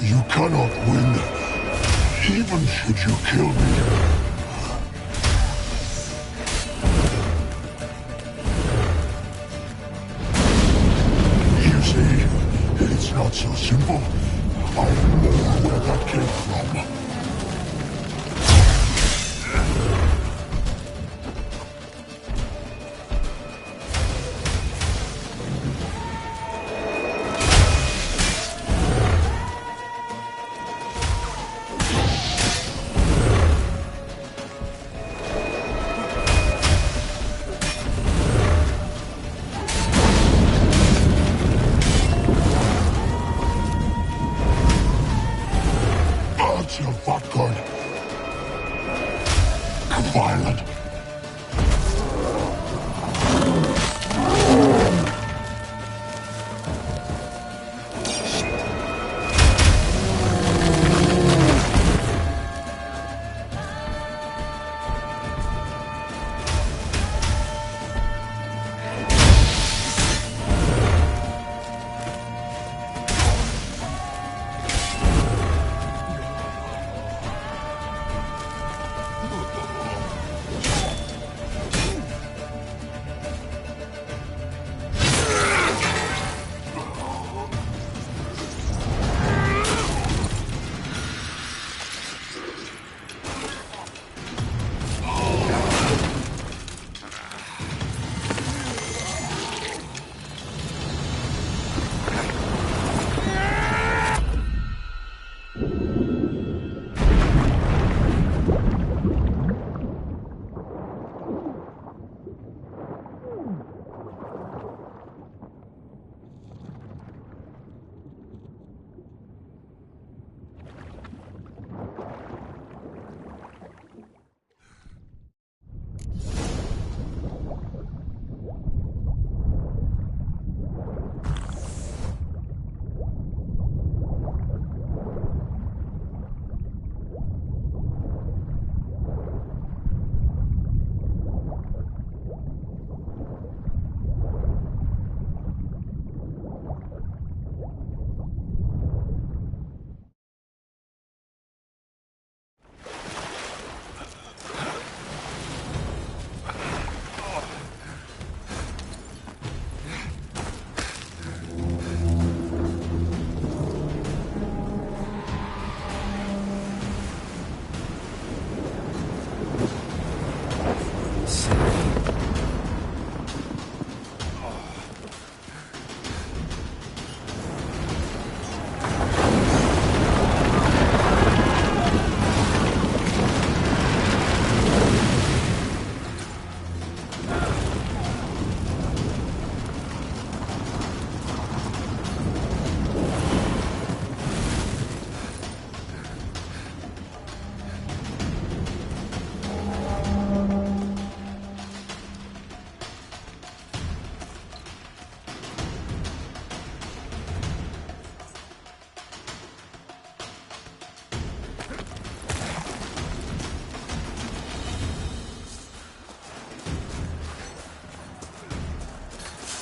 You cannot win, even should you kill me. You see, it's not so simple. I know where that came from. Of what good? Violent.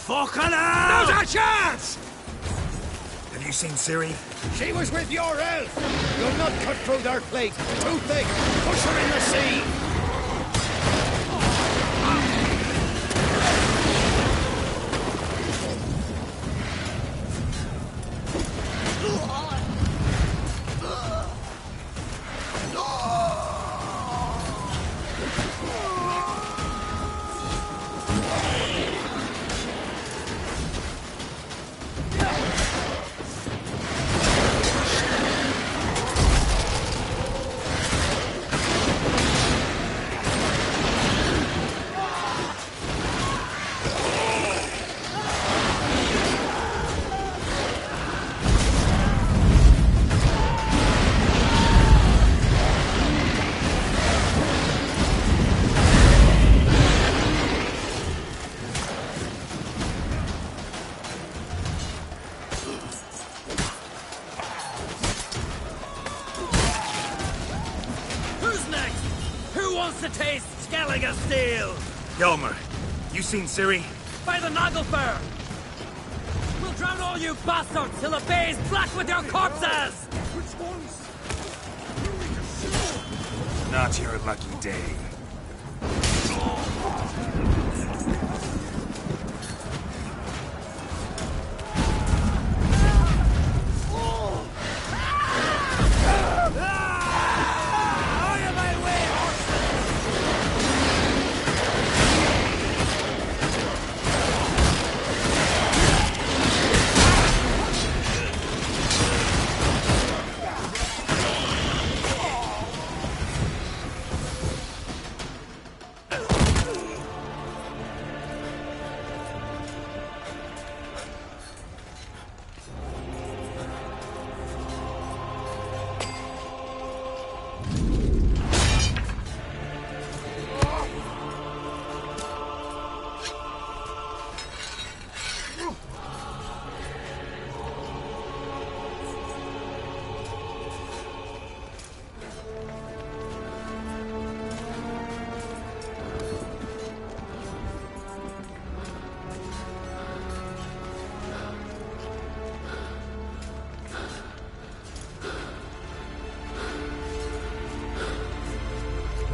Fucking hell! Not a chance! Have you seen Ciri? She was with your elf! You'll not cut through their plate. Too thick! Push her in the sea! To taste Skellige steel! Hjalmar, you seen Ciri? By the Naglfar! We'll drown all you bastards till the bay's black with your corpses! Not your lucky day.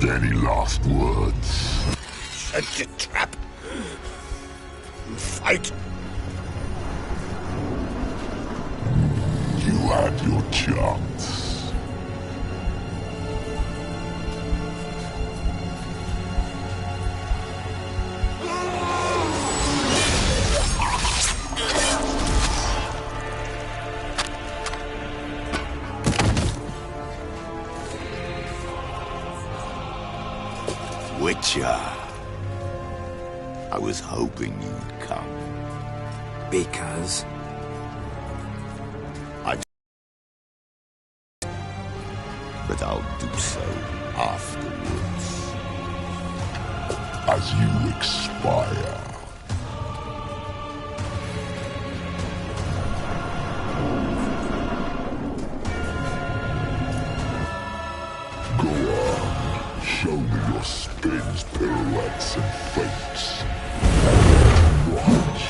Any last words? Set your trap. And fight. You had your chance. Witcher. I was hoping you'd come. Because? But I'll do so afterwards. As you expire. Go on, show me your spins, pirouettes, and feints. Watch.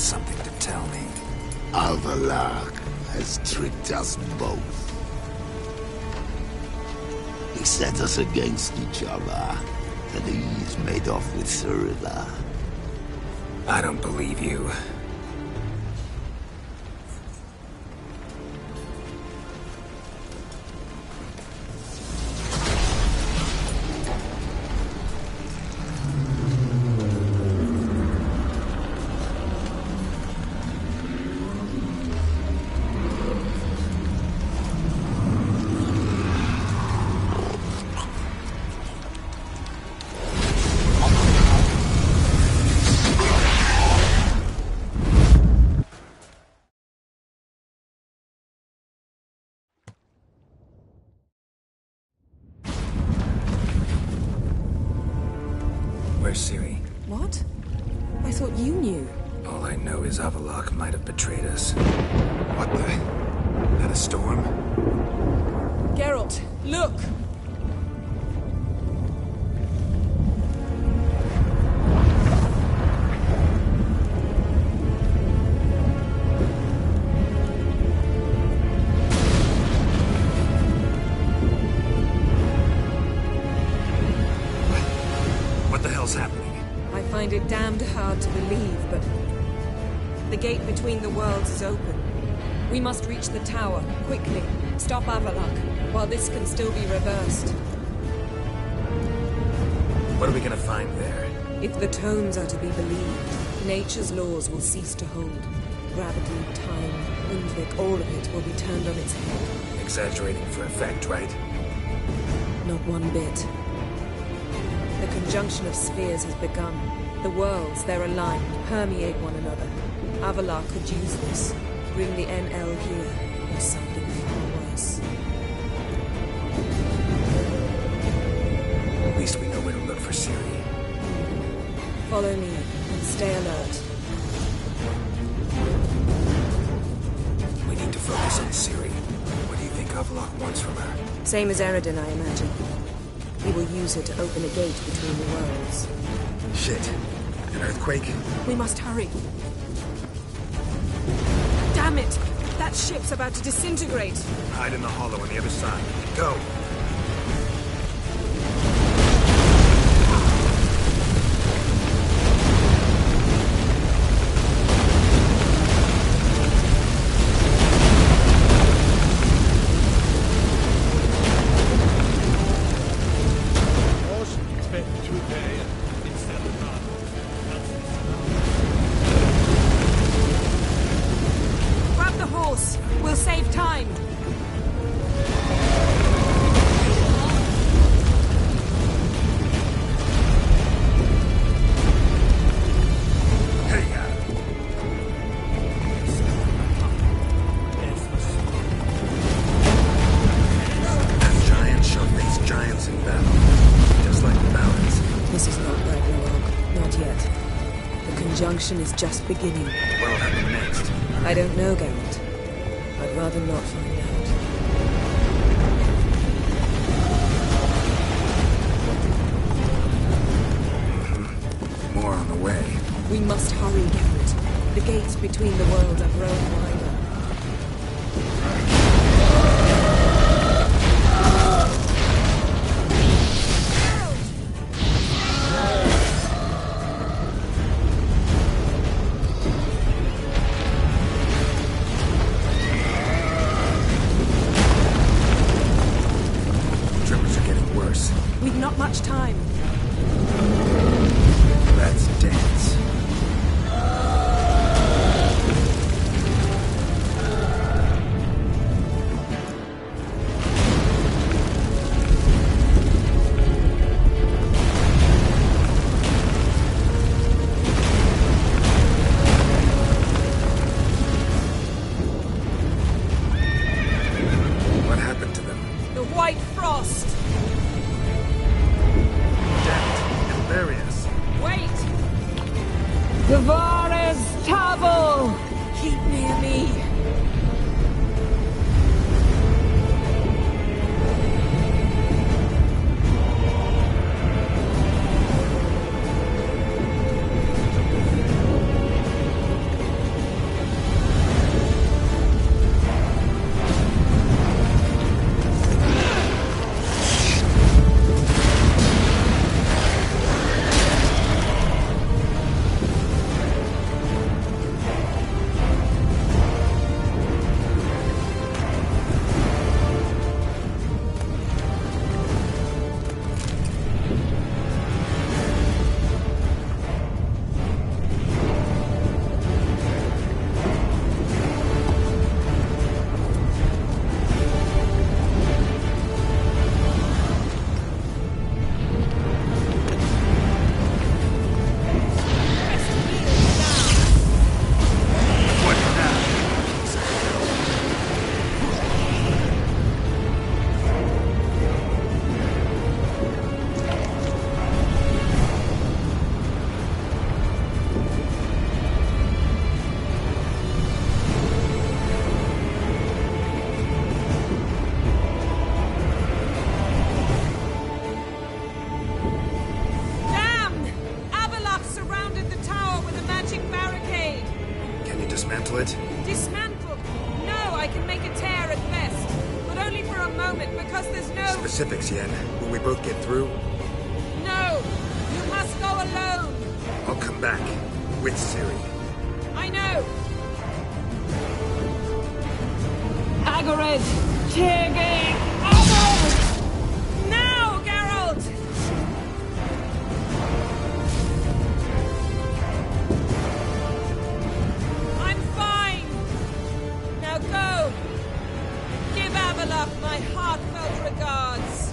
something to tell me. Avallac'h has tricked us both. He set us against each other, and he's made off with Cirilla. I don't believe you. Where's Ciri? What? I thought you knew. All I know is Avallac'h might have betrayed us. What the? That a storm? Geralt, look! What the hell's happening? I find it damned hard to believe, but the gate between the worlds is open. We must reach the tower, quickly. Stop Avallac'h, while this can still be reversed. What are we gonna find there? If the tomes are to be believed, nature's laws will cease to hold. Gravity, time, Undvik, all of it will be turned on its head. Exaggerating for effect, right? Not one bit. The conjunction of spheres has begun. The worlds, they're aligned, permeate one another. Avallac'h could use this. Bring the NL here, or something far worse. At least we know where to look for Ciri. Follow me, and stay alert. We need to focus on Ciri. What do you think Avallac'h wants from her? Same as Eredin, I imagine. He will use her to open a gate between the worlds. Shit. An earthquake? We must hurry. Damn it! That ship's about to disintegrate! Hide in the hollow on the other side. Go! Grab the horse! We'll save time! Giants shall face giants in battle. Just like the balance. This is not Ragnarok. Not yet. The conjunction is just beginning. What'll happen next? I don't know, Geralt. I'd rather not find out. More on the way. We must hurry, Geralt. The gates between the worlds are growing wider. Tremors are getting worse. We've not much time. Let's dance. What happened to them? The White Frost! Damn it. Hilarious. Wait! Gavares Tavel! Keep near me. moment, because there's no... Specifics, Yen. Will we both get through? No! You must go alone! I'll come back. With Ciri. I know! Hagrid! Tiggy! Now, Geralt! I'm fine! Now go! Give Avallac'h my heartfelt regards!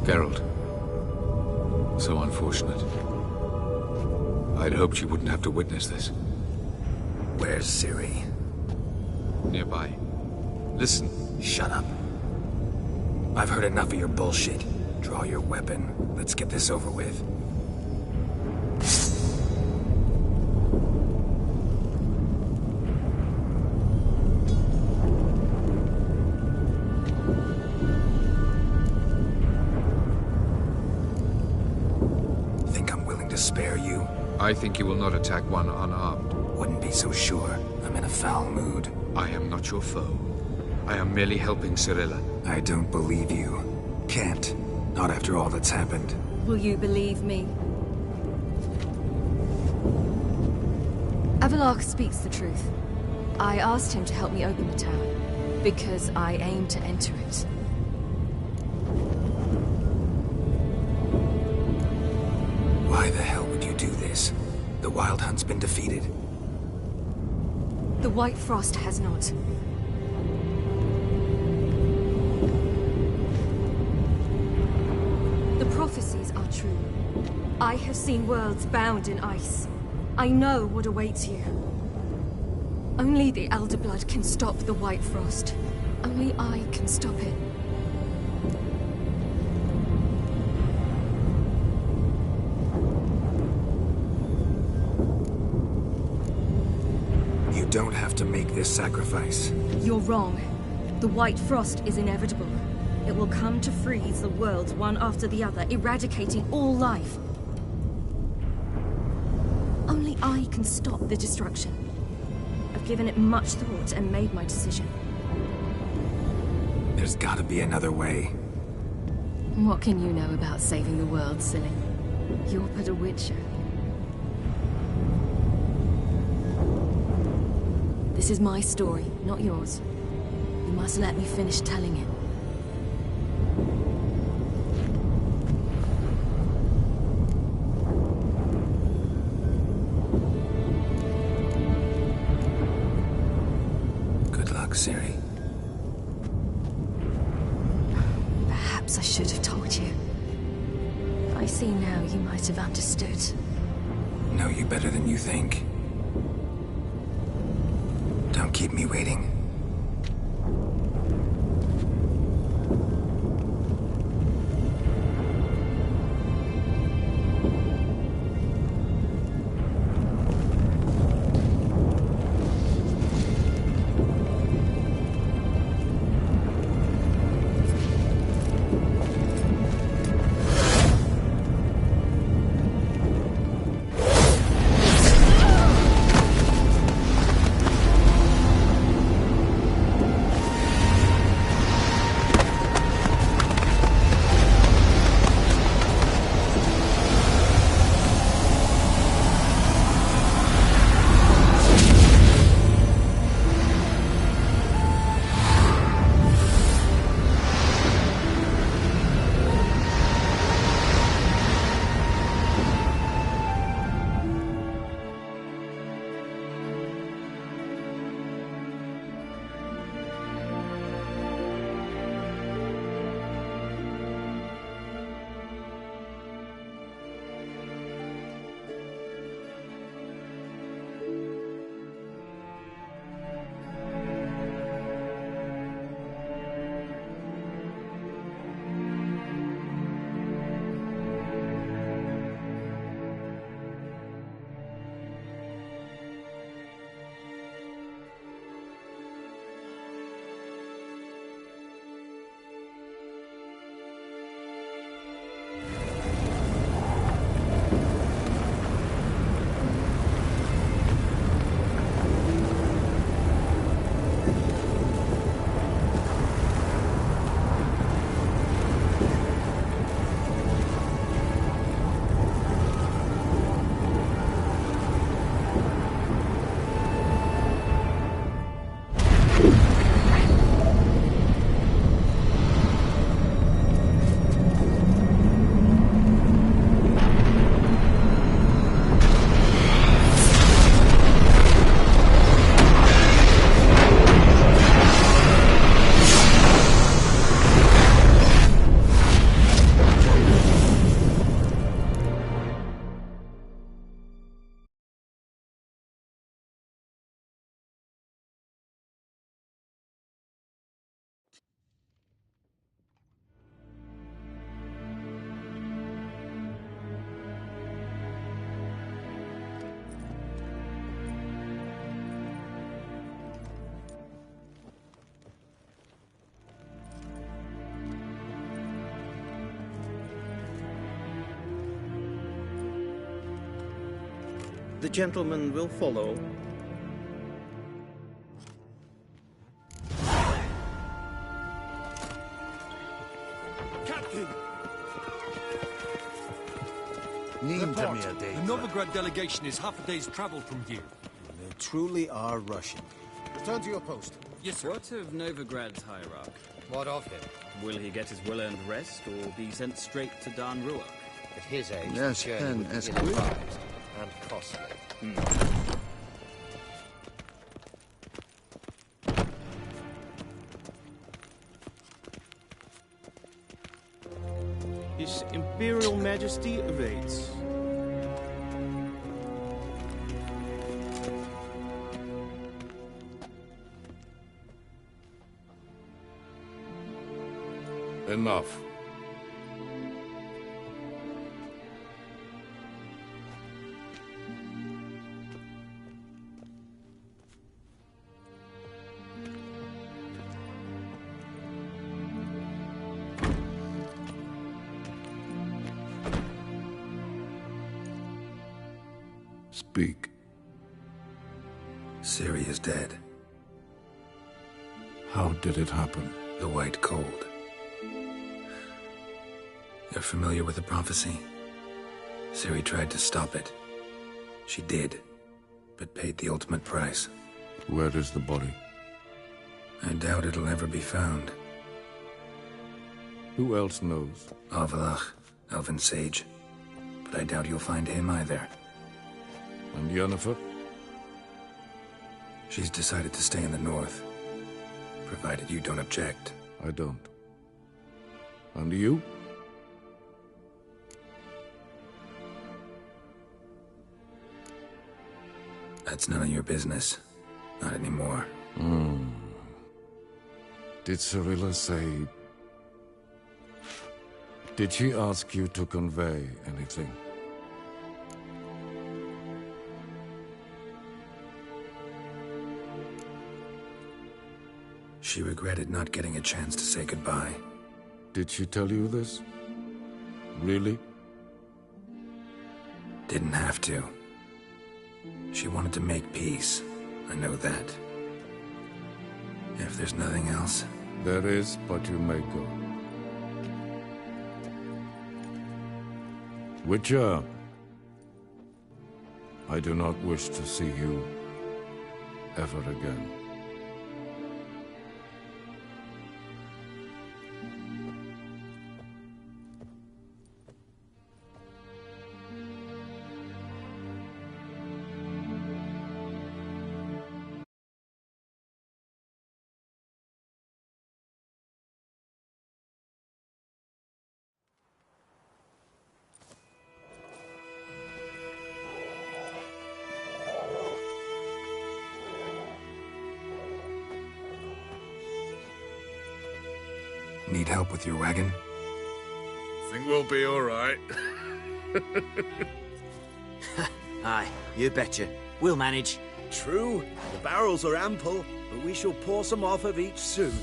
Geralt. So unfortunate. I'd hoped you wouldn't have to witness this. Where's Ciri? Nearby. Listen. Shut up. I've heard enough of your bullshit. Draw your weapon. Let's get this over with. Think I'm willing to spare you? I think you will not attack one unarmed. Wouldn't be so sure. I'm in a foul mood. I am not your foe. I am merely helping Cirilla. I don't believe you. Can't. Not after all that's happened. Will you believe me? Avallac'h speaks the truth. I asked him to help me open the tower, because I aim to enter it. Why the hell would you do this? The Wild Hunt's been defeated. The White Frost has not. The prophecies are true. I have seen worlds bound in ice. I know what awaits you. Only the Elder Blood can stop the White Frost. Only I can stop it. You don't have to make this sacrifice. You're wrong. The White Frost is inevitable. It will come to freeze the worlds one after the other, eradicating all life. Only I can stop the destruction. I've given it much thought and made my decision. There's gotta be another way. What can you know about saving the world, silly? You're but a witcher. This is my story, not yours. You must let me finish telling it. Good luck, Ciri. Perhaps I should have told you. I see now you might have understood. Know you better than you think. Don't keep me waiting. The gentleman will follow. Captain! Report. The The Novigrad delegation is half a day's travel from here. They truly are Russian. Return to your post. Yes, sir. What of Novigrad's hierarch? What of him? Will he get his well-earned rest, or be sent straight to Dan Ruach? At his age, Yes, the journey and would be as ill-advised and costly. His Imperial Majesty awaits. Enough. Speak. Ciri is dead. How did it happen? The White Cold. You're familiar with the prophecy? Ciri tried to stop it. She did, but paid the ultimate price. Where is the body? I doubt it'll ever be found. Who else knows? Avallac'h, Elven Sage. But I doubt you'll find him either. And Yennefer? She's decided to stay in the north. Provided you don't object. I don't. And you? That's none of your business. Not anymore. Did Cirilla say... Did she ask you to convey anything? She regretted not getting a chance to say goodbye. Did she tell you this? Really? Didn't have to. She wanted to make peace. I know that. If there's nothing else... There is, but you may go. Witcher, I do not wish to see you ever again. Need help with your wagon? Think we'll be all right. Aye, you betcha. We'll manage. True, the barrels are ample, but we shall pour some off of each soon.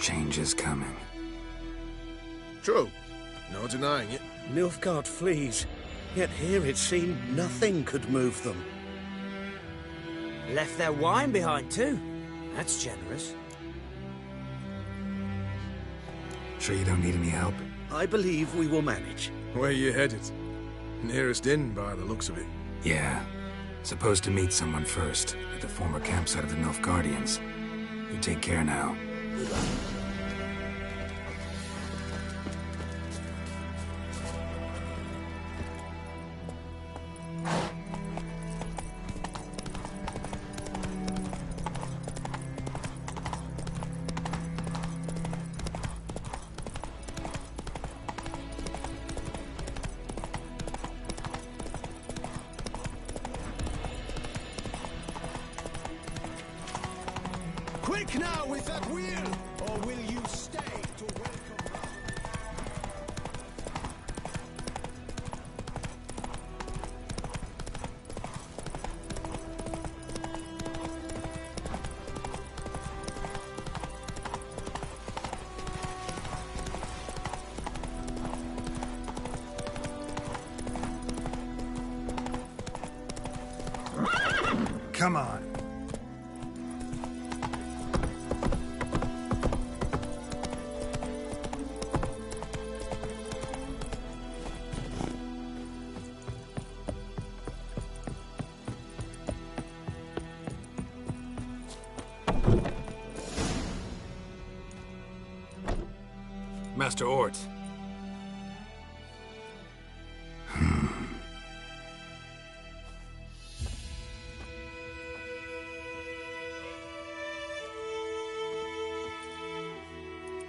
Change is coming. True. No denying it. Nilfgaard flees, yet here it seemed nothing could move them. Left their wine behind too. That's generous. Sure you don't need any help? I believe we will manage. Where you headed? Nearest inn, by the looks of it. Yeah. Supposed to meet someone first, at the former campsite of the Nilfgaardians. You take care now. Quick now with that wheel, or will you stay to welcome us? come on. Master Ort.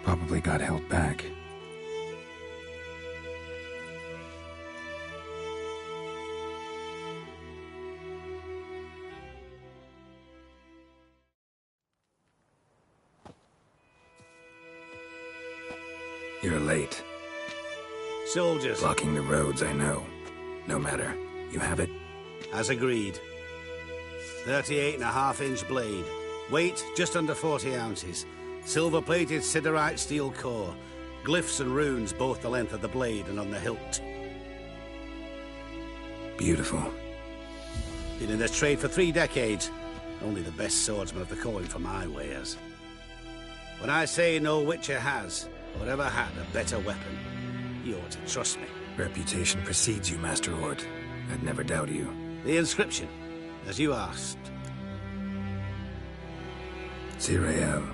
Probably got held back. You're late. Soldiers. Blocking the roads, I know. No matter. You have it? As agreed. 38.5-inch blade. Weight just under 40 ounces. Silver-plated siderite steel core. Glyphs and runes both the length of the blade and on the hilt. Beautiful. Been in this trade for 3 decades. Only the best swordsman of the calling for my wares. When I say no Witcher has, or ever had, a better weapon, you ought to trust me. Reputation precedes you, Master Ort. I'd never doubt you. The inscription, as you asked. Zirael.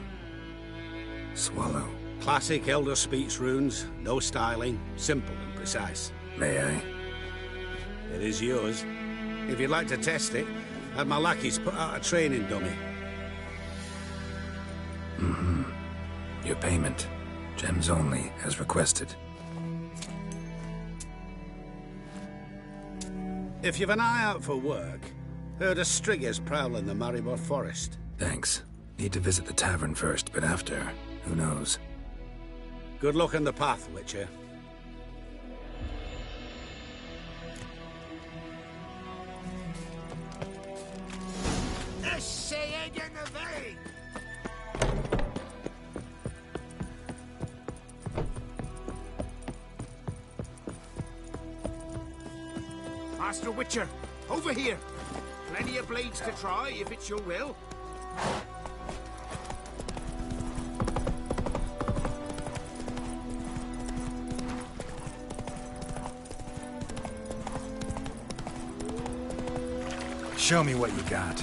Swallow. Classic Elder Speech runes, no styling, simple and precise. May I? It is yours. If you'd like to test it, have my lackeys put out a training dummy. Mm-hmm. Your payment. Gems only, as requested. If you've an eye out for work, heard of Striggers prowling the Maribor Forest. Thanks. Need to visit the tavern first, but after, who knows? Good luck on the path, Witcher. Master Witcher, over here. Plenty of blades to try, if it's your will. Show me what you got.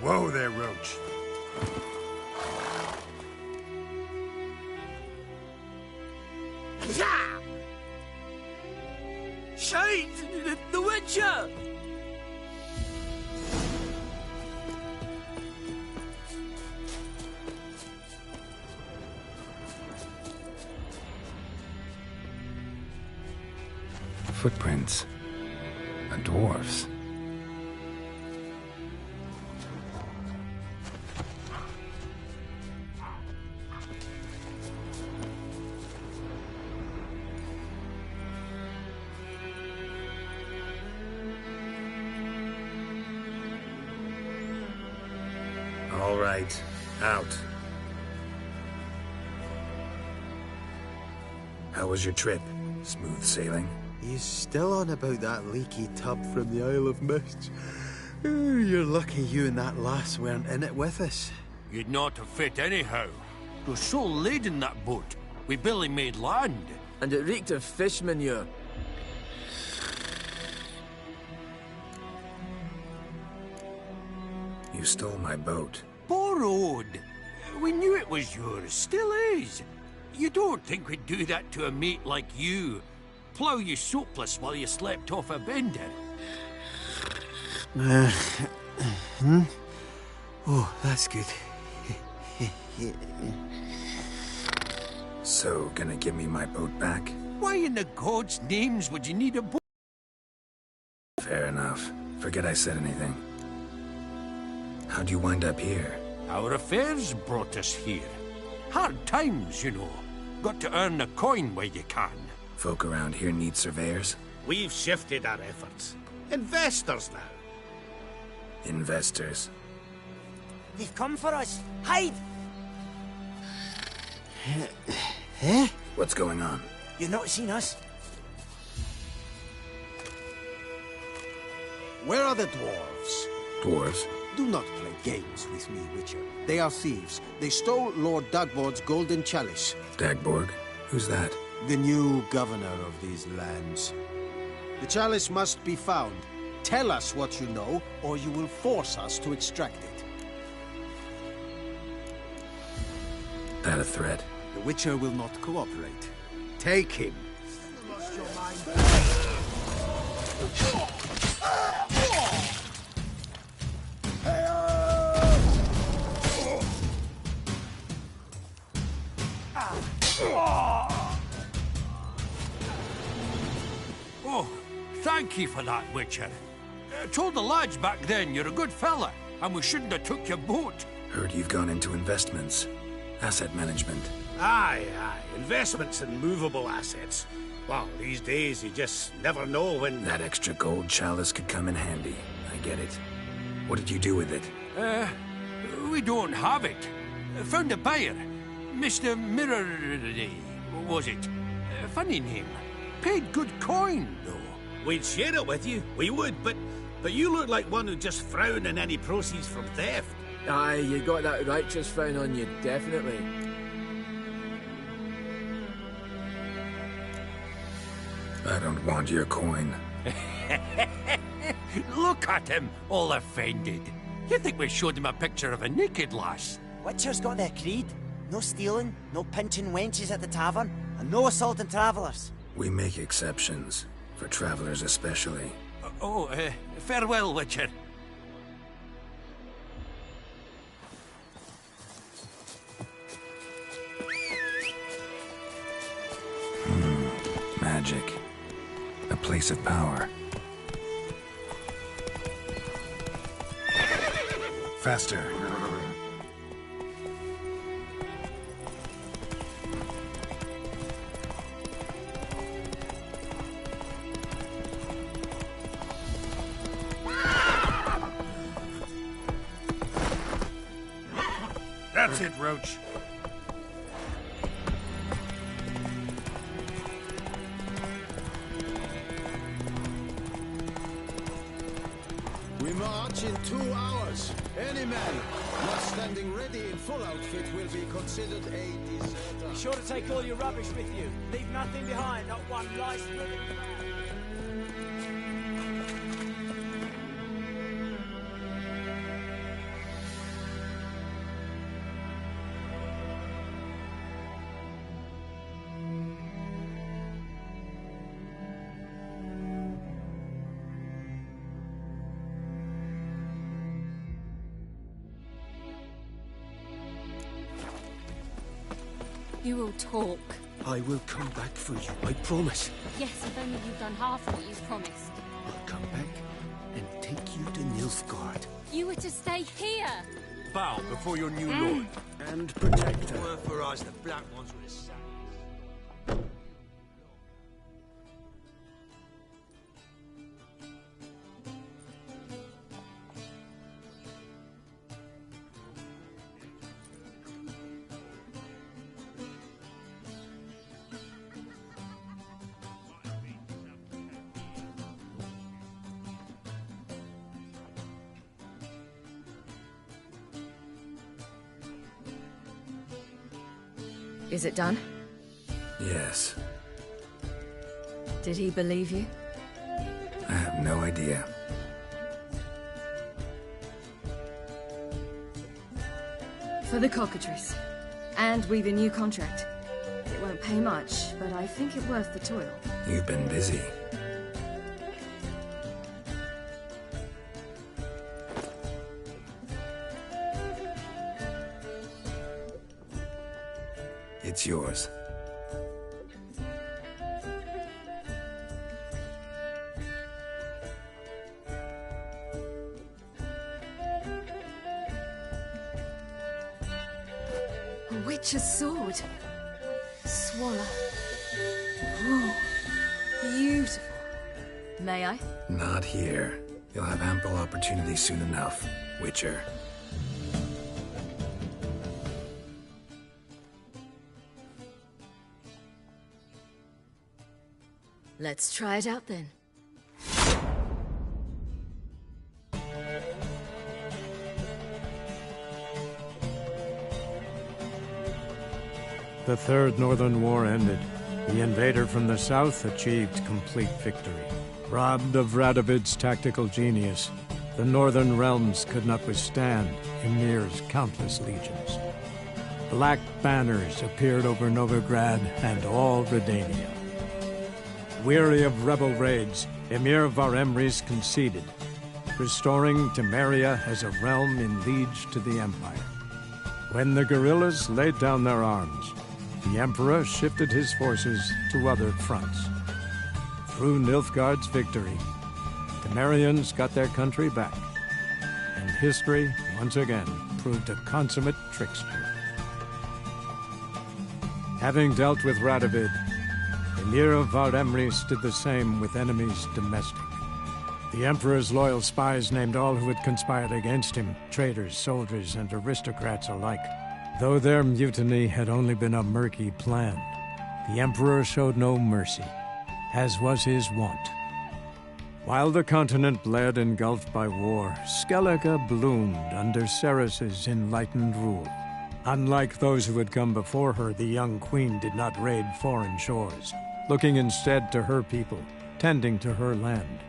Whoa there, Roach. Shade! The Witcher! Footprints. A dwarf's. All right. Out. How was your trip? Smooth sailing? He's still on about that leaky tub from the Isle of Mist. You're lucky you and that lass weren't in it with us. You'd not have fit anyhow. It was so laden, that boat. We barely made land. And it reeked of fish manure. You stole my boat. Borrowed. We knew it was yours. Still is. You don't think we'd do that to a mate like you? Plough you soapless while you slept off a bender? Oh, that's good. So, gonna give me my boat back? Why in the gods' names would you need a boat? Fair enough. Forget I said anything. How'd you wind up here? Our affairs brought us here. Hard times, you know. Got to earn a coin where you can. Folk around here need surveyors? We've shifted our efforts. Investors now. Investors. They've come for us. Hide! Eh? What's going on? You not seen us? Where are the dwarves? Dwarves? Do not play games with me, Witcher. They are thieves. They stole Lord Dagbor's golden chalice. Dagborg? Who's that? The new governor of these lands. The chalice must be found. Tell us what you know, or you will force us to extract it. That a threat? The Witcher will not cooperate. Take him. Oh, thank you for that, Witcher. Told the lads back then you're a good fella, and we shouldn't have took your boat. Heard you've gone into investments. Asset management. Aye. Investments in movable assets. Well, these days you just never know when... That extra gold chalice could come in handy. I get it. What did you do with it? We don't have it. Found a buyer. Mr. Mirror... was it? Funny name. Paid good coin, though. We'd share it with you. We would, but you look like one who'd just frown on any proceeds from theft. Aye, you got that righteous frown on you, definitely. I don't want your coin. Look at him, all offended. You think we showed him a picture of a naked lass? Witcher's got their creed. No stealing, no pinching wenches at the tavern, and no assaulting travellers. We make exceptions. For travelers especially. Farewell, Witcher. Magic. A place of power. Faster. That's it, Roach. We march in 2 hours. Any man not standing ready in full outfit will be considered a deserter. Be sure to take all your rubbish with you. Leave nothing behind, not one lice living man. You will talk. I will come back for you, I promise. Yes, if only you've done half of what you've promised. I'll come back and take you to Nilfgaard. You were to stay here. Bow before your new lord. And protect her. Work for us, the black ones with a sack. Is it done? Yes. Did he believe you? I have no idea. For the cockatrice. And with a new contract. It won't pay much, but I think it worth the toil. You've been busy. It's yours. A witch's sword. Swallow. Ooh, beautiful. May I? Not here. You'll have ample opportunity soon enough, Witcher. Let's try it out then. The Third Northern War ended. The invader from the south achieved complete victory. Robbed of Radovid's tactical genius, the Northern realms could not withstand Ymir's countless legions. Black banners appeared over Novigrad and all Redania. Weary of rebel raids, Emir Var-Emreis conceded, restoring Temeria as a realm in liege to the Empire. When the guerrillas laid down their arms, the Emperor shifted his forces to other fronts. Through Nilfgaard's victory, Temerians got their country back, and history once again proved a consummate trickster. Having dealt with Radovid, Emir of Var-Emreis did the same with enemies domestic. The Emperor's loyal spies named all who had conspired against him, traitors, soldiers, and aristocrats alike. Though their mutiny had only been a murky plan, the Emperor showed no mercy, as was his wont. While the continent bled engulfed by war, Skellige bloomed under Ceres's enlightened rule. Unlike those who had come before her, the young queen did not raid foreign shores, looking instead to her people, tending to her land.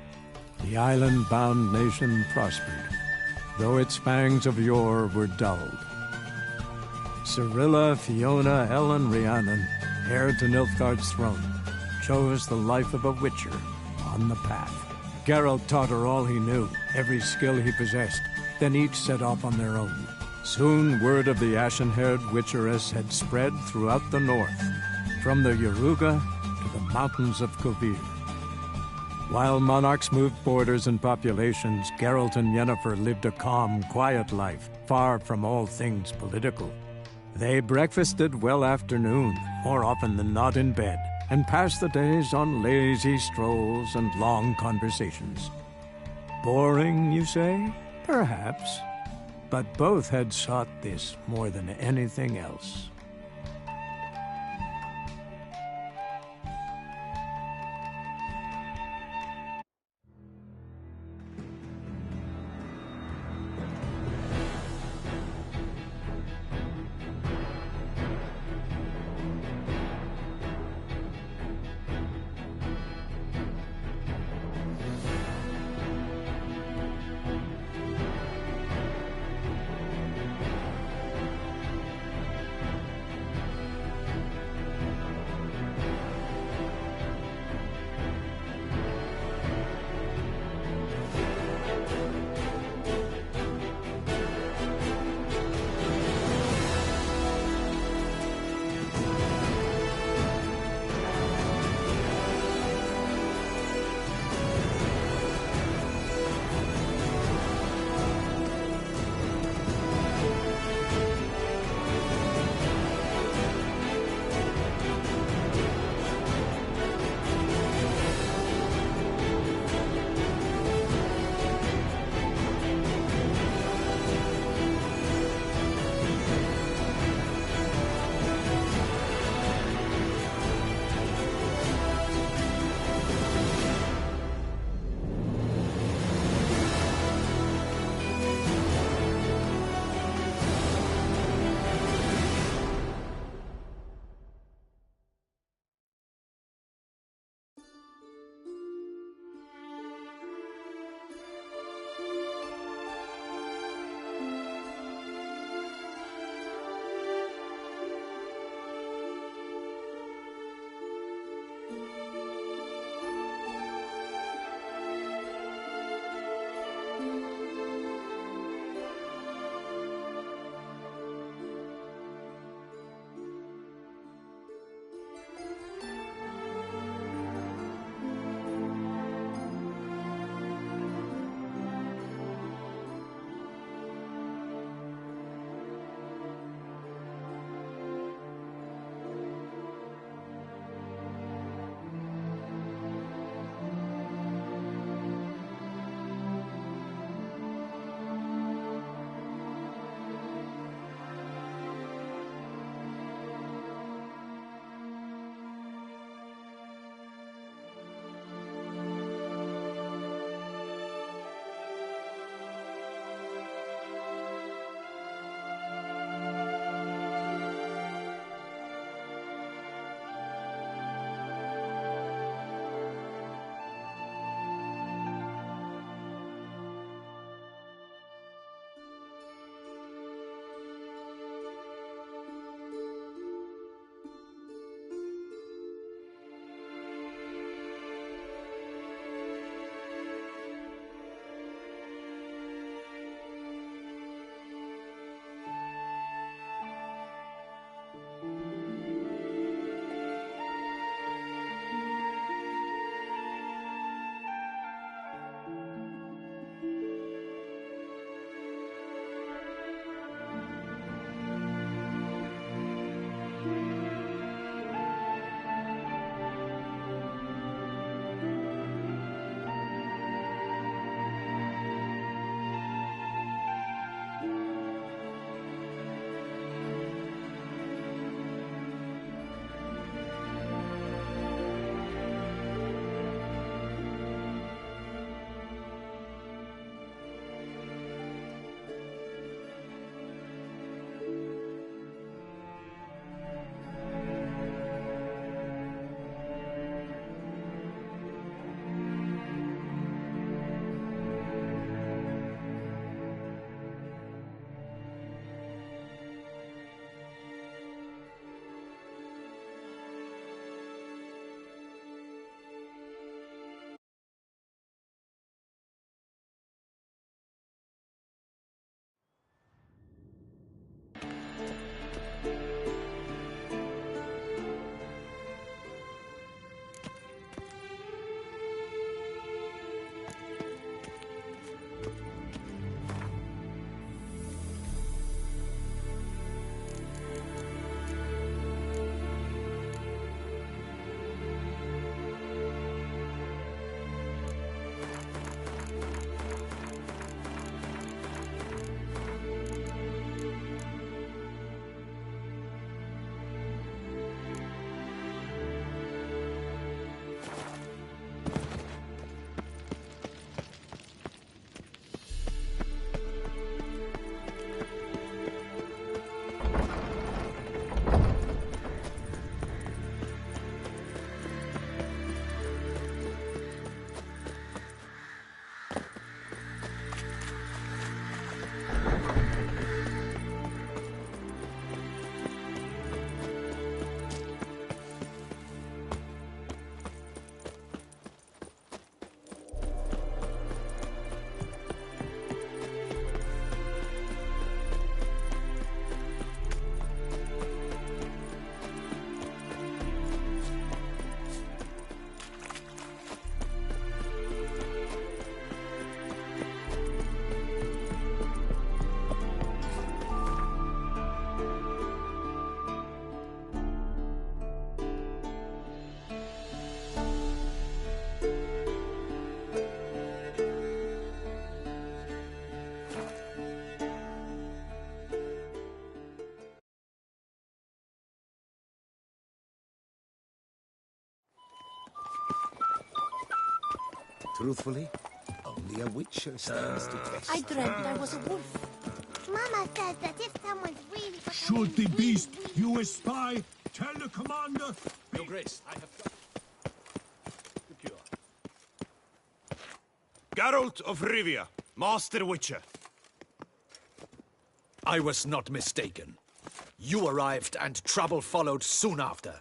The island-bound nation prospered, though its fangs of yore were dulled. Cirilla, Fiona, Ellen, Rhiannon, heir to Nilfgaard's throne, chose the life of a witcher on the path. Geralt taught her all he knew, every skill he possessed, then each set off on their own. Soon word of the ashen-haired witcheress had spread throughout the north, from the Yaruga to the mountains of Kovir. While monarchs moved borders and populations, Geralt and Yennefer lived a calm, quiet life, far from all things political. They breakfasted well after noon, more often than not in bed, and passed the days on lazy strolls and long conversations. Boring, you say? Perhaps. But both had sought this more than anything else. Truthfully, only a witcher stands to test. I dreamt I was a wolf. Mama says that if someone's really... Should the beast you espy tell the commander... Your Grace, I have got the cure. Geralt of Rivia, Master Witcher. I was not mistaken. You arrived and trouble followed soon after.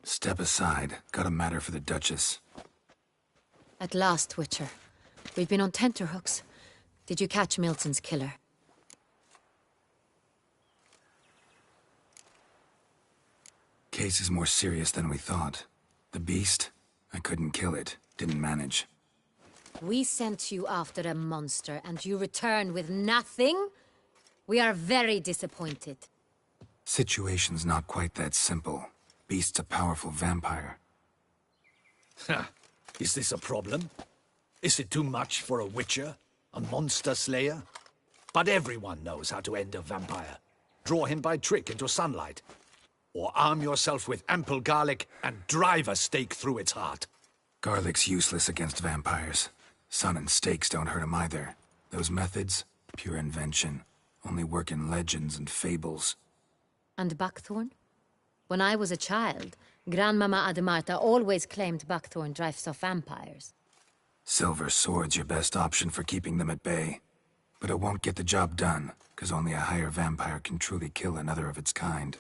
Step aside. Got a matter for the Duchess. At last, Witcher. We've been on tenterhooks. Did you catch Milton's killer? Case is more serious than we thought. The beast? I couldn't kill it. Didn't manage. We sent you after a monster, and you return with nothing? We are very disappointed. Situation's not quite that simple. Beast's a powerful vampire. Is this a problem? Is it too much for a witcher? A monster slayer? But everyone knows how to end a vampire. Draw him by trick into sunlight. Or arm yourself with ample garlic and drive a stake through its heart. Garlic's useless against vampires. Sun and stakes don't hurt him either. Those methods, pure invention. Only work in legends and fables. And Buckthorn? When I was a child, Grandmama Ademarta always claimed Buckthorn drives off vampires. Silver sword's your best option for keeping them at bay. But it won't get the job done, because only a higher vampire can truly kill another of its kind.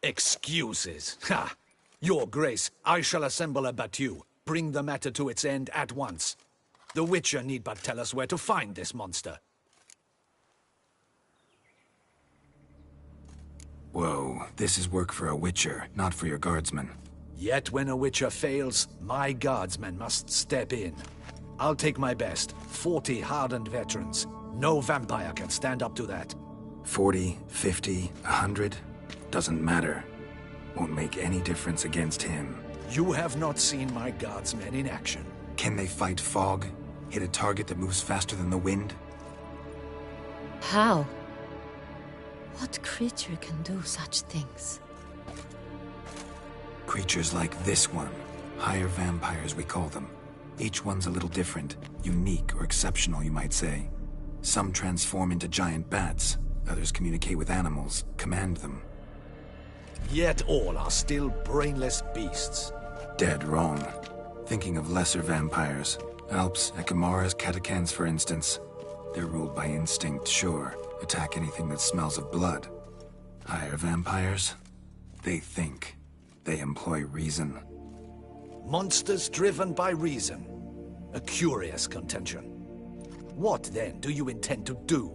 Excuses. Ha! Your Grace, I shall assemble a battue. Bring the matter to its end at once. The Witcher need but tell us where to find this monster. Whoa, this is work for a Witcher, not for your guardsmen. Yet when a Witcher fails, my guardsmen must step in. I'll take my best. 40 hardened veterans. No vampire can stand up to that. 40, 50, 100? Doesn't matter. Won't make any difference against him. You have not seen my guardsmen in action. Can they fight fog? Hit a target that moves faster than the wind? How? What creature can do such things? Creatures like this one. Higher vampires, we call them. Each one's a little different. Unique or exceptional, you might say. Some transform into giant bats. Others communicate with animals, command them. Yet all are still brainless beasts. Dead wrong. Thinking of lesser vampires. Alps, Ekamaras, Catacans, for instance. They're ruled by instinct, sure. Attack anything that smells of blood. Higher vampires? They think. They employ reason. Monsters driven by reason. A curious contention. What, then, do you intend to do?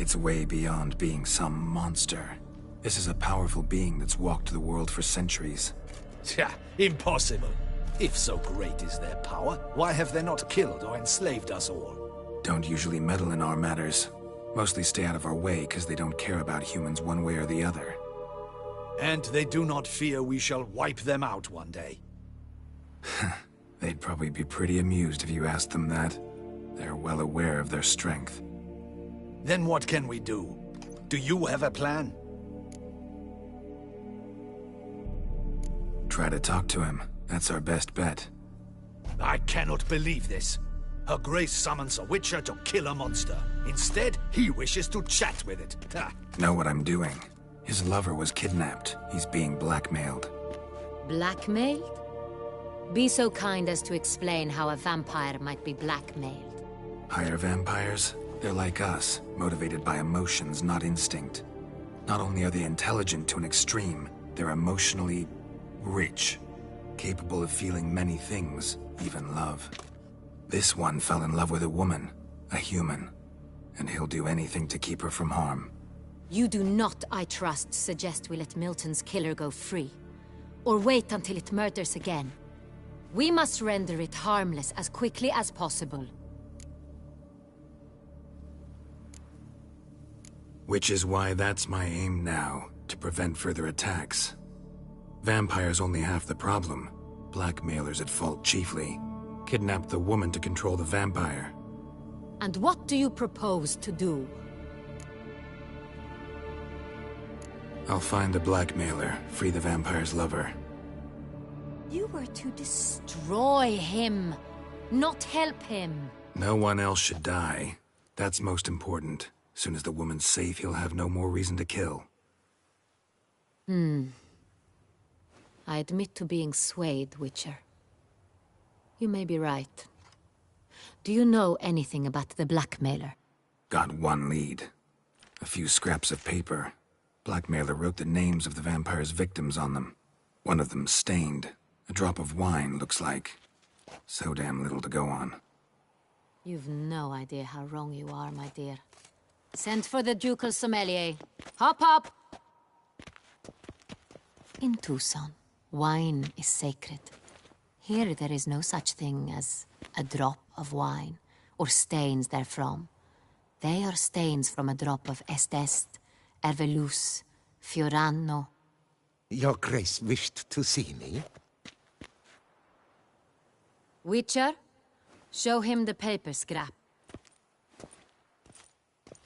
it's way beyond being some monster. This is a powerful being that's walked the world for centuries. Tja, impossible. If so great is their power, why have they not killed or enslaved us all? Don't usually meddle in our matters. Mostly stay out of our way because they don't care about humans one way or the other. And they do not fear we shall wipe them out one day. They'd probably be pretty amused if you asked them that. They're well aware of their strength. Then what can we do? Do you have a plan? Try to talk to him. That's our best bet. I cannot believe this. Her Grace summons a Witcher to kill a monster. Instead, he wishes to chat with it. Know what I'm doing. His lover was kidnapped. He's being blackmailed. Blackmailed? Be so kind as to explain how a vampire might be blackmailed. Higher vampires? They're like us, motivated by emotions, not instinct. Not only are they intelligent to an extreme, they're emotionally rich, capable of feeling many things, even love. This one fell in love with a woman, a human, and he'll do anything to keep her from harm. You do not, I trust, suggest we let Milton's killer go free, or wait until it murders again. We must render it harmless as quickly as possible. Which is why that's my aim now, to prevent further attacks. Vampires only half the problem. Blackmailers at fault chiefly. Kidnapped the woman to control the vampire. And what do you propose to do? I'll find the blackmailer, free the vampire's lover. You were to destroy him, not help him. No one else should die. That's most important. Soon as the woman's safe, he'll have no more reason to kill. I admit to being swayed, Witcher. You may be right. Do you know anything about the blackmailer? Got one lead. A few scraps of paper. Blackmailer wrote the names of the vampire's victims on them. One of them stained. A drop of wine, looks like. So damn little to go on. You've no idea how wrong you are, my dear. Send for the ducal sommelier. Hop, hop! In Tucson, wine is sacred. Here there is no such thing as a drop of wine, or stains therefrom. They are stains from a drop of Estest, Ervelus, Fiorano. Your Grace wished to see me? Witcher, show him the paper scrap.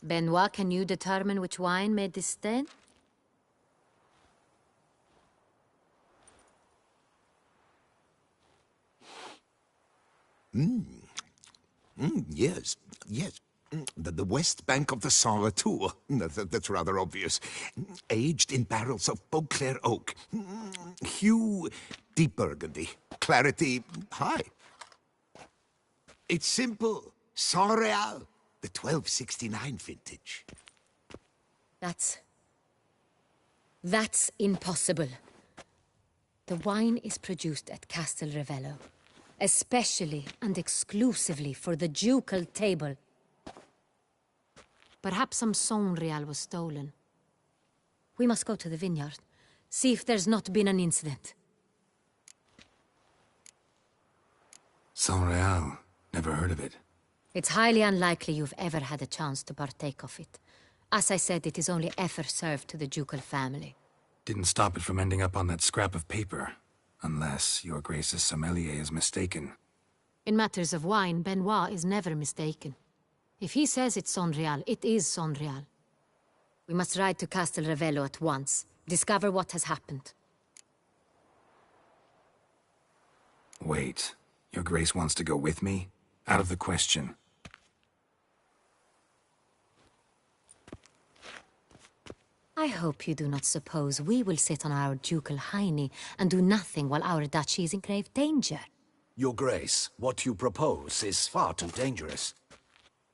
Benoit, can you determine which wine made this stain? Yes, yes. The west bank of the Saint Retour. That's rather obvious. Aged in barrels of Beauclair oak. Hue, deep burgundy. Clarity, high. It's simple. Saint Real, the 1269 vintage. That's impossible. The wine is produced at Castel Ravello, especially and exclusively for the ducal table. Perhaps some Saint Real was stolen. We must go to the vineyard, see if there's not been an incident. Saint Real. Never heard of it. It's highly unlikely you've ever had a chance to partake of it. As I said, it is only ever served to the ducal family. Didn't stop it from ending up on that scrap of paper. Unless your Grace's sommelier is mistaken. In matters of wine, Benoit is never mistaken. If he says it's Saint Real, it is Saint Real. We must ride to Castel Ravello at once. Discover what has happened. Wait. Your Grace wants to go with me? Out of the question. I hope you do not suppose we will sit on our ducal hiney and do nothing while our duchy is in grave danger. Your Grace, what you propose is far too dangerous.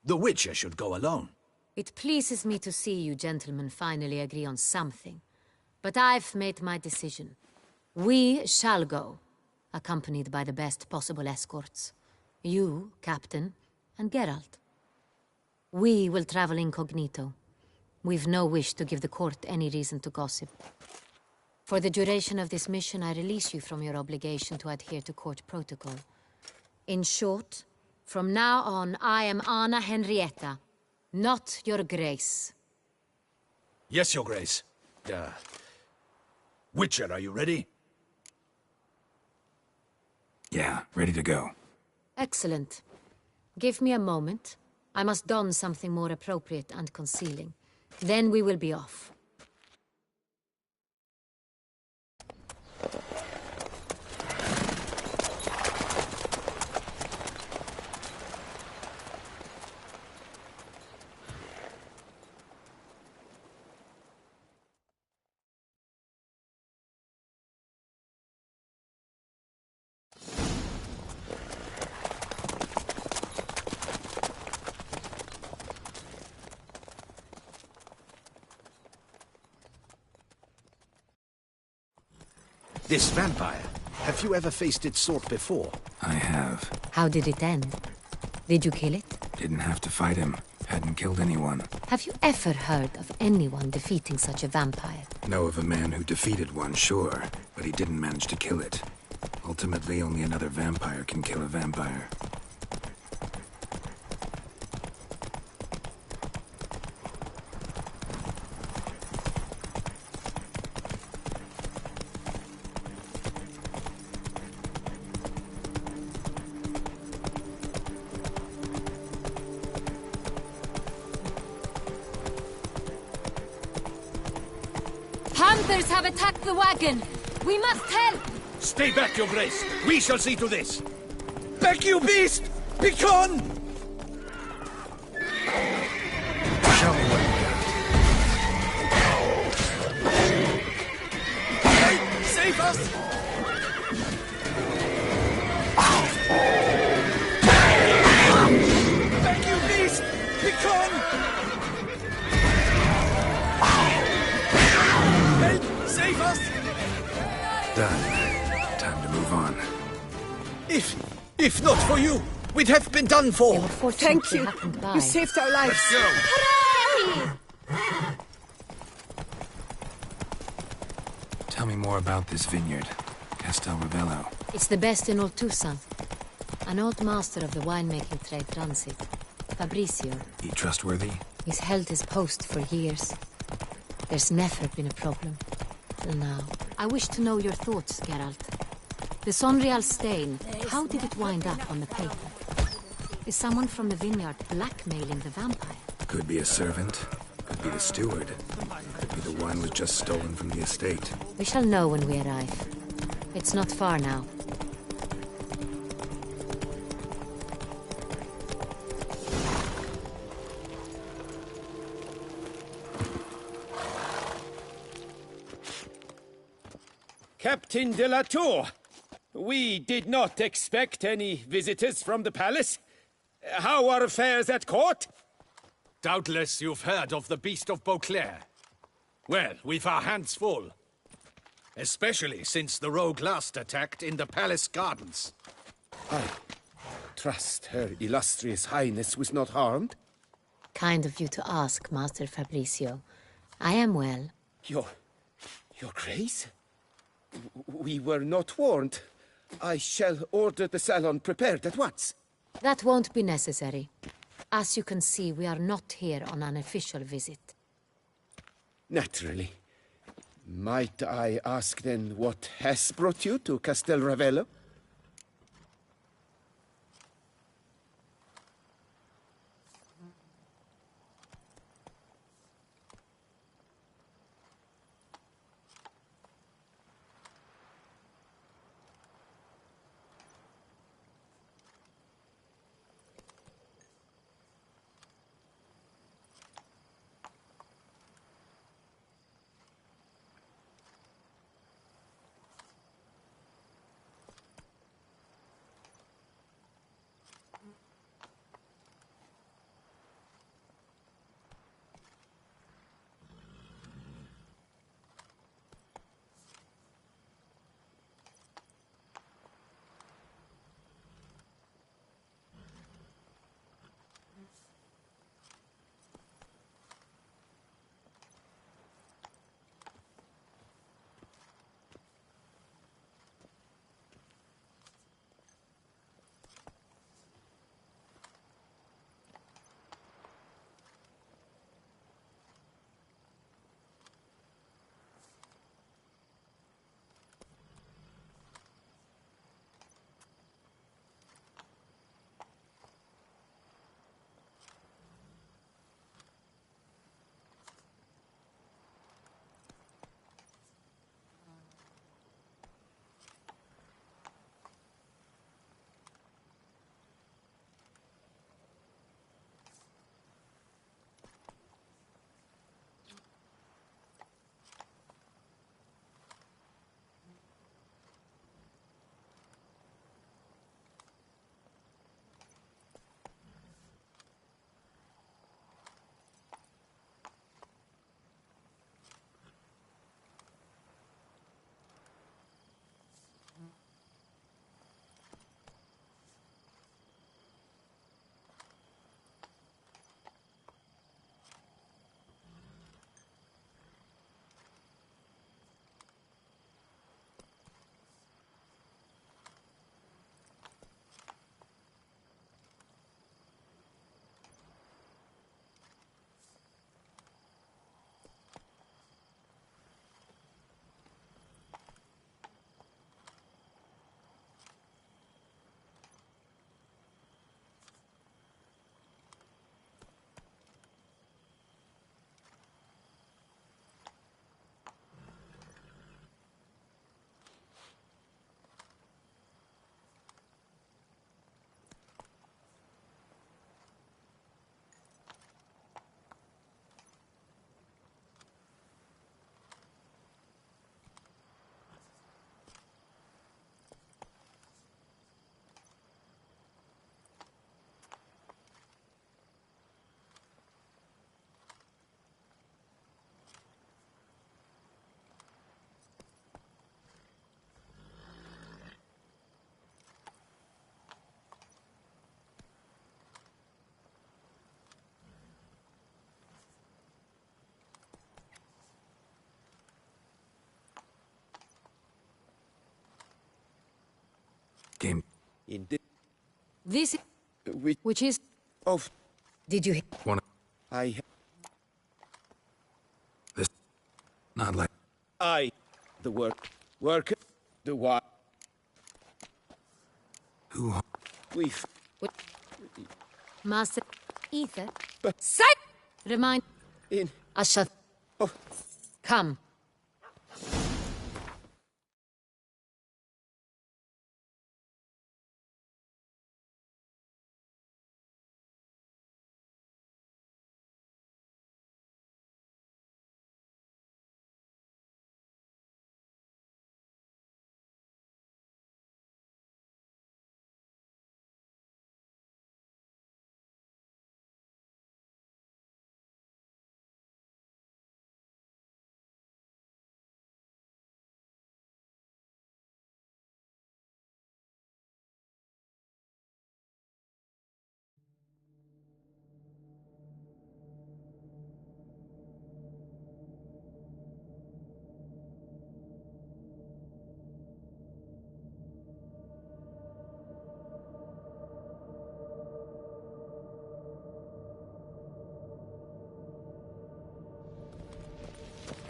The Witcher should go alone. It pleases me to see you gentlemen finally agree on something. But I've made my decision. We shall go, accompanied by the best possible escorts. You, Captain, and Geralt. We will travel incognito, We've no wish to give the court any reason to gossip. For the duration of this mission, I release you from your obligation to adhere to court protocol. In short, from now on, I am Anna Henrietta, not your grace. Yes, Your Grace. Witcher, are you ready? Yeah, ready to go. Excellent. Give me a moment. I must don something more appropriate and concealing. Then we will be off. This vampire, have you ever faced its sort before? I have. How did it end? Did you kill it? Didn't have to fight him. Hadn't killed anyone. Have you ever heard of anyone defeating such a vampire? Know of a man who defeated one, sure, but he didn't manage to kill it. Ultimately, only another vampire can kill a vampire. Hunters have attacked the wagon! We must help! Stay back, Your Grace! We shall see to this! Back, you beast! Be gone! Show me what you got. Hey, save us! Back, you beast! Be gone! Help! Save us! Done. Time to move on. If not for you, we'd have been done for. Thank you. You saved our lives. Let's go. Hooray! Tell me more about this vineyard, Castel Ravello. It's the best in Oltusa. An old master of the winemaking trade runs it. Fabrizio. He trustworthy? He's held his post for years. There's never been a problem. Till now. I wish to know your thoughts, Geralt. The Sonreal stain, how did it wind up on the paper? Is someone from the vineyard blackmailing the vampire? Could be a servant. Could be the steward. Could be the wine was just stolen from the estate. We shall know when we arrive. It's not far now. Captain de la Tour, we did not expect any visitors from the palace. How are affairs at court? Doubtless you've heard of the Beast of Beauclair. Well, we've our hands full. Especially since the rogue last attacked in the palace gardens. I trust Her Illustrious Highness was not harmed? Kind of you to ask, Master Fabrizio. I am well. Your Grace? We were not warned. I shall order the salon prepared at once. That won't be necessary. As you can see, we are not here on an official visit. Naturally. Might I ask then what has brought you to Castel Ravello? This, which is... Of... Did you... One. I... This... Not like... The worker... The what? Who... We've... Master... Ether... But... Sight! Remind... In... Asha... Oh. Come.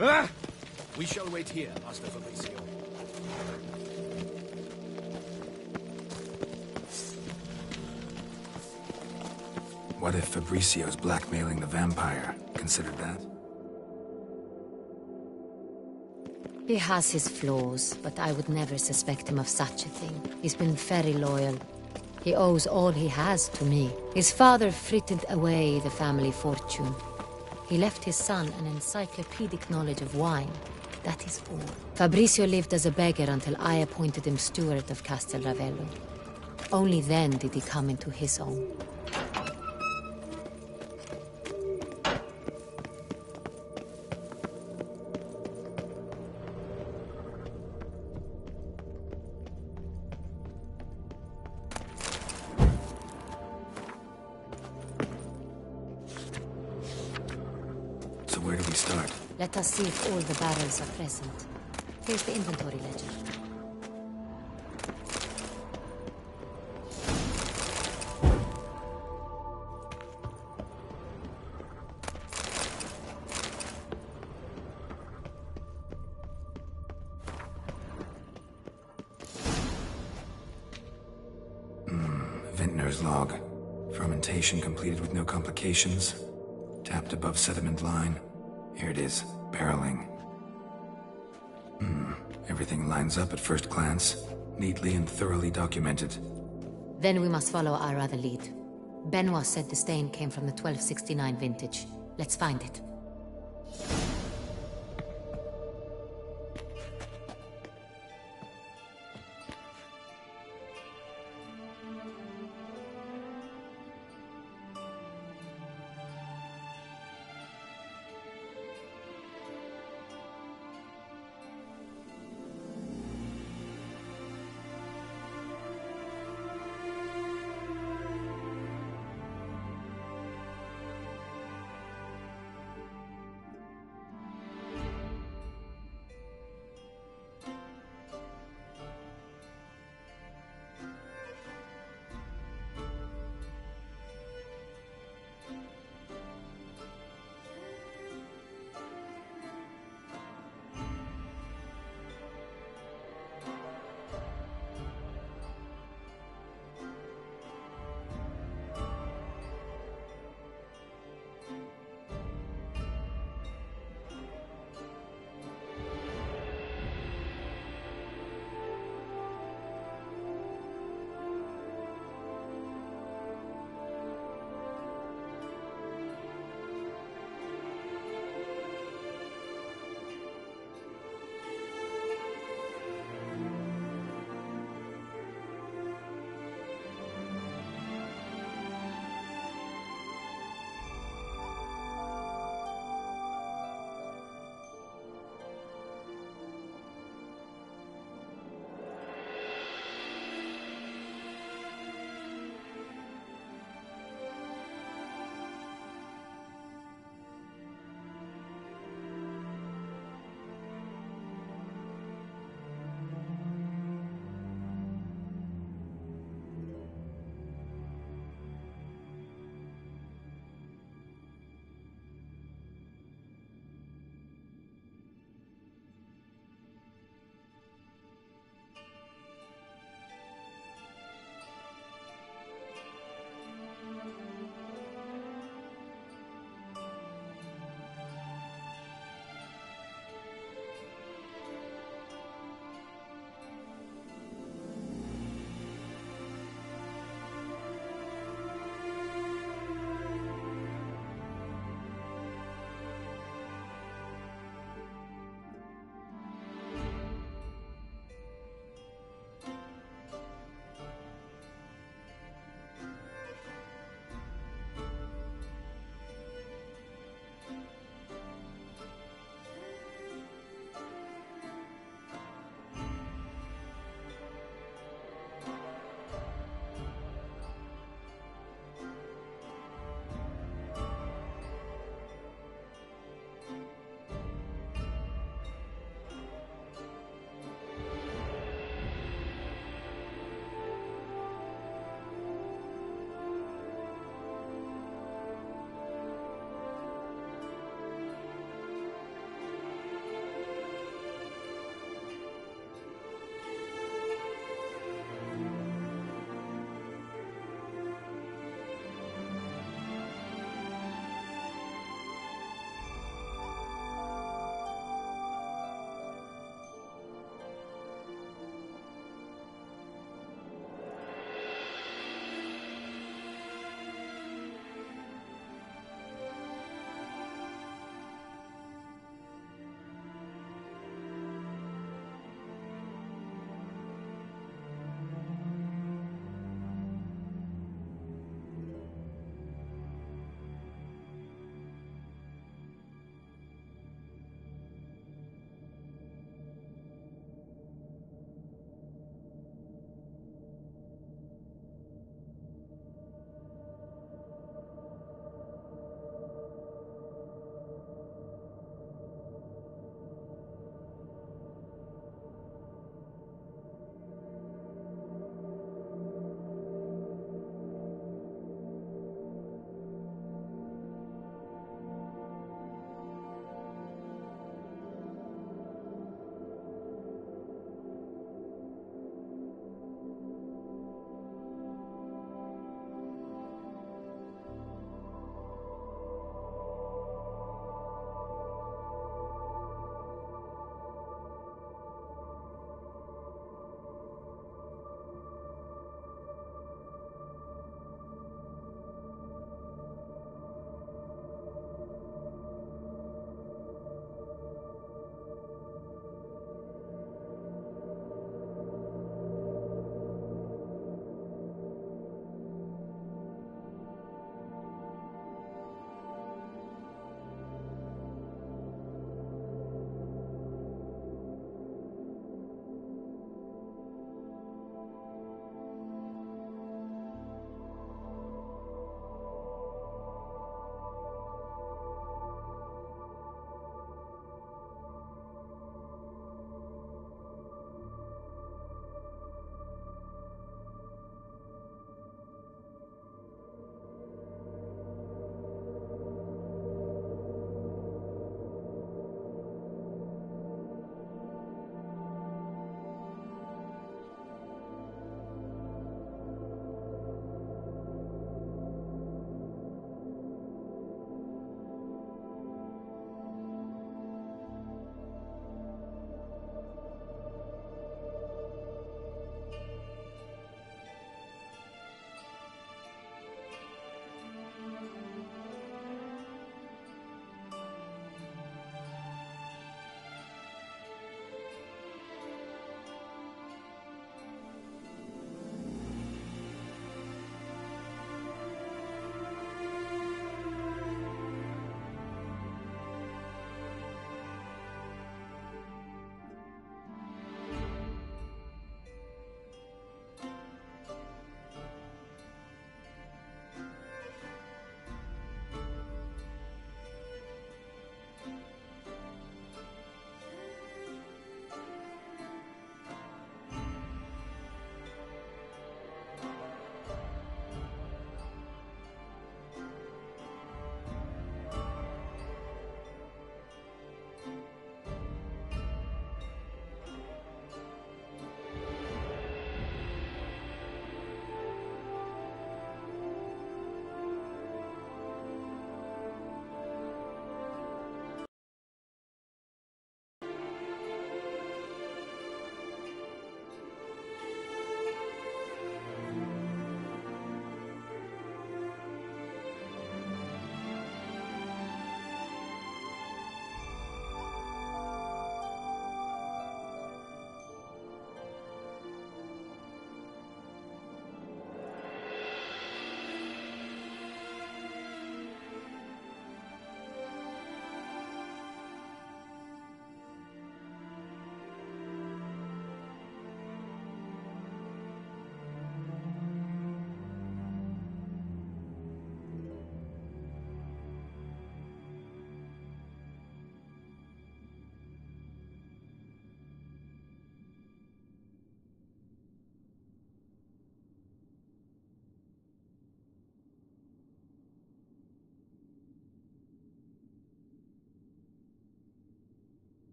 Ah! We shall wait here, Master Fabrizio. What if Fabricio's blackmailing the vampire? Considered that? He has his flaws, but I would never suspect him of such a thing. He's been very loyal. He owes all he has to me. His father frittered away the family fortune. He left his son an encyclopedic knowledge of wine. That is all. Fabrizio lived as a beggar until I appointed him steward of Castel Ravello. Only then did he come into his own. Where do we start? Let us see if all the barrels are present. Here's the inventory ledger. Vintner's log. Fermentation completed with no complications. Tapped above sediment line. Here it is, barreling. Everything lines up at first glance, neatly and thoroughly documented. Then we must follow our other lead. Benoit said the stain came from the 1269 vintage. Let's find it.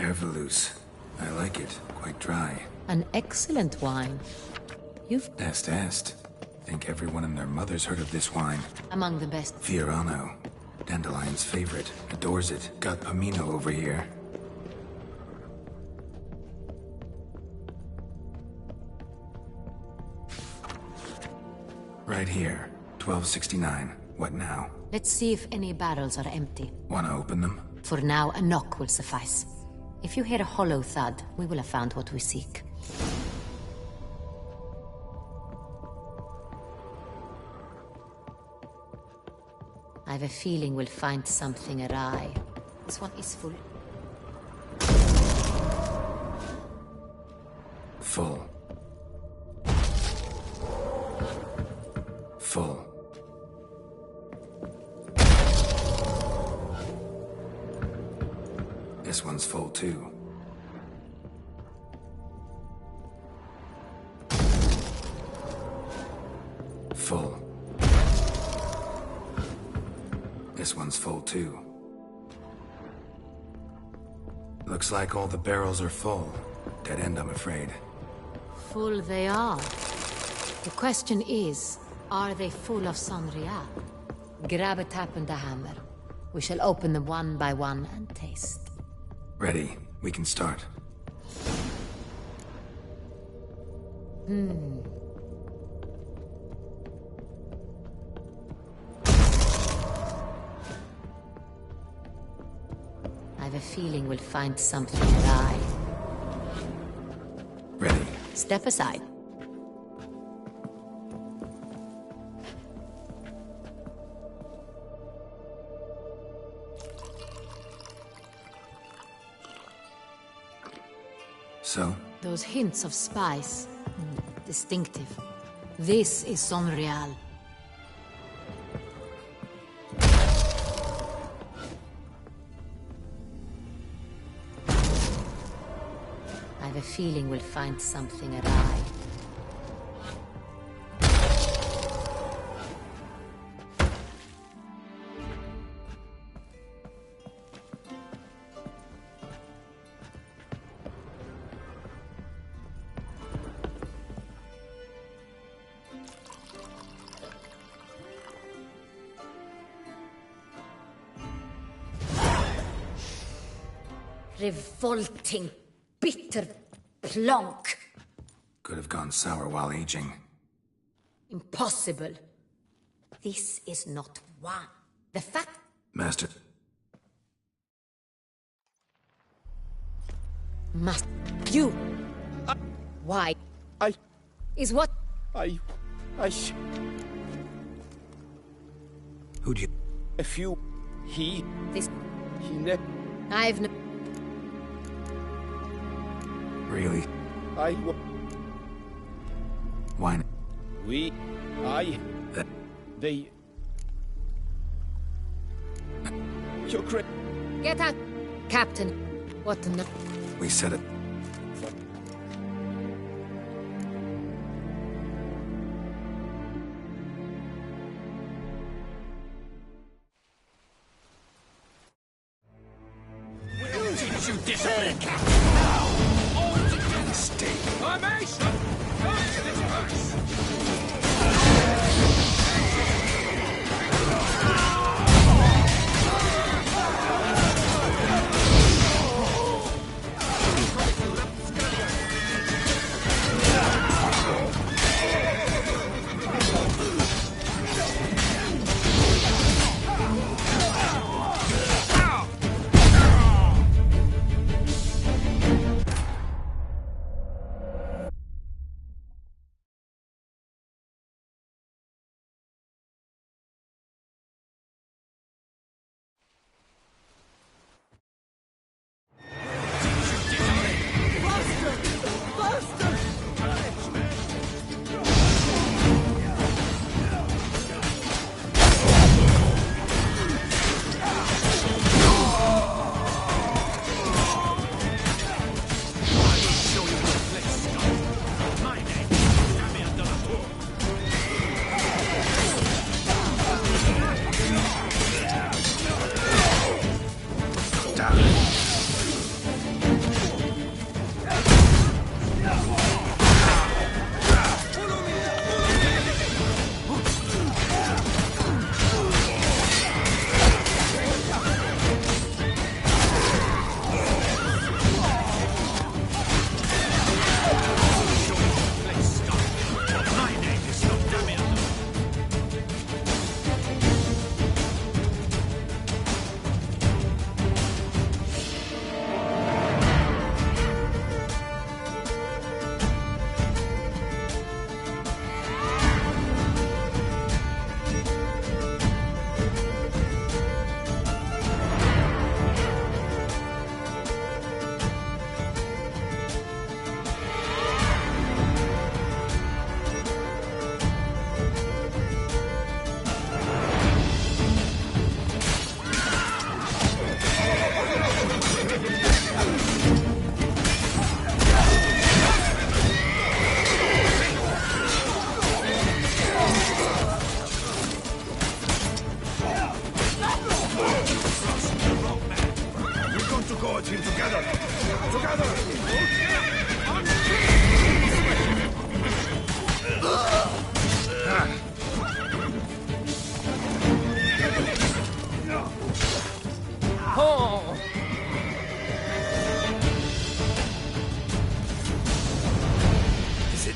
Ervelus. I like it. Quite dry. An excellent wine. You've Est. Think everyone and their mother's heard of this wine. among the best. Fiorano. Dandelion's favorite. Adores it. Got Pomino over here. Right here. 1269. What now? Let's see if any barrels are empty. Wanna open them? For now, a knock will suffice. If you hear a hollow thud, we will have found what we seek. I have a feeling we'll find something awry. This one is full. Full. Full. This one's full too. Full. This one's full too. Looks like all the barrels are full. Dead end, I'm afraid. Full they are. The question is, are they full of Sanrial? Grab a tap and a hammer. We shall open them one by one and taste. Ready. We can start. I have a feeling we'll find something awry. Ready. Step aside. So? Those hints of spice. Distinctive. This is Sonreal. I have a feeling we'll find something awry. Revolting, bitter plonk. Could have gone sour while aging. Impossible. This is not wine. The fact... Master. Must... You... Why? I... Is what... Who'd you... If you... He... This... He ne... I've no... Really? Wine. We... That... They... You're cra... Get out! Captain. What the... We said it. Did you disappear, Captain? Mistake. Formation!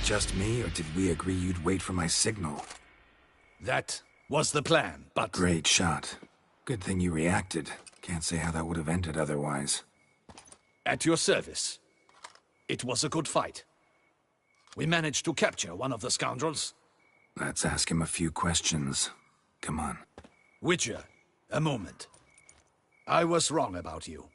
just me, or did we agree you'd wait for my signal? That was the plan, but... Great shot. Good thing you reacted. Can't say how that would have ended otherwise. At your service. It was a good fight. We managed to capture one of the scoundrels. Let's ask him a few questions. Come on. Witcher, a moment. I was wrong about you.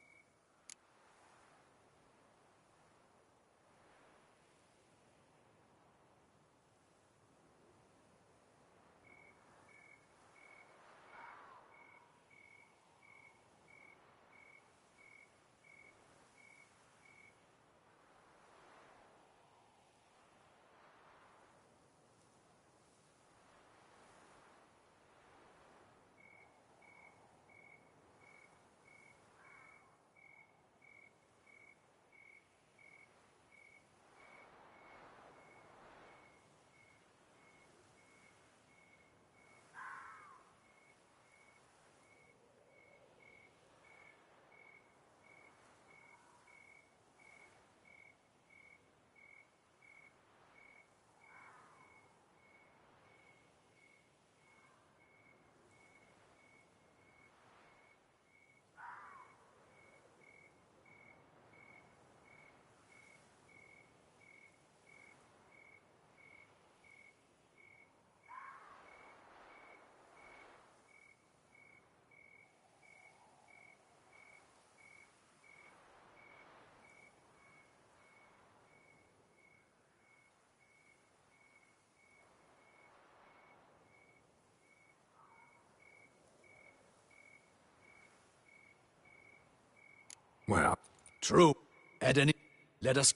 Well... True. Edeni, let us...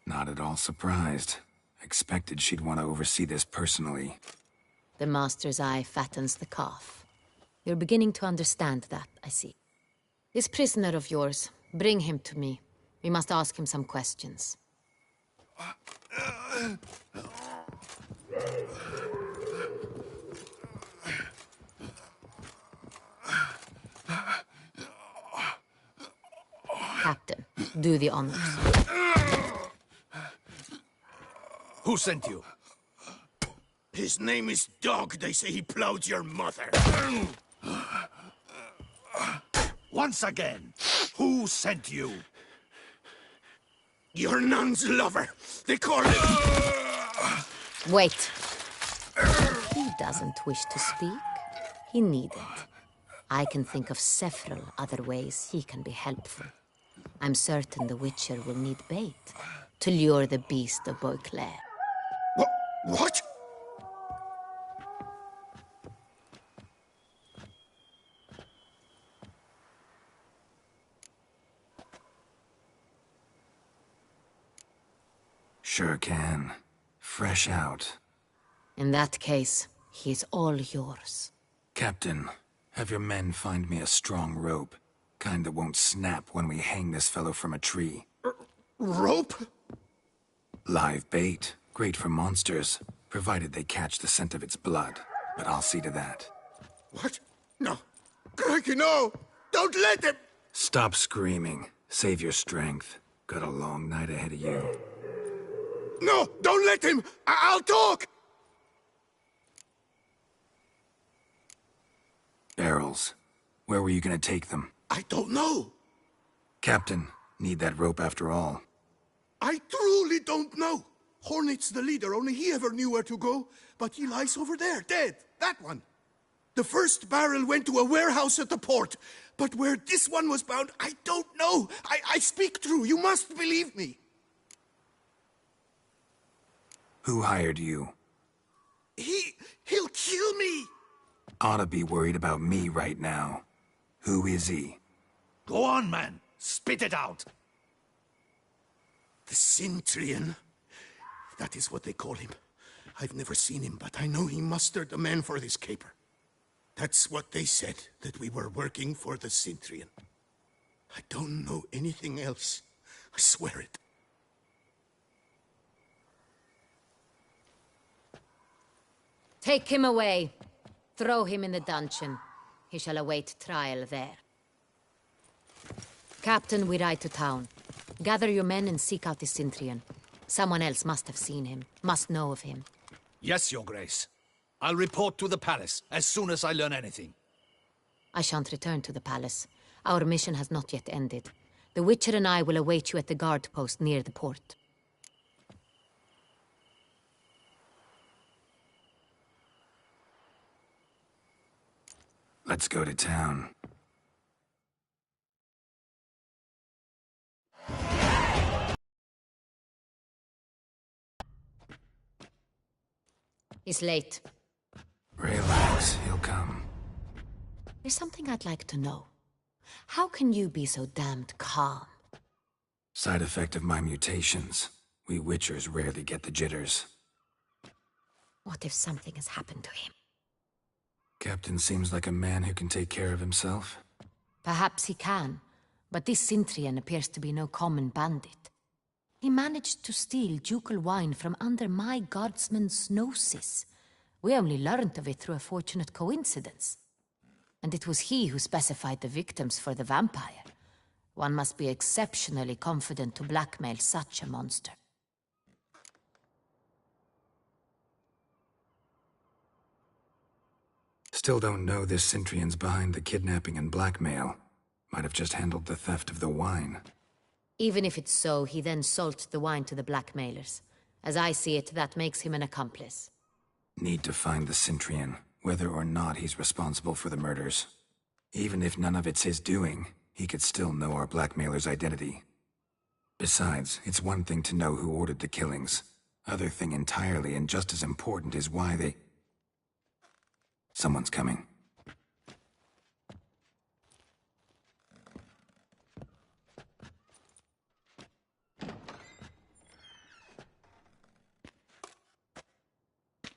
Not at all surprised. Expected she'd want to oversee this personally. The Master's eye fattens the calf. You're beginning to understand that, I see. This prisoner of yours, bring him to me. We must ask him some questions. Captain, do the honors. Who sent you? His name is Dog. They say he plowed your mother. Once again, who sent you? Your nun's lover. They call him... Wait. He doesn't wish to speak. He needn't. I can think of several other ways he can be helpful. I'm certain the Witcher will need bait to lure the beast of Beauclair. What? Sure can. Fresh out. In that case, he's all yours. Captain, have your men find me a strong rope. Kind that won't snap when we hang this fellow from a tree. Rope? Live bait. Great for monsters, provided they catch the scent of its blood. But I'll see to that. What? No. Crikey, no! Don't let him! Stop screaming. Save your strength. Got a long night ahead of you. No! Don't let him! I'll talk! Barrels. Where were you gonna take them? I don't know. Captain, need that rope after all. I truly don't know. Hornet's the leader, only he ever knew where to go. But he lies over there, dead. That one. The first barrel went to a warehouse at the port. But where this one was bound, I don't know. I speak true. You must believe me. Who hired you? He'll kill me. Ought to be worried about me right now. Who is he? Go on, man. Spit it out. The Cintrian. That is what they call him. I've never seen him, but I know he mustered the men for this caper. That's what they said, that we were working for the Cintrian. I don't know anything else. I swear it. Take him away. Throw him in the dungeon. He shall await trial there. Captain, we ride to town. Gather your men and seek out the Cintrian. Someone else must have seen him, must know of him. Yes, Your Grace. I'll report to the palace as soon as I learn anything. I shan't return to the palace. Our mission has not yet ended. The Witcher and I will await you at the guard post near the port. Let's go to town. He's late. Relax, he'll come. There's something I'd like to know. How can you be so damned calm? Side effect of my mutations. We Witchers rarely get the jitters. What if something has happened to him? Captain seems like a man who can take care of himself. Perhaps he can, but this Cintrian appears to be no common bandit. He managed to steal ducal wine from under my guardsman's noses. We only learned of it through a fortunate coincidence. And it was he who specified the victims for the vampire. One must be exceptionally confident to blackmail such a monster. Still don't know this Cintrian's behind the kidnapping and blackmail. Might have just handled the theft of the wine. Even if it's so, he then sold the wine to the blackmailers. As I see it, that makes him an accomplice. Need to find the Cintrian, whether or not he's responsible for the murders. Even if none of it's his doing, he could still know our blackmailer's identity. Besides, it's one thing to know who ordered the killings. Other thing entirely, and just as important, is why they... Someone's coming.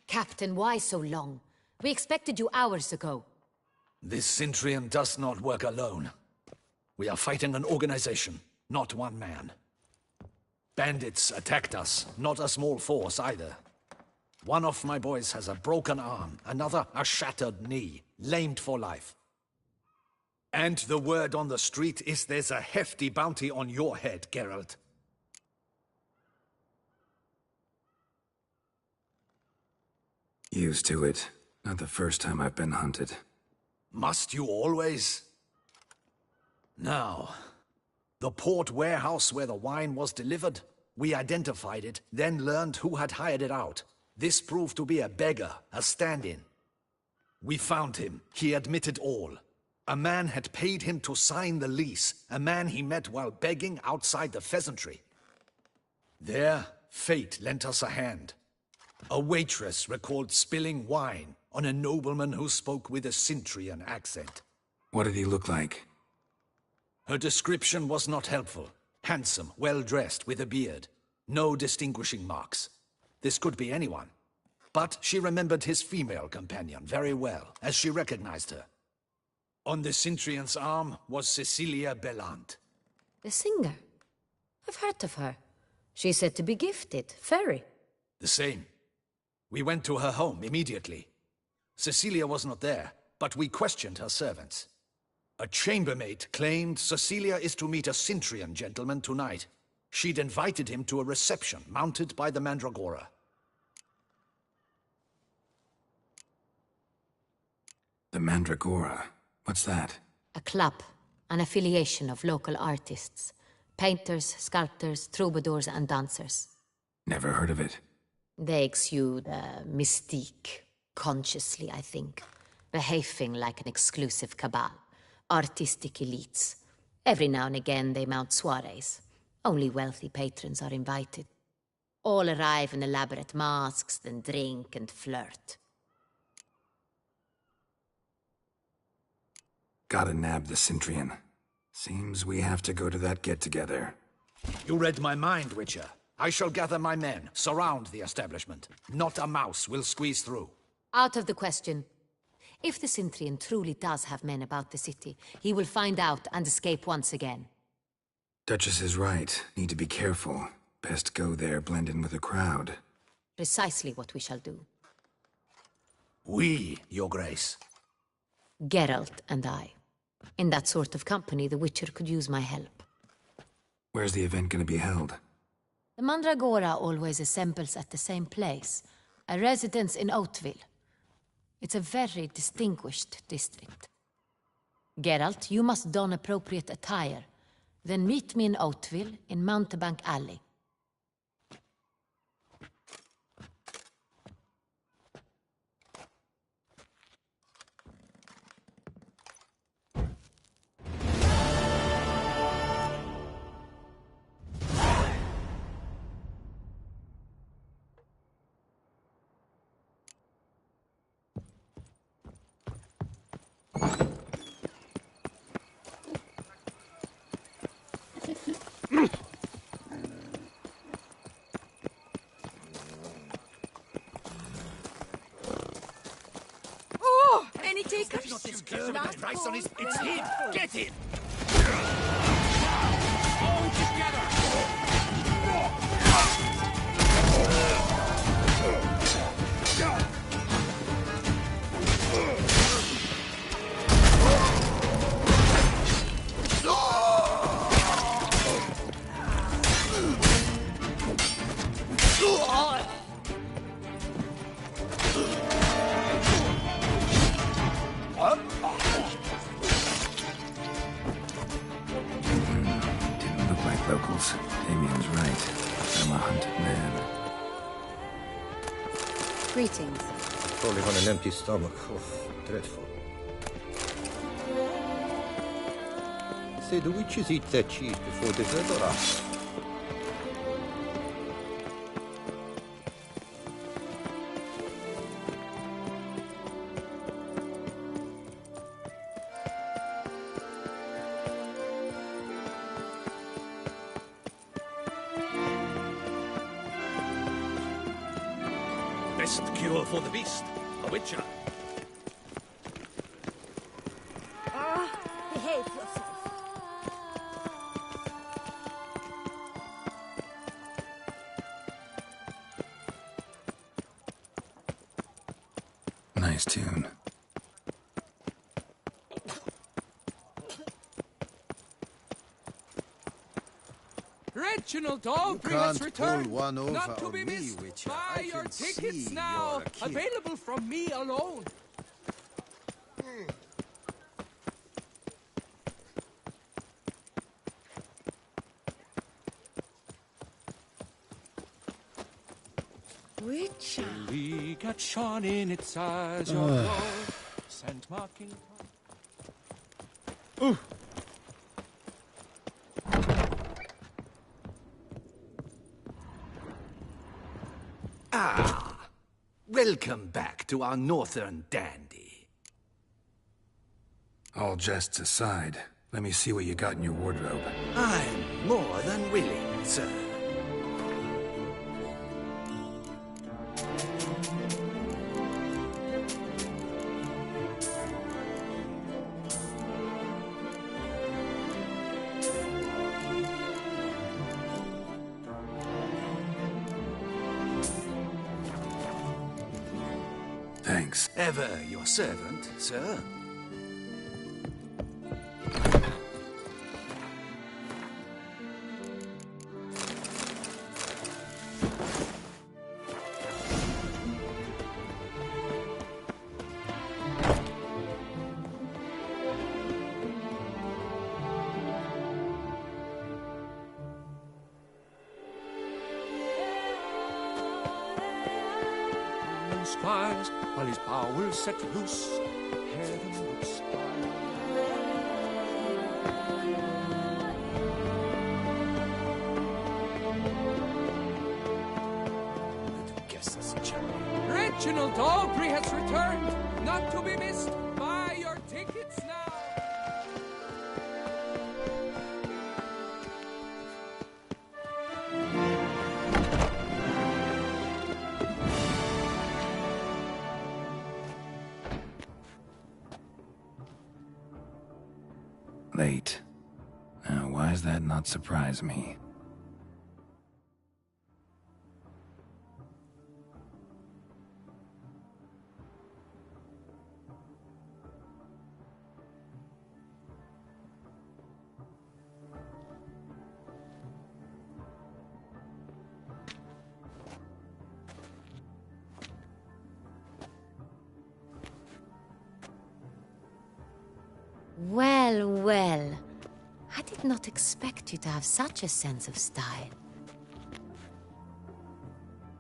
Captain, why so long? We expected you hours ago. This Cintrian does not work alone. We are fighting an organization, not one man. Bandits attacked us, not a small force either. One of my boys has a broken arm, another a shattered knee, lamed for life. And the word on the street is there's a hefty bounty on your head, Geralt. Used to it. Not the first time I've been hunted. Must you always? Now, the port warehouse where the wine was delivered, we identified it, then learned who had hired it out. This proved to be a beggar, a stand-in. We found him. He admitted all. A man had paid him to sign the lease, a man he met while begging outside the pheasantry. There, fate lent us a hand. A waitress recalled spilling wine on a nobleman who spoke with a Cintrian accent. What did he look like? Her description was not helpful. Handsome, well-dressed, with a beard. No distinguishing marks. This could be anyone. But she remembered his female companion very well, as she recognized her. On the Cintrian's arm was Cecilia Bellant. The singer? I've heard of her. She's said to be gifted, fairy. The same. We went to her home immediately. Cecilia was not there, but we questioned her servants. A chambermaid claimed Cecilia is to meet a Cintrian gentleman tonight. She'd invited him to a reception mounted by the Mandragora. The Mandragora? What's that? A club, an affiliation of local artists. Painters, sculptors, troubadours and dancers. Never heard of it. They exude mystique, consciously, I think. Behaving like an exclusive cabal. Artistic elites. Every now and again they mount soirees. Only wealthy patrons are invited. All arrive in elaborate masks, then drink and flirt. Gotta nab the Cintrian. Seems we have to go to that get-together. You read my mind, Witcher. I shall gather my men, surround the establishment. Not a mouse will squeeze through. Out of the question. If the Cintrian truly does have men about the city, he will find out and escape once again. Duchess is right. Need to be careful. Best go there, blend in with the crowd. Precisely what we shall do. We, Your Grace. Geralt and I. In that sort of company, the Witcher could use my help. Where's the event gonna be held? The Mandragora always assembles at the same place, a residence in Oatville. It's a very distinguished district. Geralt, you must don appropriate attire. Then meet me in Oatville in Mountebank Alley. Oh, any takers? Not this girl with the price on his... It's him! Get him! All together! Didn't look like locals. Damien's right. I'm a hunted man. Greetings. Falling on an empty stomach. Oh, dreadful. Say, do witches eat their cheese before dessert or after? Best cure for the beast, a witcher. Behave yourself. Nice tune. Reginald Aubrey has can't returned. pull one over Not to on be me, missed. Witcher. Buy I your can tickets see now. you're a kid. Available from me alone. Witcher. League at shone in its eyes, your glow, scent marking. Ah, welcome back to our northern dandy. All jests aside, let me see what you got in your wardrobe. I'm more than willing, sir. Thanks. Ever your servant, sir. Skies, while his power set loose, heaven would smile. Guess that's a challenge. Reginald Aubrey has returned, not to be missed. Buy your tickets now. Late. Now, why does that not surprise me? Well, well. I did not expect you to have such a sense of style.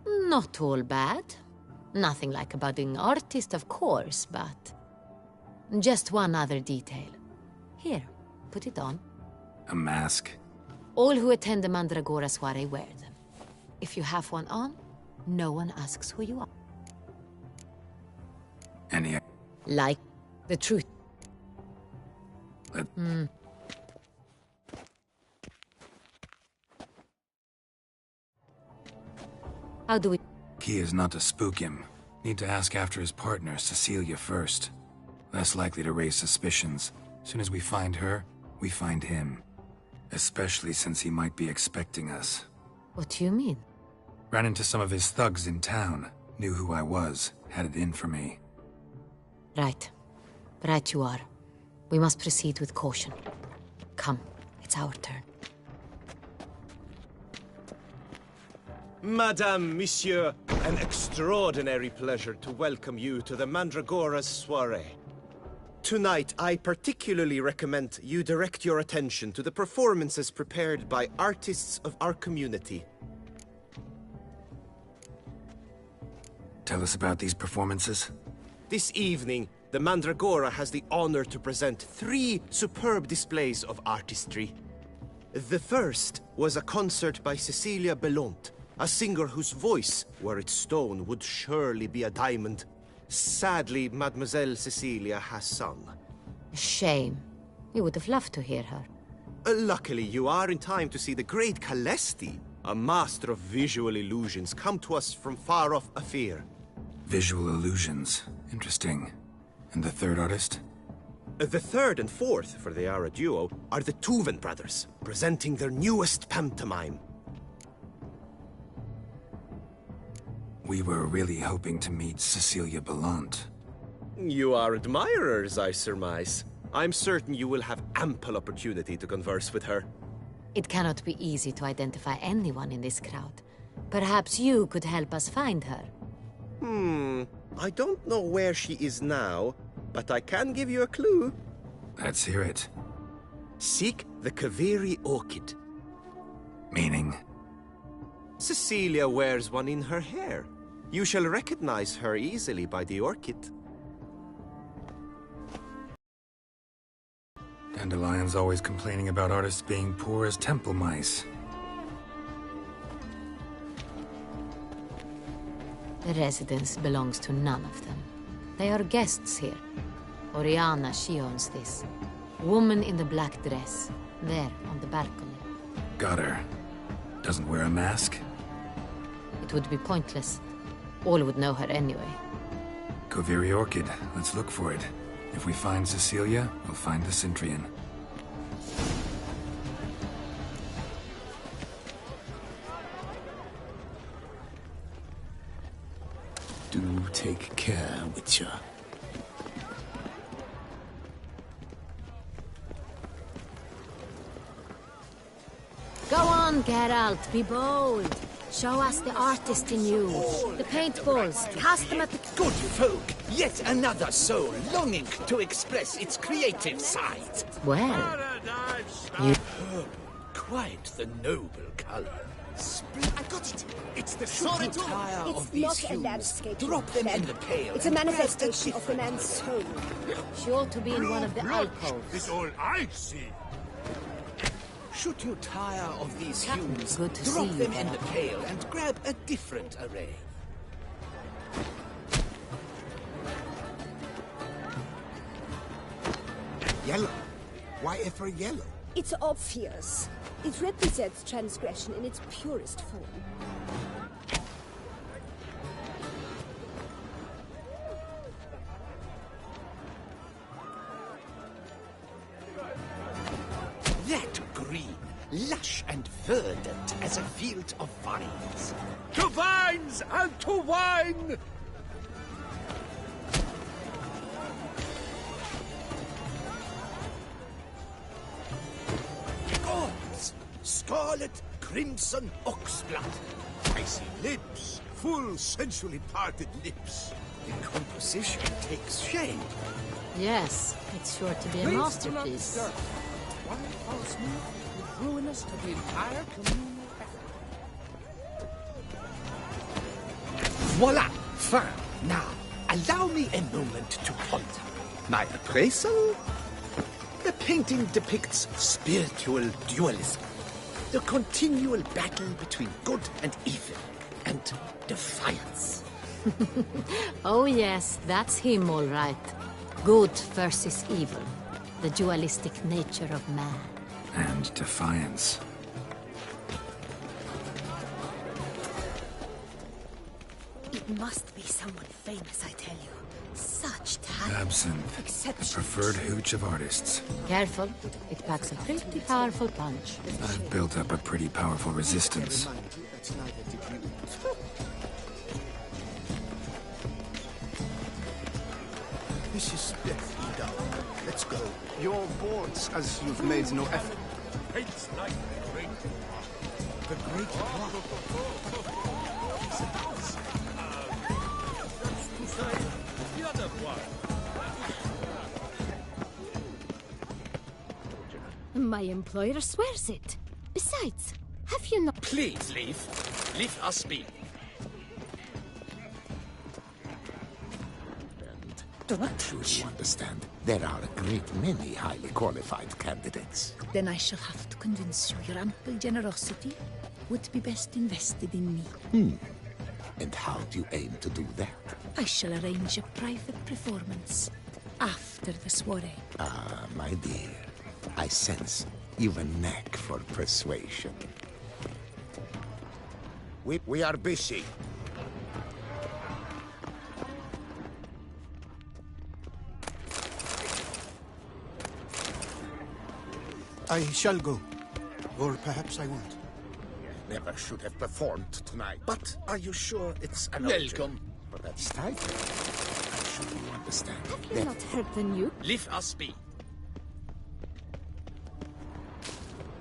Not all bad. Nothing like a budding artist, of course, but... just one other detail. Here, put it on. A mask? All who attend the Mandragora soiree wear them. If you have one on, no one asks who you are. Any... Like the truth. How do we... Key is not to spook him. Need to ask after his partner, Cecilia, first. Less likely to raise suspicions. Soon as we find her, we find him. Especially since he might be expecting us. What do you mean? Ran into some of his thugs in town. Knew who I was. Had it in for me. Right. Right you are. We must proceed with caution. Come, it's our turn. Madame, Monsieur, an extraordinary pleasure to welcome you to the Mandragora's soiree. Tonight, I particularly recommend you direct your attention to the performances prepared by artists of our community. Tell us about these performances. This evening, the Mandragora has the honor to present 3 superb displays of artistry. The first was a concert by Cecilia Belont, a singer whose voice, were it stone, would surely be a diamond. Sadly, Mademoiselle Cecilia has sung. Shame. We would have loved to hear her. Luckily, you are in time to see the great Calesti, a master of visual illusions, come to us from far off Afir. Visual illusions. Interesting. And the third artist? The third and fourth, for they are a duo, are the Tuven brothers, presenting their newest pantomime. We were really hoping to meet Cecilia Belont. You are admirers, I surmise. I'm certain you will have ample opportunity to converse with her. It cannot be easy to identify anyone in this crowd. Perhaps you could help us find her. I don't know where she is now, but I can give you a clue. Let's hear it. Seek the Kaveri orchid. Meaning? Cecilia wears one in her hair. You shall recognize her easily by the orchid. Dandelion's always complaining about artists being poor as temple mice. The residence belongs to none of them. They are guests here. Oriana, she owns this. Woman in the black dress. There, on the balcony. Got her. Doesn't wear a mask? It would be pointless. All would know her anyway. Kaveri Orchid. Let's look for it. If we find Cecilia, we'll find the Cintrian. Do take care, Witcher. Go on, Geralt, be bold. Show us the artist in you. The paintballs, cast them at the... Good folk, yet another soul longing to express its creative side. Well, you... Quite the noble color. I got it! It's the Sorry, tire it's of these not a hues. landscape. Drop them in the pail. It's a manifestation of the man's soul. She ought to be in one of the alcoves. Is all I see. Should you tire of these hues, good to drop see them you, in the Geralt. pail and grab a different array. Yellow. Why ever yellow? It's obvious. It represents transgression in its purest form. That green, lush and verdant as a field of vines. To vines and to wine! Gods! Scarlet, crimson oxblood. I see lips, full, sensually parted lips. The composition takes shape. Yes, it's sure to be a Please do not masterpiece. disturb. One false move would ruin us to the entire communal effort. Voila! Fine. Now, allow me a moment to ponder. My appraisal? The painting depicts spiritual dualism. The continual battle between good and evil. And defiance. Oh yes, that's him all right. Good versus evil. The dualistic nature of man. And defiance. It must be someone famous, I tell you. Such talent. Absinthe. The Exceptional. preferred hooch of artists. Careful, it packs a pretty powerful punch. I've built up a pretty powerful resistance. This is deathly dull. Let's go. Your boards, as you've made no effort. Paints like the great. The great The other one. My employer swears it. Besides, have you not... Please leave. Leave us be. Do not touch. You understand, there are a great many highly qualified candidates. Then I shall have to convince you your ample generosity would be best invested in me. And how do you aim to do that? I shall arrange a private performance after the soiree. Ah, my dear, I sense you've a knack for persuasion. We are busy. I shall go. Or perhaps I won't. Never should have performed tonight. But are you sure it's an Welcome. But that's tight. I'm sure you understand. Have you not heard the news? Leave us be.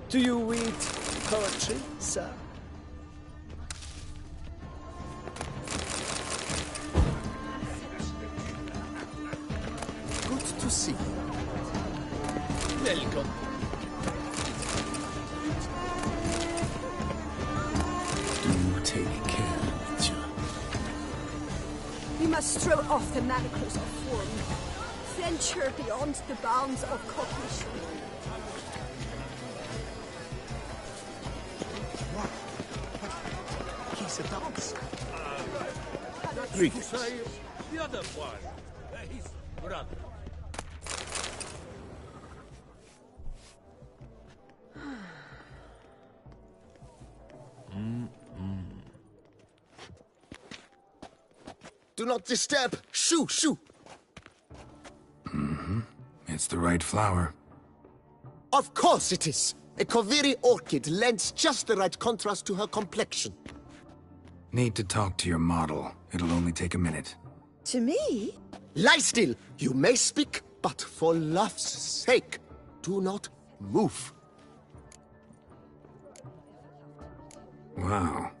Do you read poetry, sir? Good to see you. Welcome. Do take care, Mitchell. We must throw off the manacles of form. Venture beyond the bounds of cognition. He's a dancer. To say the other one. His brother. Do not disturb! Shoo, shoo! It's the right flower. Of course it is! A Koviri orchid lends just the right contrast to her complexion. Need to talk to your model. It'll only take a minute. To me? Lie still! You may speak, but for love's sake, do not move. Wow.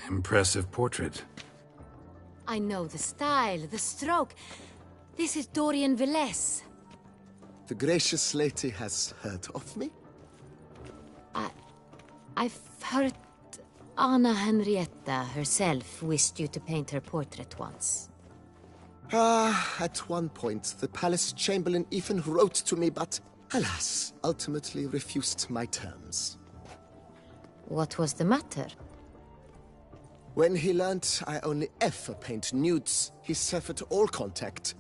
Impressive portrait. I know the style, the stroke. This is Dorian Velez. The gracious lady has heard of me? I've heard Anna Henrietta herself wished you to paint her portrait once. At one point, the palace chamberlain even wrote to me, but alas, ultimately refused my terms. What was the matter? When he learnt I only ever paint nudes, he severed all contact.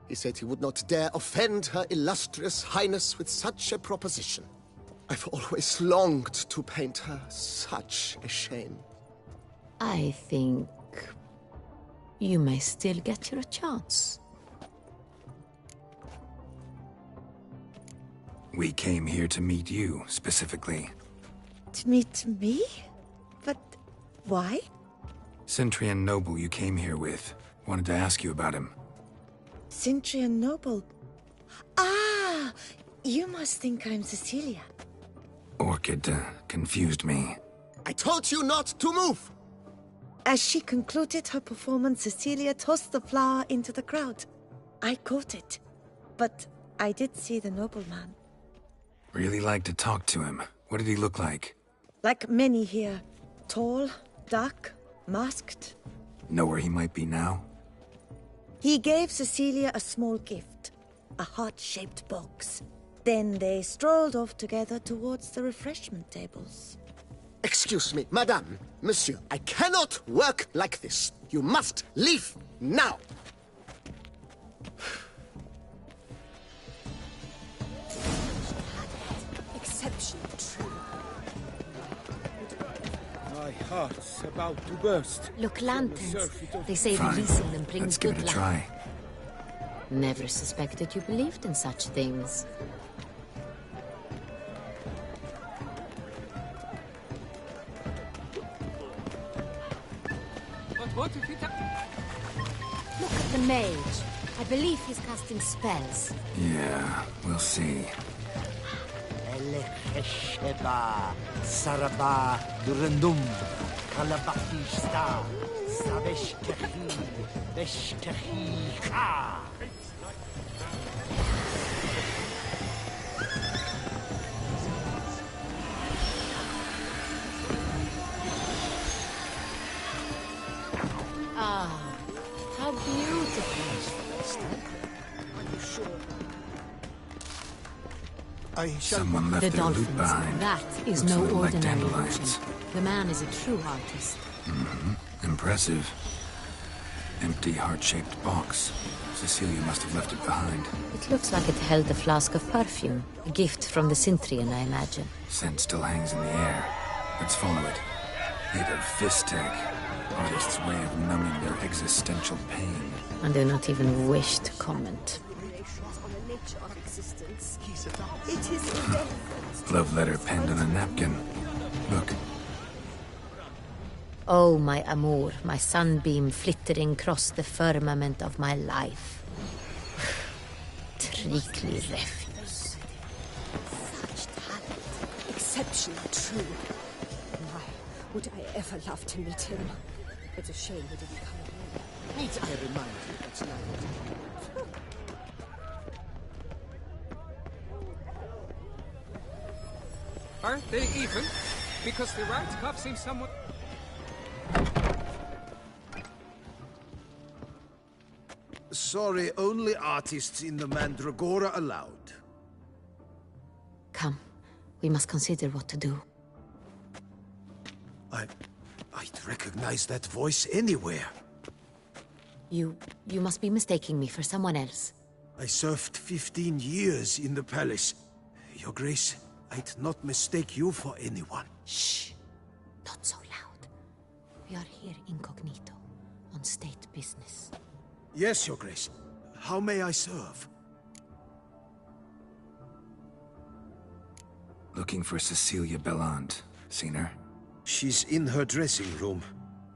He said he would not dare offend her illustrious highness with such a proposition. I've always longed to paint her. Such a shame. I think you may still get your chance. We came here to meet you, specifically. To meet me? But why? Centrian noble you came here with. Wanted to ask you about him. Centrian noble. Ah! You must think I'm Cecilia. Orchid confused me. I told you not to move! As she concluded her performance, Cecilia tossed the flower into the crowd. I caught it, but I did see the nobleman. Really like to talk to him. What did he look like? Like many here. Tall, dark, masked. Know where he might be now? He gave Cecilia a small gift, a heart-shaped box. Then they strolled off together towards the refreshment tables. Excuse me, madame, monsieur, I cannot work like this. You must leave now. Exceptionally true. My heart's about to burst. Look, lanterns. They say Fine. releasing them brings Let's give good it a luck. try. Never suspected you believed in such things. But what if it... Look at the mage. I believe he's casting spells. Yeah, we'll see. Elekesheba, Saraba, Durandum, Kalabakista, Saveshkehi, Beshkehi Ka. Ah, how beautiful. Are you sure? Someone left The their loot dolphins. behind. That is Looks a no little like ordinary dandelions. illusion. The man is a true artist. Impressive. Empty heart-shaped box. Cecilia must have left it behind. It looks like it held a flask of perfume. A gift from the Cintrian, I imagine. Scent still hangs in the air. Let's follow it. Made of Vistec. Artist's way of numbing their existential pain. I do not even wish to comment. Regulations on the nature of existence. It is irrelevant. Love letter penned on a napkin. Look. Oh, my amour, my sunbeam flittering across the firmament of my life. Trickly refuse. Such talent. Exceptionally true. My, would I ever love to meet him? It's a shame he didn't come along. Need I remind you that's not Are they even? Because the right cuff seems somewhat... Sorry, only artists in the Mandragora allowed. Come, we must consider what to do. I'd recognize that voice anywhere. You must be mistaking me for someone else. I served 15 years in the palace. Your Grace, I'd not mistake you for anyone. Shh! Not so loud. We are here incognito, on state business. Yes, Your Grace. How may I serve? Looking for Cecilia Bellant. Seen her? She's in her dressing room,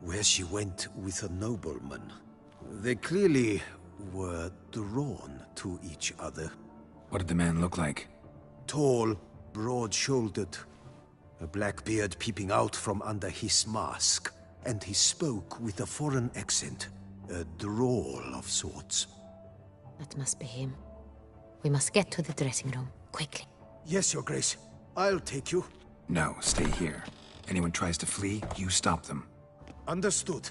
where she went with a nobleman. They clearly were drawn to each other. What did the man look like? Tall, broad-shouldered, a black beard peeping out from under his mask, and he spoke with a foreign accent, a drawl of sorts. That must be him. We must get to the dressing room, quickly. Yes, Your Grace. I'll take you. No, stay here. Anyone tries to flee, you stop them. Understood.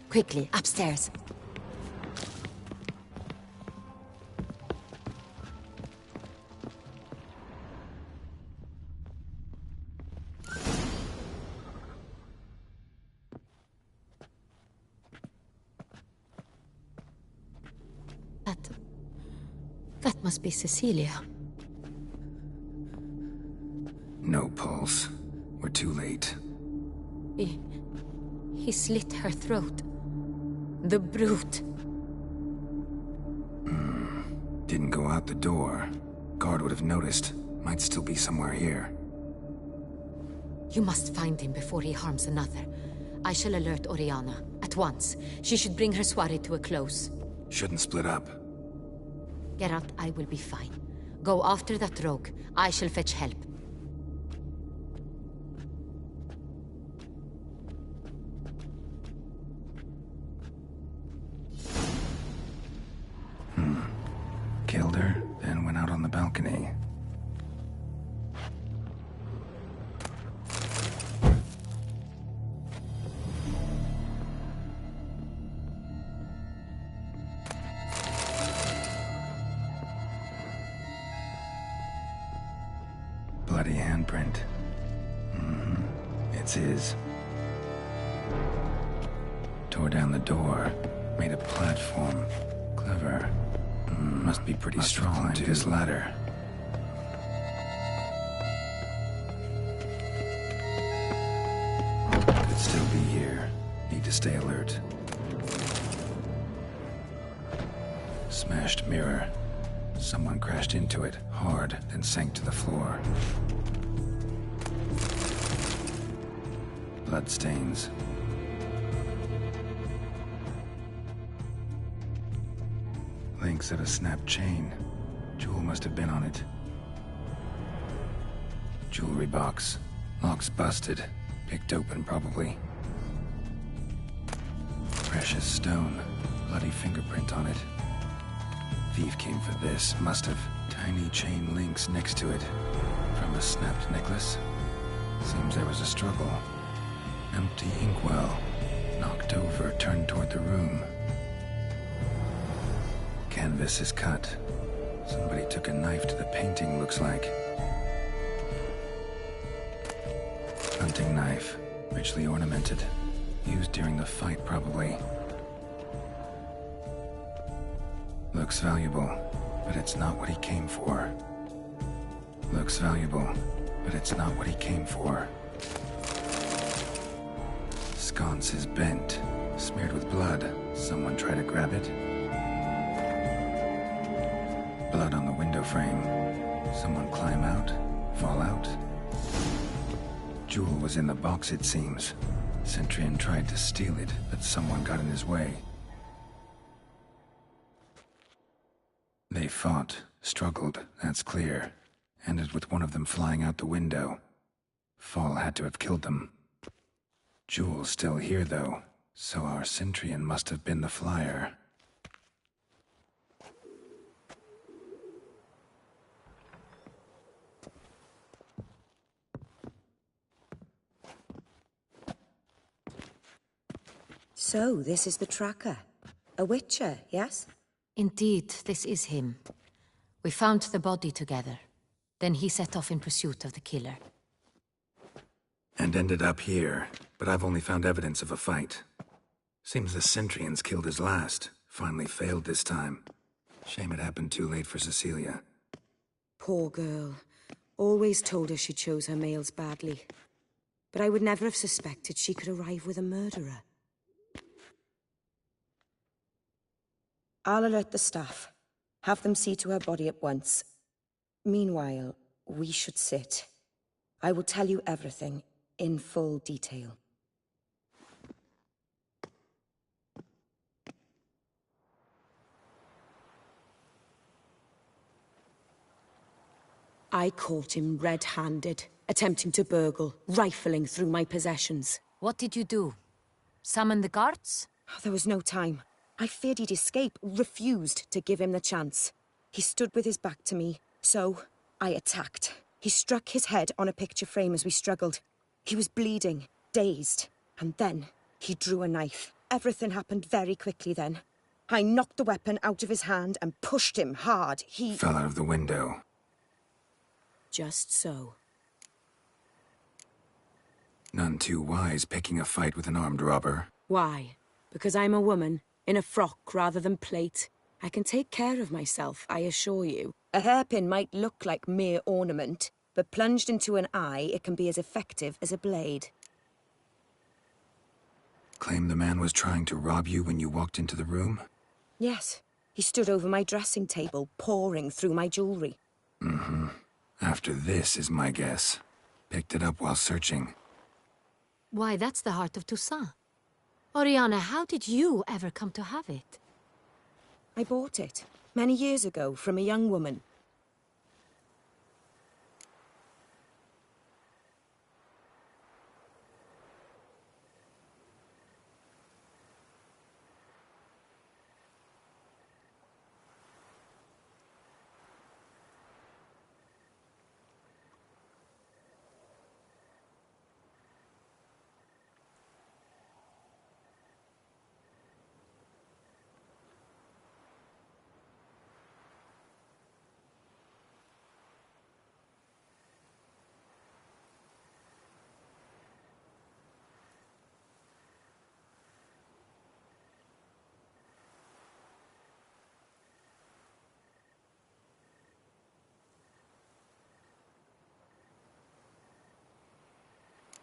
Quickly, upstairs. That must be Cecilia. No pulse. We're too late. He slit her throat. The brute. Didn't go out the door. Guard would have noticed. Might still be somewhere here. You must find him before he harms another. I shall alert Oriana. At once. She should bring her soirée to a close. Shouldn't split up. Geralt, I will be fine. Go after that rogue. I shall fetch help. me. Bloody handprint. It's his. Tore down the door, made a platform. Clever. Must be pretty strong to this ladder. Could still be here. Need to stay alert. Smashed mirror. Someone crashed into it, hard, then sank to the floor. Bloodstains. Links of a snapped chain. Jewel must have been on it. Jewelry box. Lock's busted. Picked open, probably. Precious stone. Bloody fingerprint on it. Thief came for this. Must have. Tiny chain links next to it. From a snapped necklace. Seems there was a struggle. Empty inkwell. Knocked over, turned toward the room. Canvas is cut. Somebody took a knife to the painting, looks like. Hunting knife. Richly ornamented. Used during the fight, probably. Looks valuable, but it's not what he came for. Looks valuable, but it's not what he came for. Sconce is bent, smeared with blood. Someone try to grab it? Blood on the window frame. Someone climb out? Fall out? Jewel was in the box, it seems. Centurion tried to steal it, but someone got in his way. They fought, struggled, that's clear. Ended with one of them flying out the window. Fall had to have killed them. Jewel's still here, though, so our Centurion must have been the flyer. So, this is the tracker. A witcher, yes? Indeed, this is him. We found the body together. Then he set off in pursuit of the killer. And ended up here, but I've only found evidence of a fight. Seems the Centurions killed his last. Finally failed this time. Shame it happened too late for Cecilia. Poor girl. Always told her she chose her males badly. But I would never have suspected she could arrive with a murderer. I'll alert the staff. Have them see to her body at once. Meanwhile, we should sit. I will tell you everything, in full detail. I caught him red-handed, attempting to burgle, rifling through my possessions. What did you do? Summon the guards? There was no time. I feared he'd escape, refused to give him the chance. He stood with his back to me, so I attacked. He struck his head on a picture frame as we struggled. He was bleeding, dazed, and then he drew a knife. Everything happened very quickly then. I knocked the weapon out of his hand and pushed him hard. He fell out of the window. Just so. None too wise picking a fight with an armed robber. Why? Because I'm a woman, in a frock rather than plate. I can take care of myself, I assure you. A hairpin might look like mere ornament, but plunged into an eye, it can be as effective as a blade. Claim the man was trying to rob you when you walked into the room? Yes. He stood over my dressing table, pouring through my jewelry. Mm-hmm. After this is my guess. Picked it up while searching. Why, that's the heart of Toussaint. Oriana, how did you ever come to have it? I bought it, many years ago, from a young woman.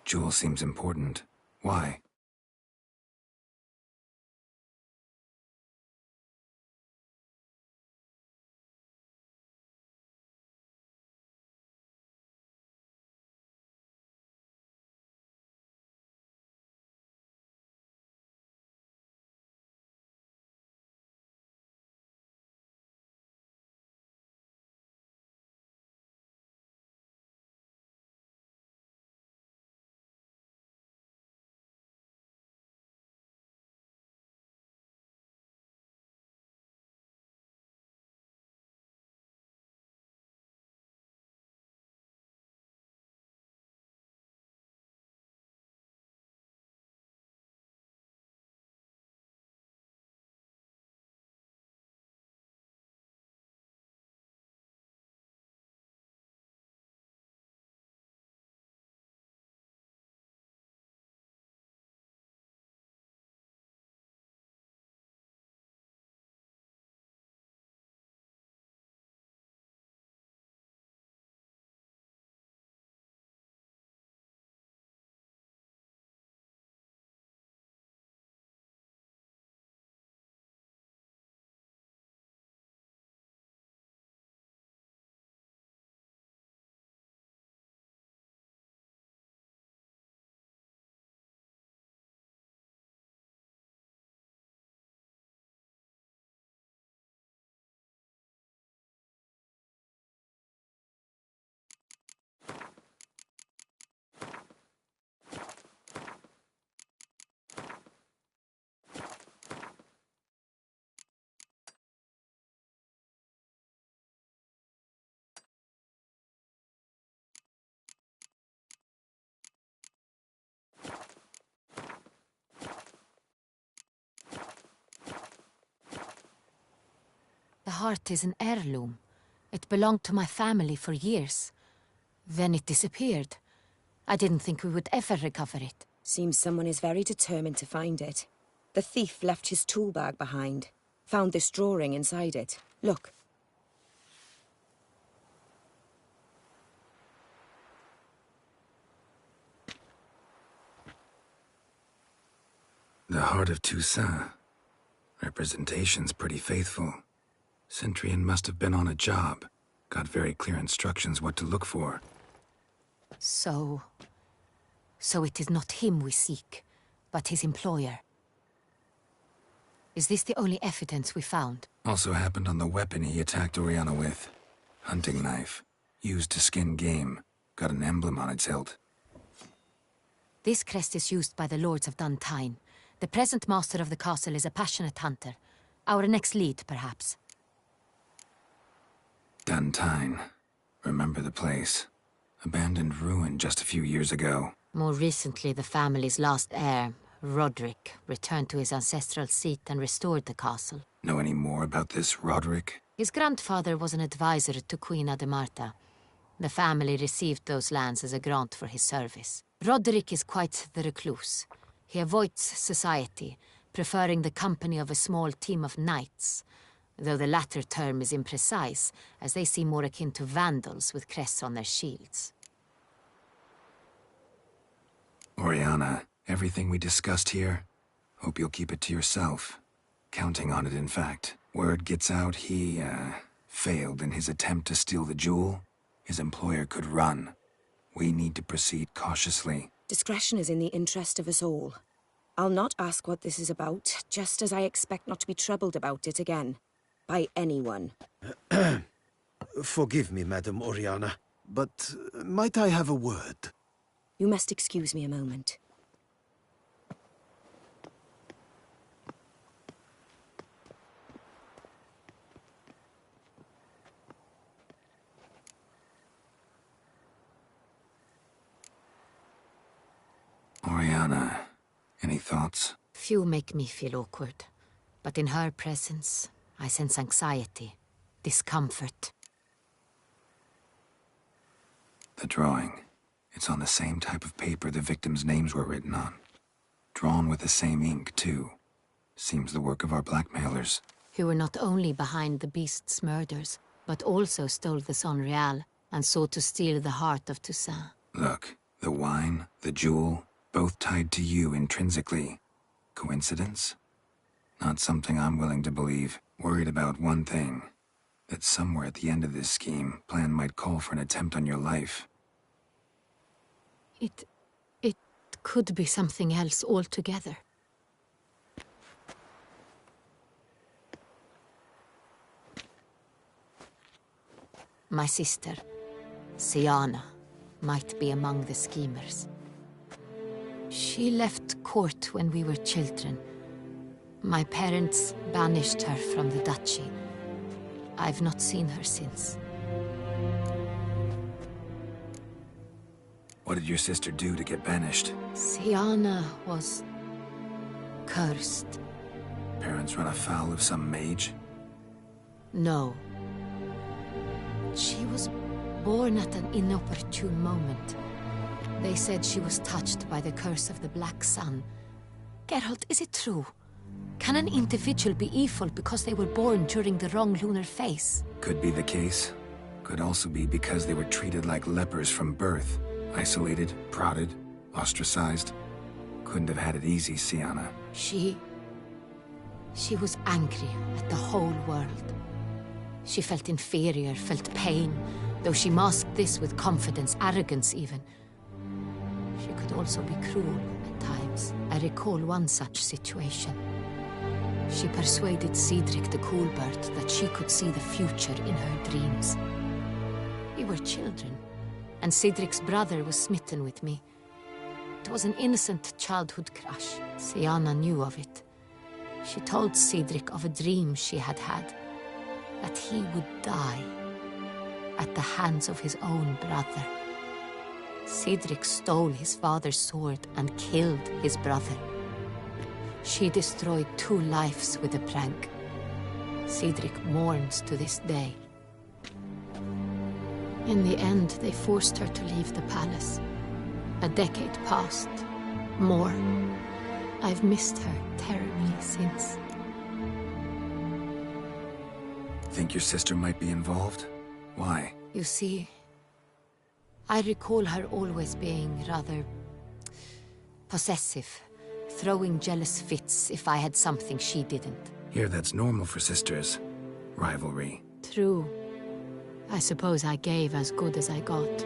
Jewel seems important. Why? The heart is an heirloom. It belonged to my family for years. Then it disappeared. I didn't think we would ever recover it. Seems someone is very determined to find it. The thief left his tool bag behind. Found this drawing inside it. Look. The Heart of Toussaint. Representation's pretty faithful. Centurion must have been on a job. Got very clear instructions what to look for. So it is not him we seek, but his employer. Is this the only evidence we found? Also happened on the weapon he attacked Oriana with. Hunting knife. Used to skin game. Got an emblem on its hilt. This crest is used by the Lords of Duntine. The present master of the castle is a passionate hunter. Our next lead, perhaps. Duntine. Remember the place. Abandoned ruin just a few years ago. More recently, the family's last heir, Roderick, returned to his ancestral seat and restored the castle. Know any more about this Roderick? His grandfather was an advisor to Queen Ademarta. The family received those lands as a grant for his service. Roderick is quite the recluse. He avoids society, preferring the company of a small team of knights, though the latter term is imprecise, as they seem more akin to vandals with crests on their shields. Oriana, everything we discussed here, hope you'll keep it to yourself. Counting on it, in fact. Word gets out he, failed in his attempt to steal the jewel. His employer could run. We need to proceed cautiously. Discretion is in the interest of us all. I'll not ask what this is about, just as I expect not to be troubled about it again. By anyone. Forgive me, Madam Oriana, but might I have a word? You must excuse me a moment. Oriana, any thoughts? Few make me feel awkward, but in her presence, I sense anxiety, discomfort. The drawing. It's on the same type of paper the victims' names were written on. Drawn with the same ink, too. Seems the work of our blackmailers. Who were not only behind the beast's murders, but also stole the Son Real and sought to steal the heart of Toussaint. Look, The wine, the jewel, both tied to you intrinsically. Coincidence? Not something I'm willing to believe. Worried about one thing. That somewhere at the end of this scheme, plan might call for an attempt on your life. It could be something else altogether. My sister, Siana, might be among the schemers. She left court when we were children. My parents banished her from the duchy. I've not seen her since. What did your sister do to get banished? Siana was cursed. Parents run afoul of some mage? No. She was born at an inopportune moment. They said she was touched by the curse of the Black Sun. Geralt, is it true? Can an individual be evil because they were born during the wrong lunar phase? Could be the case. Could also be because they were treated like lepers from birth. Isolated, prodded, ostracized. Couldn't have had it easy, Siana. She was angry at the whole world. She felt inferior, felt pain, though she masked this with confidence, arrogance even. She could also be cruel at times. I recall one such situation. She persuaded Cedric the Coolbert that she could see the future in her dreams. We were children, and Cedric's brother was smitten with me. It was an innocent childhood crush. Siana knew of it. She told Cedric of a dream she had had, that he would die at the hands of his own brother. Cedric stole his father's sword and killed his brother. She destroyed 2 lives with a prank. Cedric mourns to this day. In the end, they forced her to leave the palace. A decade passed. More. I've missed her terribly since. Think your sister might be involved? Why? You see, I recall her always being rather possessive, throwing jealous fits if I had something she didn't. Here, that's normal for sisters. Rivalry. True. I suppose I gave as good as I got.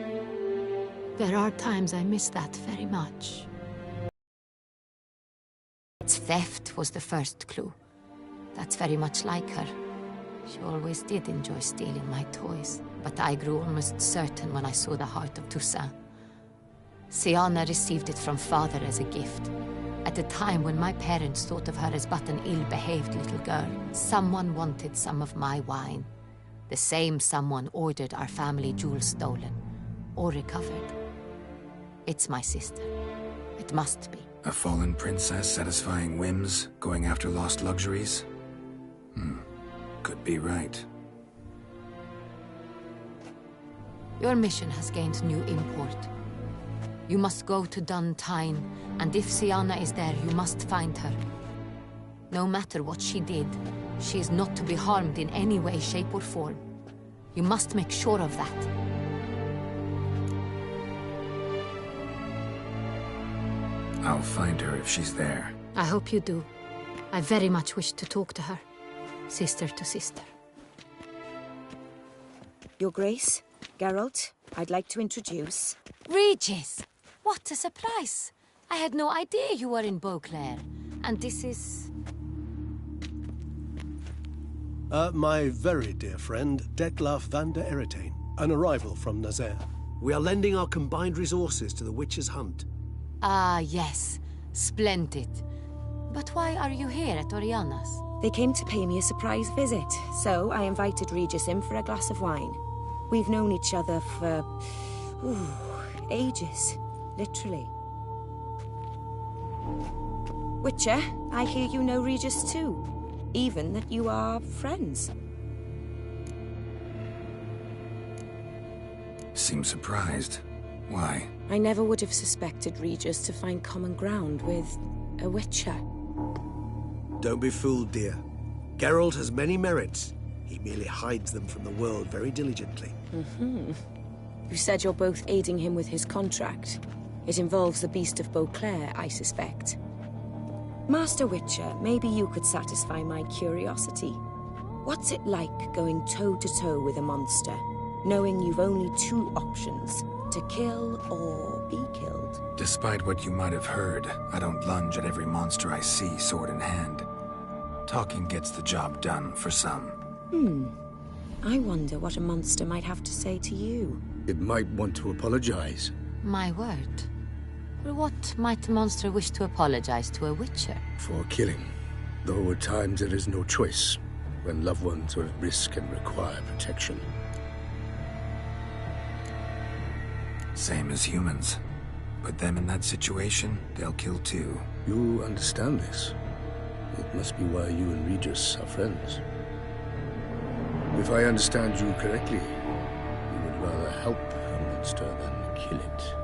There are times I miss that very much. Theft was the first clue. That's very much like her. She always did enjoy stealing my toys, but I grew almost certain when I saw the heart of Toussaint. Siana received it from father as a gift. At a time when my parents thought of her as but an ill-behaved little girl, someone wanted some of my wine. The same someone ordered our family jewels stolen, or recovered. It's my sister. It must be. A fallen princess satisfying whims, going after lost luxuries? Could be right. Your mission has gained new import. You must go to Dun Tine, and if Siana is there, you must find her. No matter what she did, she is not to be harmed in any way, shape, or form. You must make sure of that. I'll find her if she's there. I hope you do. I very much wish to talk to her. Sister to sister. Your Grace, Geralt, I'd like to introduce... Regis! What a surprise! I had no idea you were in Beauclair. And this is... My very dear friend, Detlaf van der Eretain, an arrival from Nazaire. We are lending our combined resources to the Witch's Hunt. Ah, yes. Splendid. But why are you here at Oriana's? They came to pay me a surprise visit, so I invited Regis in for a glass of wine. We've known each other for... ages. Literally. Witcher, I hear you know Regis too. Even that you are friends. Seem surprised. Why? I never would have suspected Regis to find common ground with a Witcher. Don't be fooled, dear. Geralt has many merits. He merely hides them from the world very diligently. You said you're both aiding him with his contract. It involves the Beast of Beauclair, I suspect. Master Witcher, maybe you could satisfy my curiosity. What's it like going toe-to-toe with a monster, knowing you've only two options, to kill or be killed? Despite what you might have heard, I don't lunge at every monster I see sword in hand. Talking gets the job done for some. I wonder what a monster might have to say to you. It might want to apologize. My word. Well, what might a monster wish to apologize to a witcher? For killing. Though at times there is no choice, when loved ones are at risk and require protection. Same as humans. Put them in that situation, they'll kill too. You understand this. It must be why you and Regis are friends. If I understand you correctly, you would rather help a monster than kill it.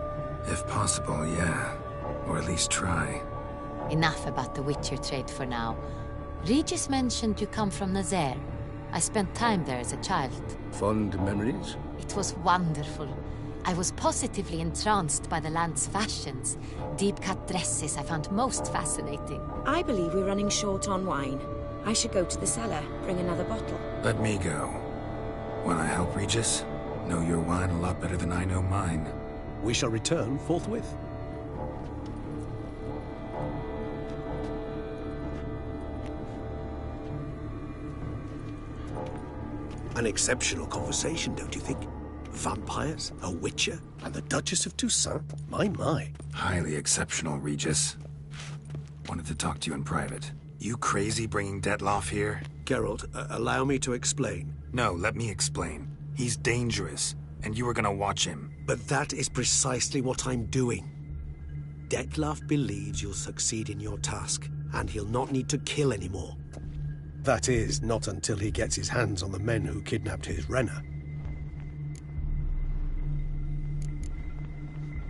If possible, yeah. Or at least try. Enough about the Witcher trade for now. Regis mentioned you come from Nazaire. I spent time there as a child. Fond memories? It was wonderful. I was positively entranced by the land's fashions. Deep-cut dresses I found most fascinating. I believe we're running short on wine. I should go to the cellar, bring another bottle. Let me go. Wanna help, Regis? Know your wine a lot better than I know mine. We shall return forthwith. An exceptional conversation, don't you think? Vampires, a witcher, and the Duchess of Toussaint? My. Highly exceptional, Regis. Wanted to talk to you in private. You crazy bringing Detloff here? Geralt, allow me to explain. No, let me explain. He's dangerous, and you were gonna watch him. But that is precisely what I'm doing. Detlaff believes you'll succeed in your task, and he'll not need to kill anymore. That is, not until he gets his hands on the men who kidnapped his Renna.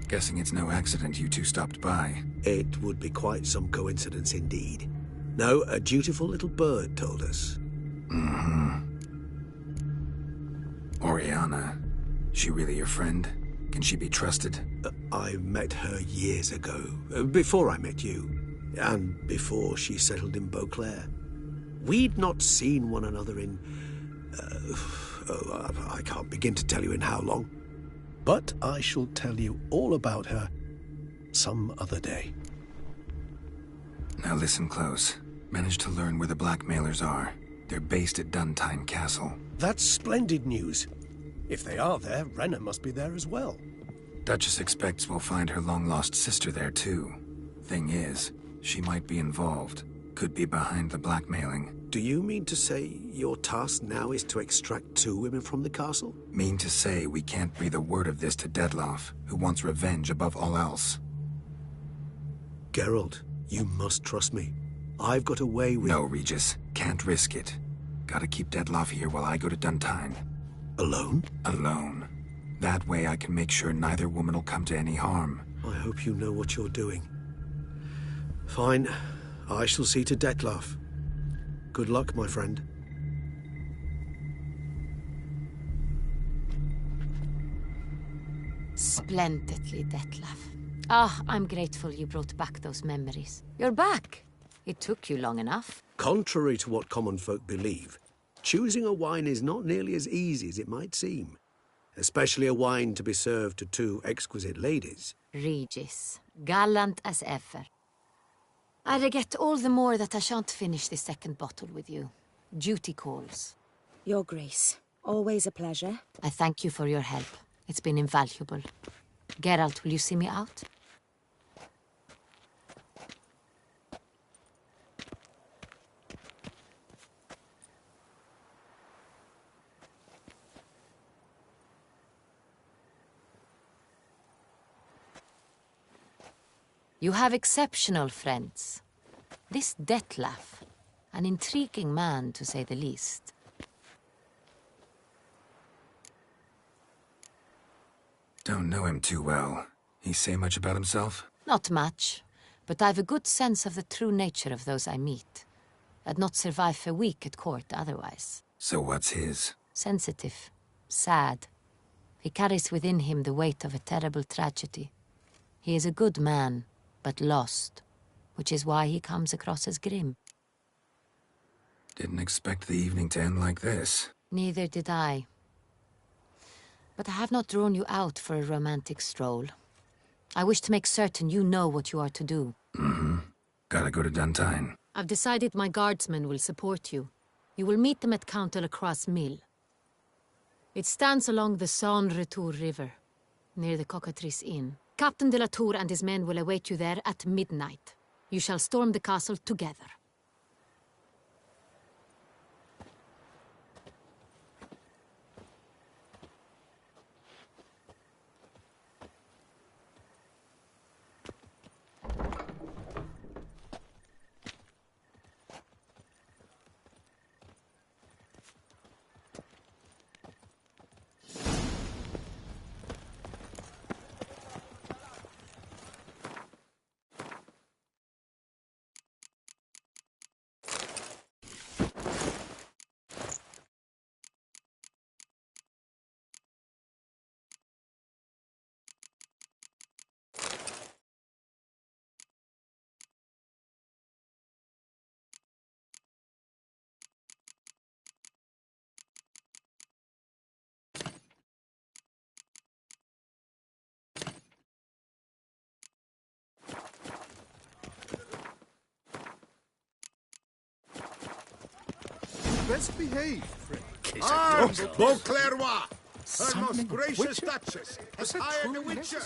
Guessing it's no accident you two stopped by. It would be quite some coincidence indeed. No, a dutiful little bird told us. Oriana. She really your friend? Can she be trusted? I met her years ago. Before I met you. And before she settled in Beauclair. We'd not seen one another in... I can't begin to tell you in how long. But I shall tell you all about her some other day. Now listen close. Managed to learn where the blackmailers are. They're based at Duntine Castle. That's splendid news. If they are there, Renna must be there as well. Duchess expects we'll find her long-lost sister there too. Thing is, she might be involved. Could be behind the blackmailing. Do you mean to say your task now is to extract 2 women from the castle? Mean to say we can't breathe a word of this to Detloff, who wants revenge above all else. Geralt, you must trust me. I've got a way with... No, Regis. Can't risk it. Gotta keep Detloff here while I go to Duntine. Alone? Alone. That way I can make sure neither woman will come to any harm. I hope you know what you're doing. Fine. I shall see to Detlaff. Good luck, my friend. Splendidly, Detlaff. Ah, I'm grateful you brought back those memories. You're back. It took you long enough. Contrary to what common folk believe, choosing a wine is not nearly as easy as it might seem. Especially a wine to be served to 2 exquisite ladies. Regis, gallant as ever. I regret all the more that I shan't finish this second bottle with you. Duty calls. Your Grace, always a pleasure. I thank you for your help. It's been invaluable. Geralt, will you see me out? You have exceptional friends. This Detlaff, an intriguing man to say the least. Don't know him too well. He say much about himself? Not much, but I've a good sense of the true nature of those I meet. I'd not survive a week at court otherwise. So what's his? Sensitive, sad. He carries within him the weight of a terrible tragedy. He is a good man, but lost, which is why he comes across as grim. Didn't expect the evening to end like this. Neither did I. But I have not drawn you out for a romantic stroll. I wish to make certain you know what you are to do. Mm-hmm. Gotta go to Duntine. I've decided my guardsmen will support you. You will meet them at Count Delacroix' mill. It stands along the Saône-Retour River, near the Cockatrice Inn. Captain de la Tour and his men will await you there at midnight. You shall storm the castle together. Best behaved, friend. Arms, Beauclerc! Her most gracious Duchess has hired a witcher!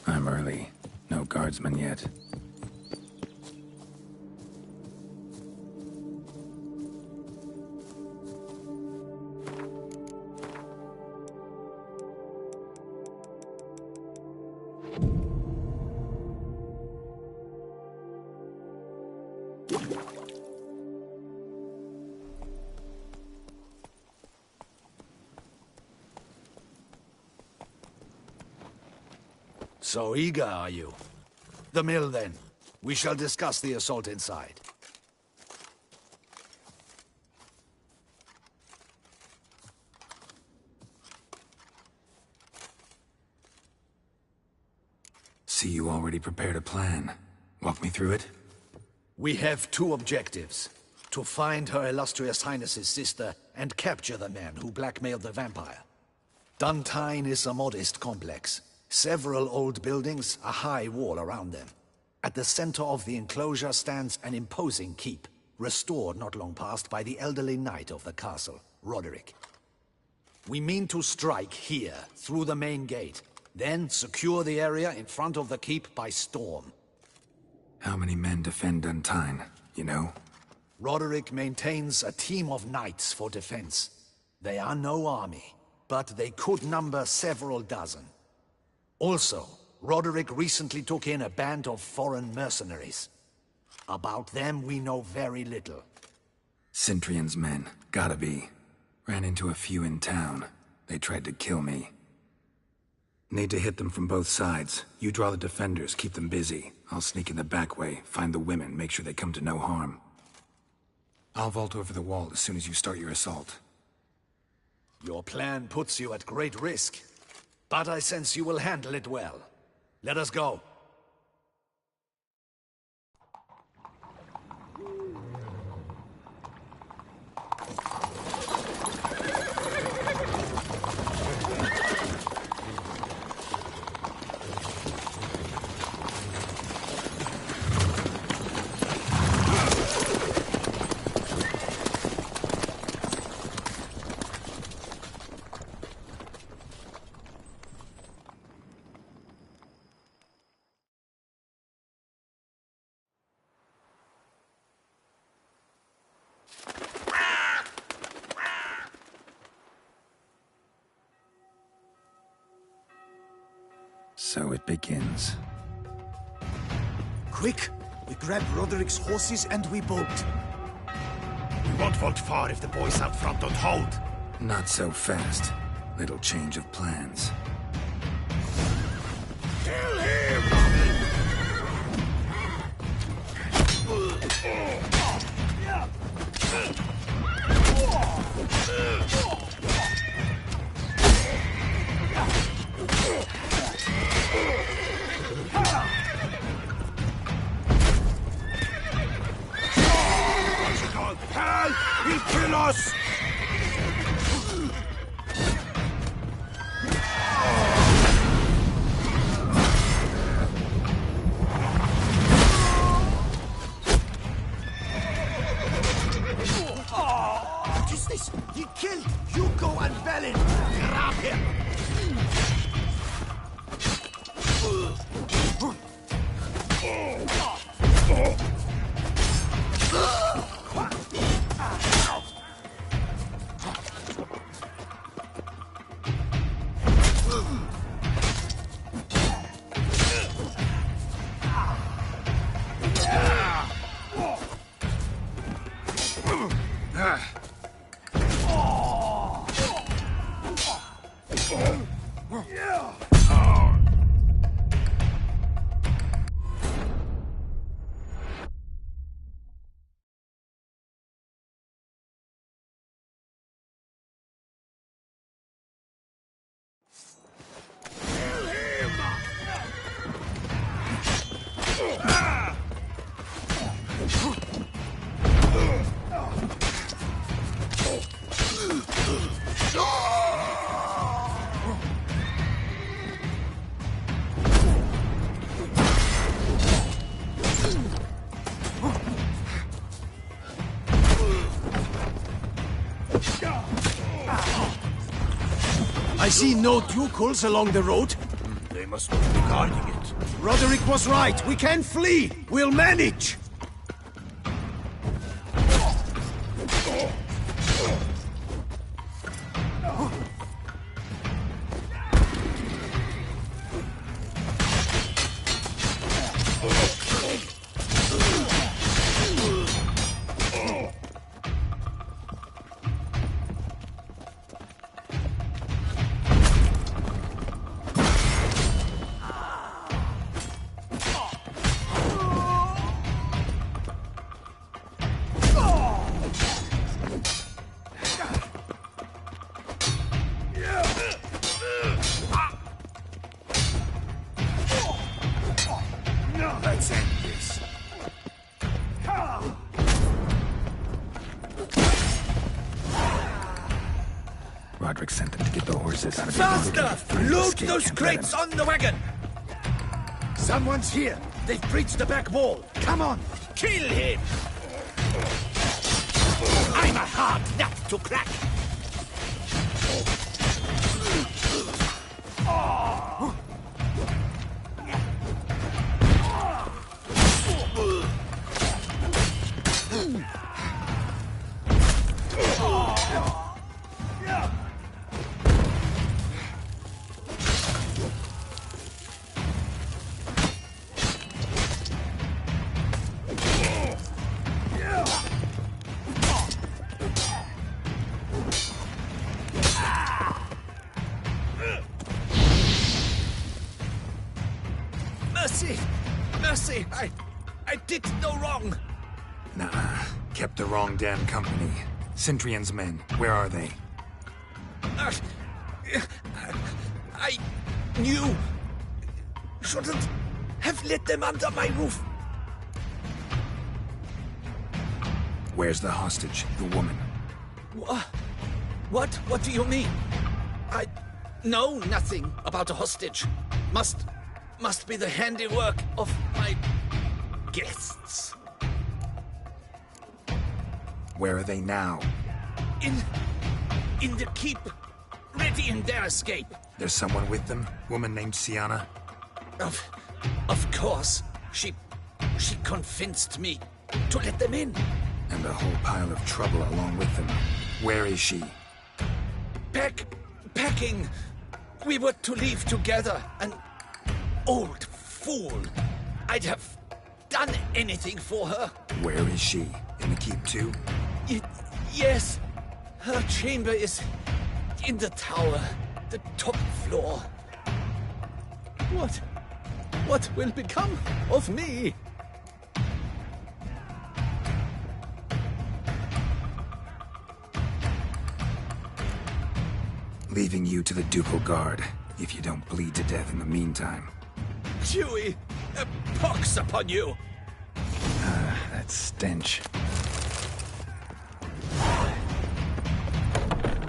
I'm early. No guardsmen yet. So eager, are you? The mill, then. We shall discuss the assault inside. See, you already prepared a plan. Walk me through it? We have two objectives. To find Her Illustrious Highness's sister and capture the man who blackmailed the vampire. Duntine is a modest complex. Several old buildings, a high wall around them. At the center of the enclosure stands an imposing keep, restored not long past by the elderly knight of the castle, Roderick. We mean to strike here, through the main gate, then secure the area in front of the keep by storm. How many men defend Duntine, you know? Roderick maintains a team of knights for defense. They are no army, but they could number several dozen. Also, Roderick recently took in a band of foreign mercenaries. About them, we know very little. Cintrian's men, gotta be. Ran into a few in town. They tried to kill me. Need to hit them from both sides. You draw the defenders, keep them busy. I'll sneak in the back way, find the women, make sure they come to no harm. I'll vault over the wall as soon as you start your assault. Your plan puts you at great risk. But I sense you will handle it well. Let us go. So it begins. Quick! We grab Roderick's horses and we bolt. We won't vault far if the boys out front don't hold. Not so fast. Little change of plans. Kill him! Hell! He'll kill us! What is this? He killed Hugo and Belin! Grab him! I see no Ducals along the road. They must not be guarding it. Roderick was right. We can flee. We'll manage. Let's end this. Roderick sent them to get the horses out of Faster! Load those crates on the wagon! Someone's here! They've breached the back wall! Come on! Kill him! I'm a hard nut to crack! Mercy! Mercy! I did no wrong! Nah, kept the wrong damn company. Centrion's men, where are they? I knew... shouldn't have let them under my roof. Where's the hostage, the woman? What? What do you mean? I know nothing about a hostage. Must be the handiwork of my guests. Where are they now? In the keep, ready in their escape. There's someone with them? Woman named Siana? Of course. She convinced me to let them in. And a whole pile of trouble along with them. Where is she? Packing. We were to leave together, and old fool. I'd have done anything for her. Where is she? In the keep too? Yes. Her chamber is in the tower, the top floor. What will become of me? Leaving you to the Ducal Guard, if you don't bleed to death in the meantime. Huey, a pox upon you! That stench.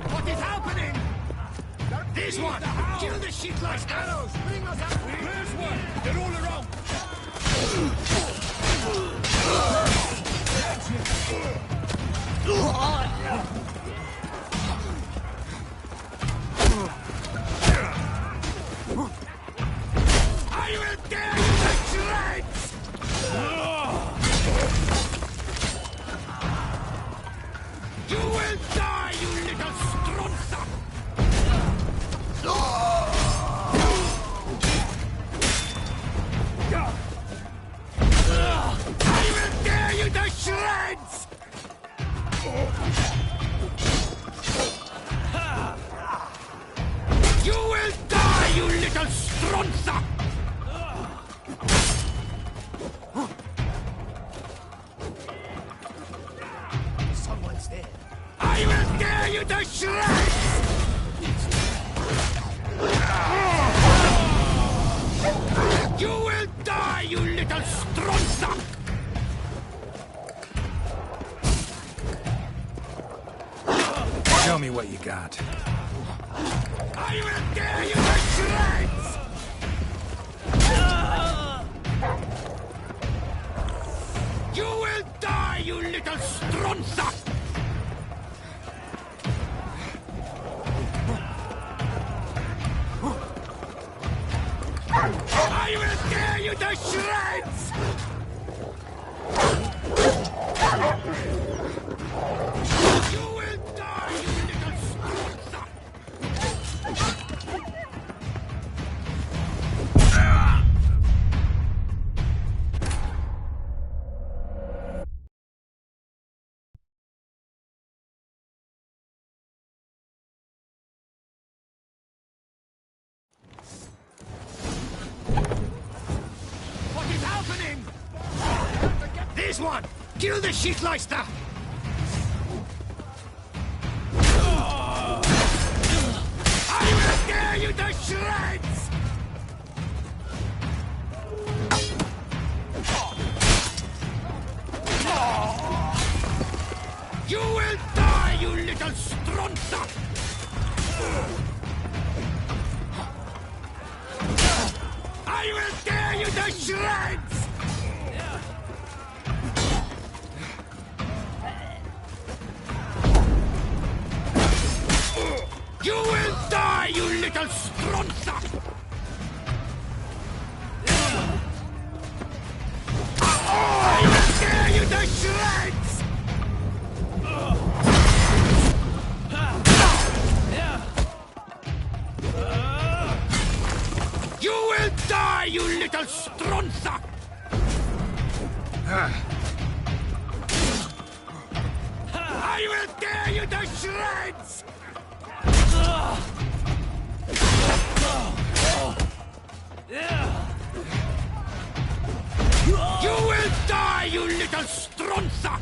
What is happening? This one! Kill the shit like arrows! Bring us up! Where's one? They're all around! I will tear you to shreds! You will die, you little strunza! I will tear you to shreds! You will die, you little strunza! Someone's there. I will tear you to shreds! You will die, you little strunza! Show me what you got. I will tear you to shreds! You will die, you little strunza! I will tear you to shreds! You will die, you little strunza! What is happening? This one! Kill the Shitleister! I will tear you to shreds! You will die, you little strunza! I will tear you to shreds! You will die, you little strunza! I will tear you to shreds! You will die, you little strunza! I will tear you to shreds! You will die, you little strunza!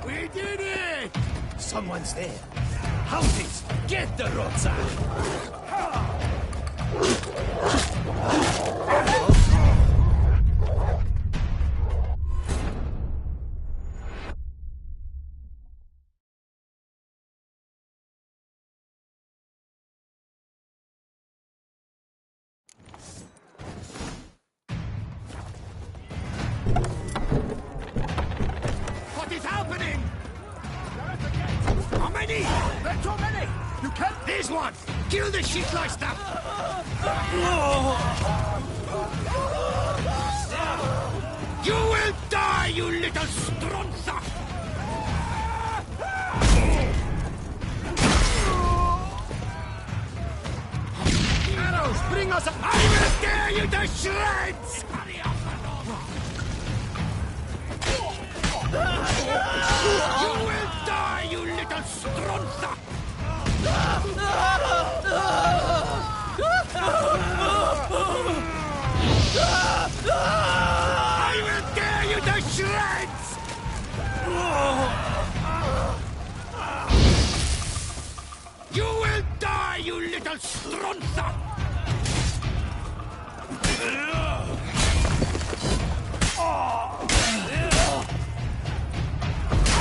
We did it! Someone's there. Houndies, get the Rozza! What is happening? How many? so many! You can't... There's one! Kill the shit like that! You will die, you little stronza! Arrows, bring us a... I will tear you to shreds! You will die, you little stronza! I will tear you to shreds! You will die, you little stronza!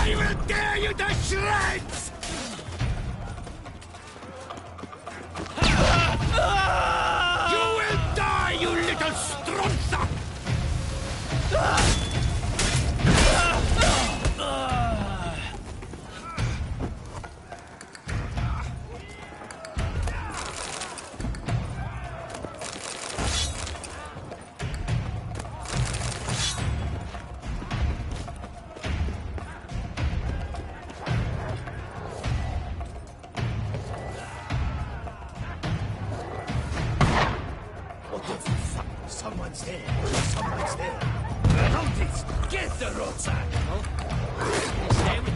I will tear you to shreds! You will die, you little stronza! Someone's there. Someone's there. Humpties, get the rucksack. Stay with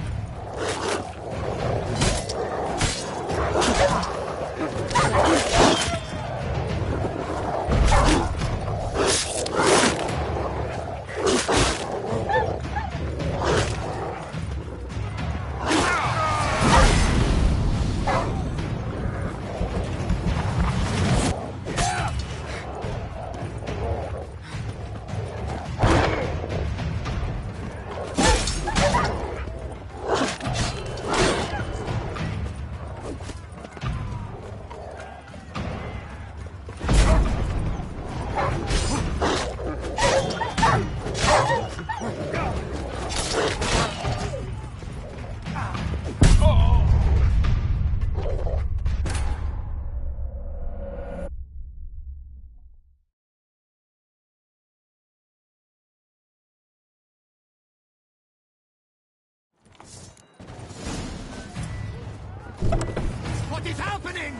What is happening?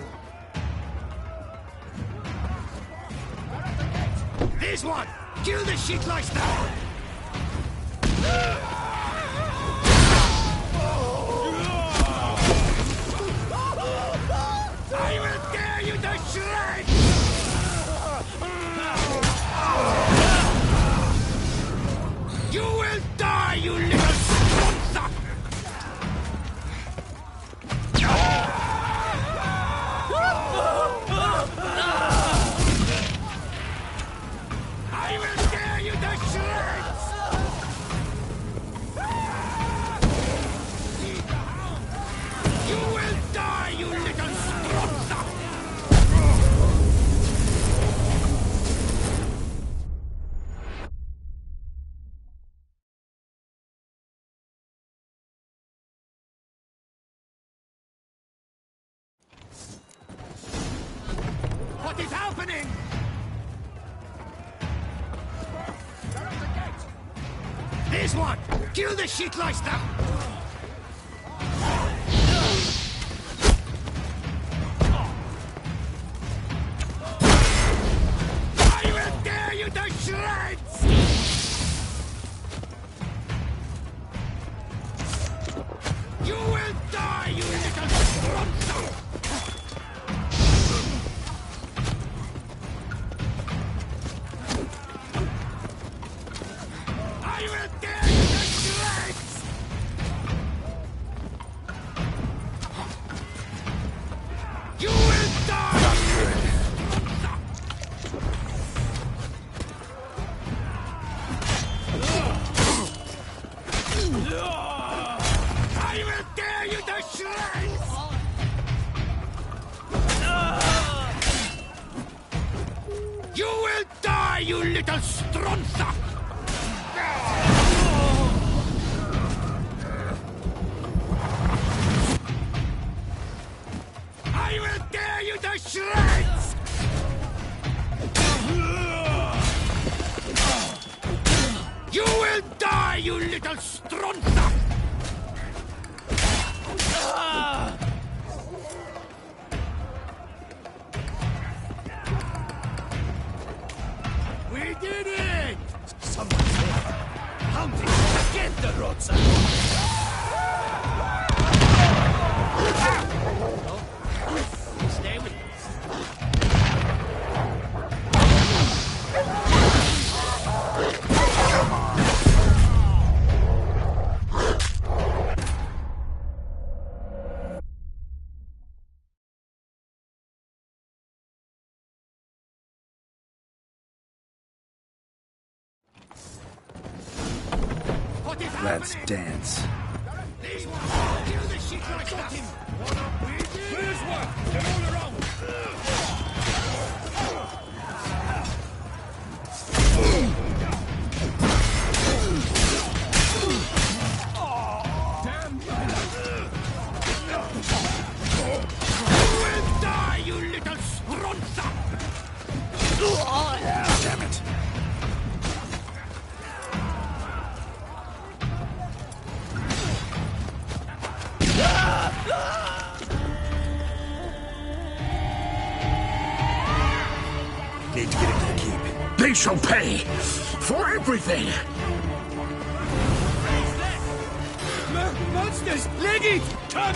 There's one! Kill the shit like that! I will tear you to shreds! You will die, you little stronza! I will tear you to shreds! You will die, you little stronza! What is happening? There's one! Kill the shit like that! I will tear you to shreds! You will die, you little stronza! I will tear you to shreds! You will die! I will tear you to shreds! You will die, you little stronza! stronza! We did it! Someone's here. Hunting get the Rozza! Stay with Let's dance. Where's one? They're all around! Damn you! Die, you little stronza! Damn it. Need to get into the keep. They shall pay for everything! Monsters! Leg it! Come!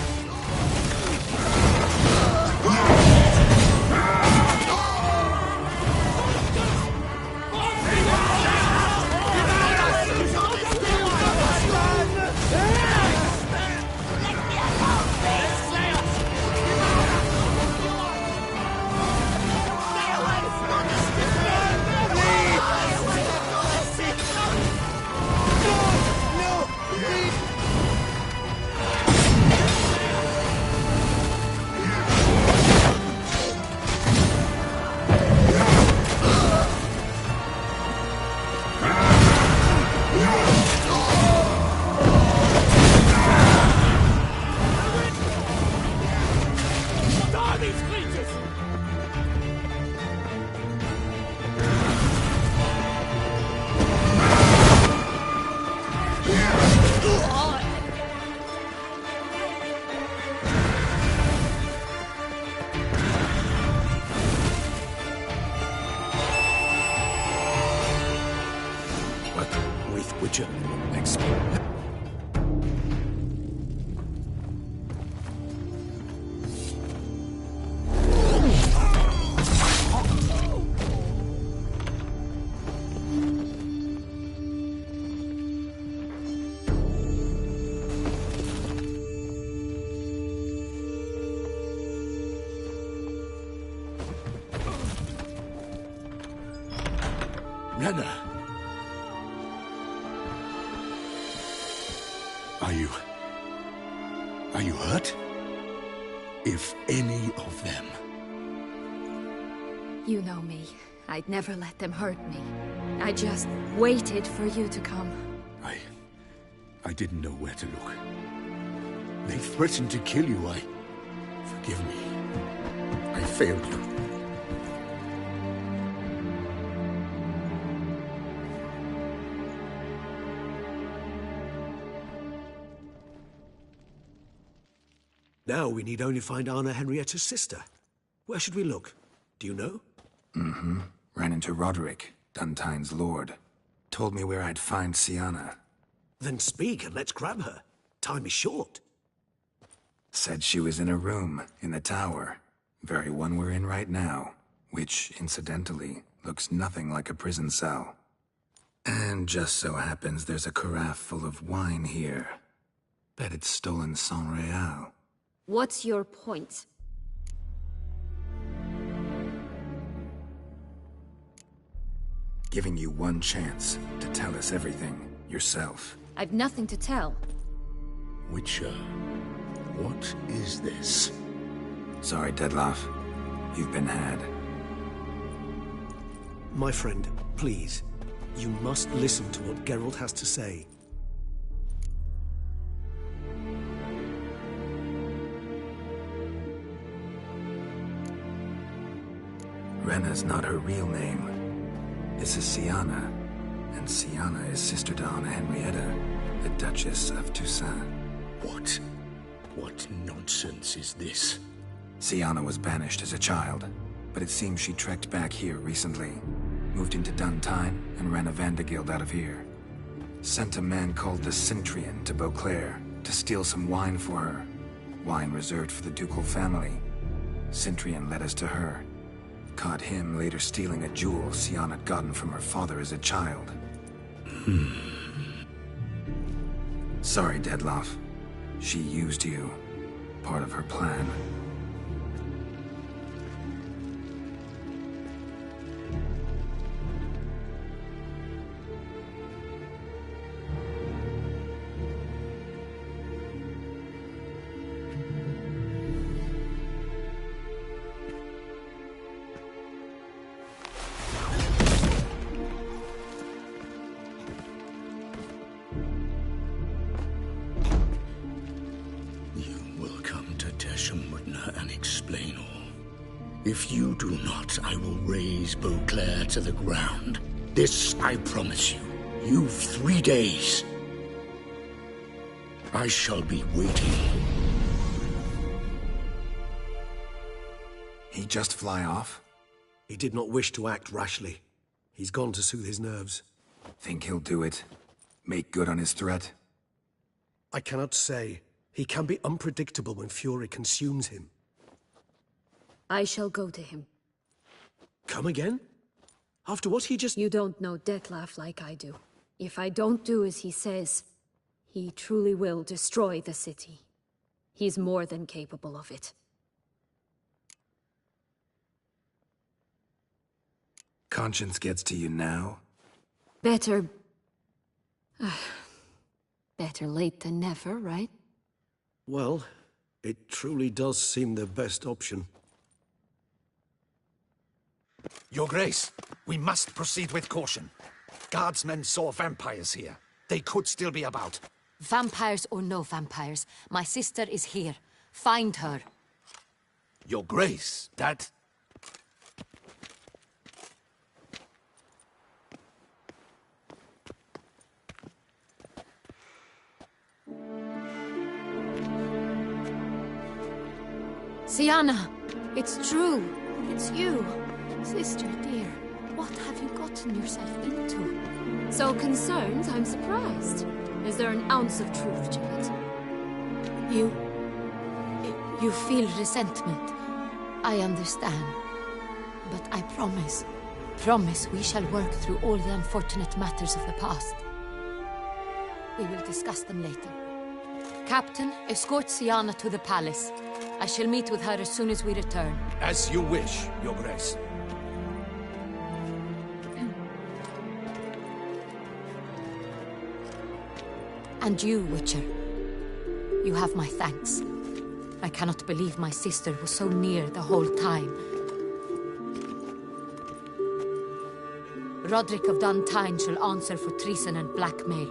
Witcher. Explain. Renna. Are you hurt? If any of them. You know me. I'd never let them hurt me. I just waited for you to come. I didn't know where to look. They threatened to kill you. Forgive me. I failed you. Now we need only find Anna Henrietta's sister. Where should we look? Do you know? Mm-hmm. Ran into Roderick, Duntine's lord. Told me where I'd find Siana. Then speak and let's grab her. Time is short. Said she was in a room in the tower. Very one we're in right now. Which, incidentally, looks nothing like a prison cell. And just so happens there's a carafe full of wine here. Bet it's stolen San Real. What's your point? Giving you one chance to tell us everything yourself. I've nothing to tell. Witcher, what is this? Sorry, Dettlaff. You've been had. My friend, please. You must listen to what Geralt has to say. Renna's not her real name. This is Siana, and Siana is sister to Anna Henrietta. the Duchess of Toussaint. What? What nonsense is this? Syanna was banished as a child, but it seems she trekked back here recently. Moved into Duntine and ran a Vanderguild out of here. Sent a man called the Centrian to Beauclair to steal some wine for her. Wine reserved for the ducal family. Centrian led us to her. Caught him later stealing a jewel Syanna had gotten from her father as a child. Sorry, Dettlaff. She used you. Part of her plan. If you do not, I will raze Beauclair to the ground. This I promise you. You've 3 days. I shall be waiting. He just fly off? He did not wish to act rashly. He's gone to soothe his nerves. Think he'll do it? Make good on his threat? I cannot say. He can be unpredictable when fury consumes him. I shall go to him. Come again? After what he just... You don't know Dettlaff like I do. If I don't do as he says, he truly will destroy the city. He's more than capable of it. Conscience gets to you now? Better... better late than never, right? Well, it truly does seem the best option. Your Grace, we must proceed with caution. Guardsmen saw vampires here. They could still be about. Vampires or no vampires, my sister is here. Find her. Your Grace, that... Syanna, it's true. It's you. Sister dear, what have you gotten yourself into? So concerned, I'm surprised. Is there an ounce of truth to it? You feel resentment. I understand. But I promise we shall work through all the unfortunate matters of the past. We will discuss them later. Captain, escort Syanna to the palace. I shall meet with her as soon as we return. As you wish, Your Grace. And you, Witcher. You have my thanks. I cannot believe my sister was so near the whole time. Roderick of Duntine shall answer for treason and blackmail.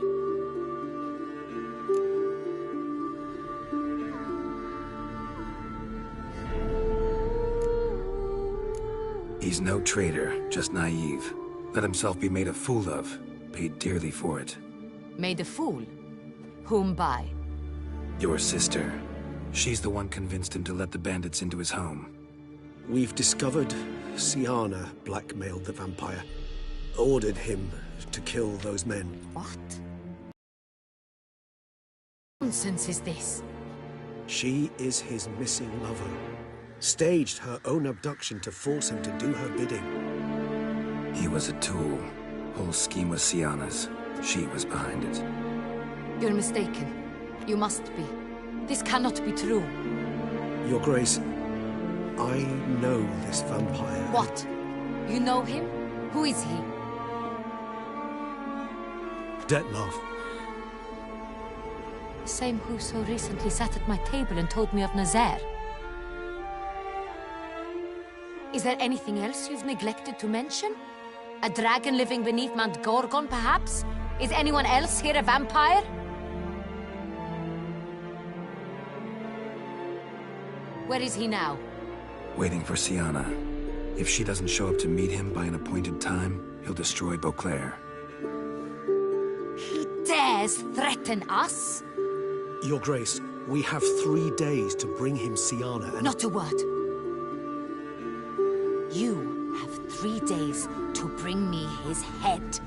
He's no traitor, just naive. Let himself be made a fool of. Paid dearly for it. Made a fool? Whom by? Your sister. She's the one convinced him to let the bandits into his home. We've discovered Syanna blackmailed the vampire. Ordered him to kill those men. What nonsense is this? She is his missing lover. Staged her own abduction to force him to do her bidding. He was a tool. Whole scheme was Syanna's. She was behind it. You're mistaken. You must be. This cannot be true. Your Grace, I know this vampire. What? You know him? Who is he? Dettlaff. The same who so recently sat at my table and told me of Nazaire. Is there anything else you've neglected to mention? A dragon living beneath Mount Gorgon, perhaps? Is anyone else here a vampire? Where is he now? Waiting for Syanna. If she doesn't show up to meet him by an appointed time, he'll destroy Beauclair. He dares threaten us? Your Grace, we have 3 days to bring him Siana and... Not a word. You have 3 days to bring me his head.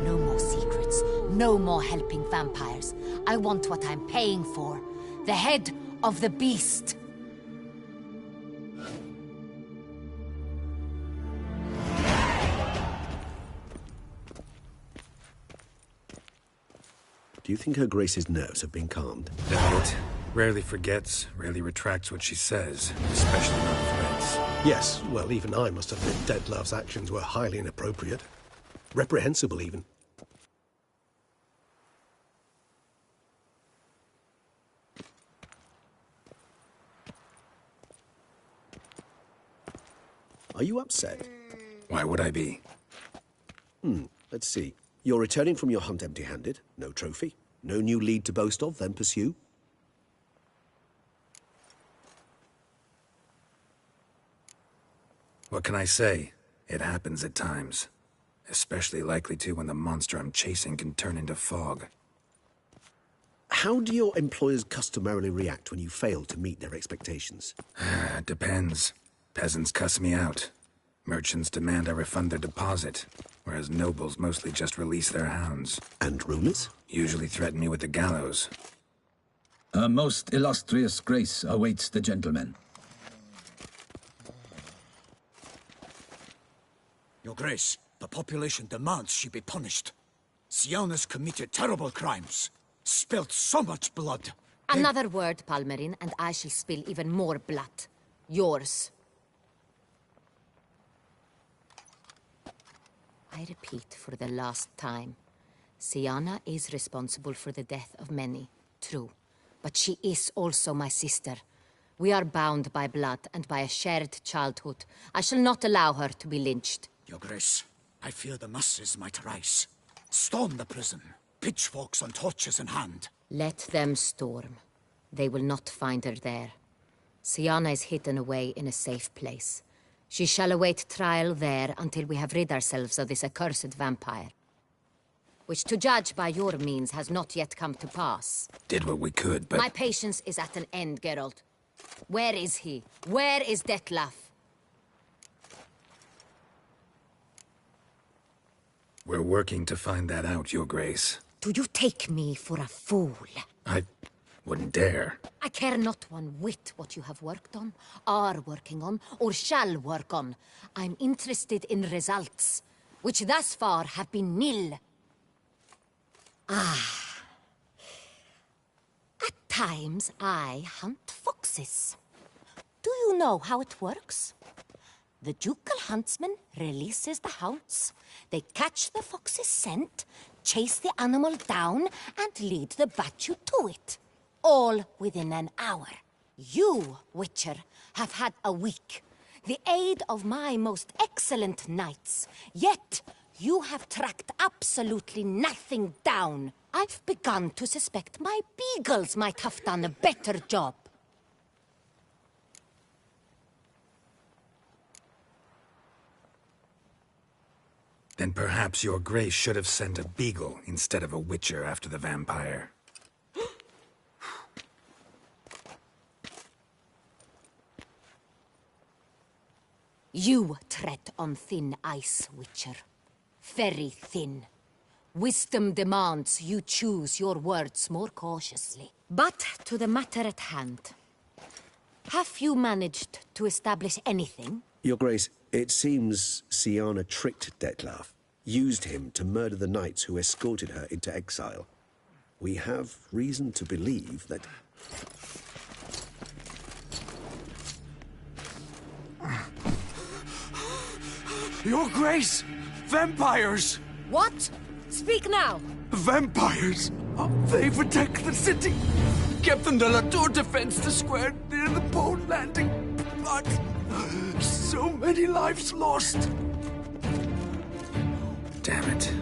No more secrets. No more helping vampires. I want what I'm paying for. The head of the beast. Do you think Her Grace's nerves have been calmed? Doubt it. Rarely forgets, rarely retracts what she says, especially not threats. Yes, well, even I must admit Detlav's actions were highly inappropriate. Reprehensible, even. Are you upset? Why would I be? Let's see. You're returning from your hunt empty-handed. No trophy. No new lead to boast of, then pursue. What can I say? It happens at times. Especially likely to when the monster I'm chasing can turn into fog. How do your employers customarily react when you fail to meet their expectations? Depends. Peasants cuss me out. Merchants demand I refund their deposit, whereas nobles mostly just release their hounds. And rulers? Usually threaten me with the gallows. A most illustrious grace awaits the gentleman. Your Grace, the population demands she be punished. Siana's committed terrible crimes. Spilt so much blood. Another word, Palmerin, and I shall spill even more blood. Yours. I repeat for the last time. Siana is responsible for the death of many, true. But she is also my sister. We are bound by blood and by a shared childhood. I shall not allow her to be lynched. Your Grace, I fear the masses might rise. Storm the prison, pitchforks and torches in hand. Let them storm. They will not find her there. Siana is hidden away in a safe place. She shall await trial there until we have rid ourselves of this accursed vampire. Which, to judge by your means, has not yet come to pass. Did what we could, but... My patience is at an end, Geralt. Where is he? Where is Detlaf? We're working to find that out, Your Grace. Do you take me for a fool? I wouldn't dare. I care not one whit what you have worked on, are working on, or shall work on. I'm interested in results, which thus far have been nil. At times, I hunt foxes. Do you know how it works? The ducal huntsman releases the hounds. They catch the fox's scent, chase the animal down, and lead the battue to it. All within an hour. You, Witcher, have had a week. The aid of my most excellent knights. Yet, you have tracked absolutely nothing down. I've begun to suspect my beagles might have done a better job. Then perhaps Your Grace should have sent a beagle instead of a witcher after the vampire. You tread on thin ice, Witcher. Very thin. Wisdom demands you choose your words more cautiously. But to the matter at hand. Have you managed to establish anything? Your Grace, it seems Siana tricked Detlaf, used him to murder the knights who escorted her into exile. We have reason to believe that... Your Grace! Vampires! What? Speak now! Vampires! They've attacked the city! Captain de la Tour defends the square near the boat landing, but so many lives lost! Damn it.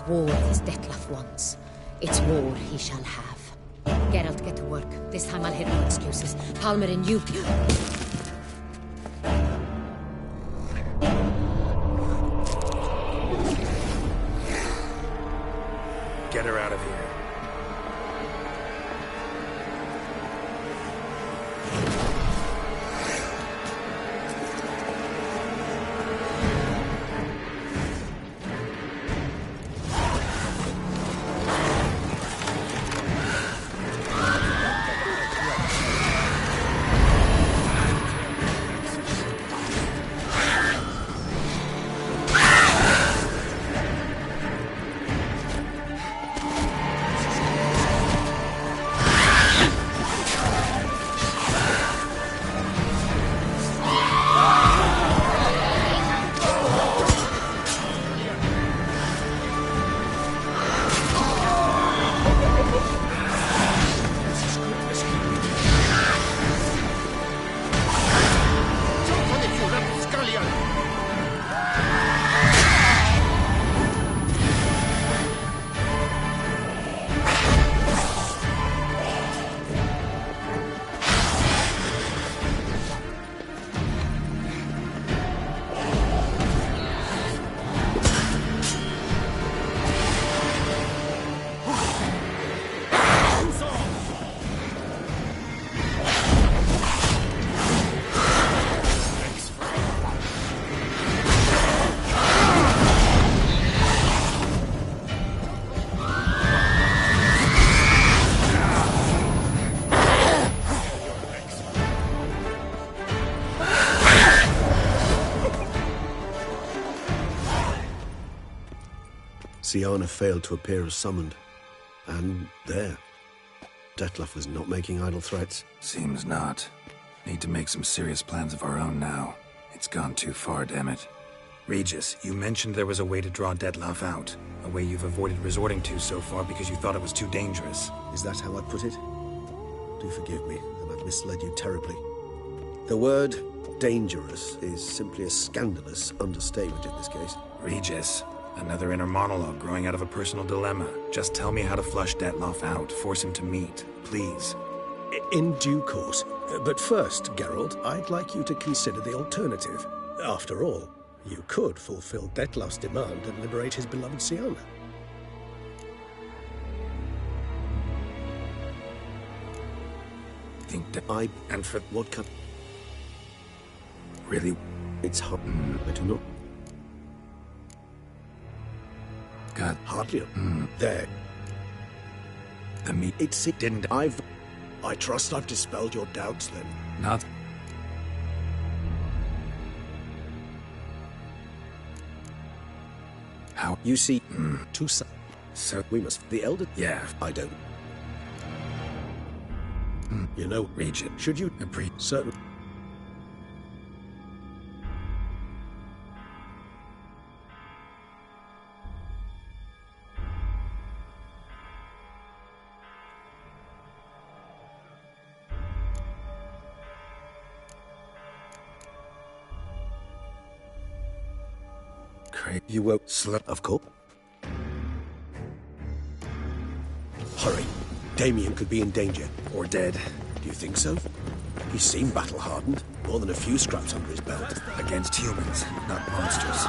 war it is Dettlaff wants. It's war he shall have. Geralt, get to work. This time I'll hear no excuses. Palmer and you... Get her out of here. Syanna failed to appear as summoned. And there. Dettlaff was not making idle threats. Seems not. Need to make some serious plans of our own now. It's gone too far, damn it. Regis, you mentioned there was a way to draw Dettlaff out. A way you've avoided resorting to so far because you thought it was too dangerous. Is that how I put it? Do forgive me, that I've misled you terribly. The word dangerous is simply a scandalous understatement in this case. Regis, another inner monologue growing out of a personal dilemma. Just tell me how to flush Dettlaff out, force him to meet, please. In due course. But first, Geralt, I'd like you to consider the alternative. After all, you could fulfill Dettlaff's demand and liberate his beloved Syanna. Think that and for what kind? Really? It's hard. I do not. God. Hardly. There. The meat. It didn't. I trust I've dispelled your doubts then. Not. How? You see, two sides. So we must. The elder. Yeah. I don't. You know, Regent. Should you certain? You won't slip, of course. Hurry. Damien could be in danger. Or dead. Do you think so? He seemed battle-hardened. More than a few scraps under his belt. Against humans, not monsters.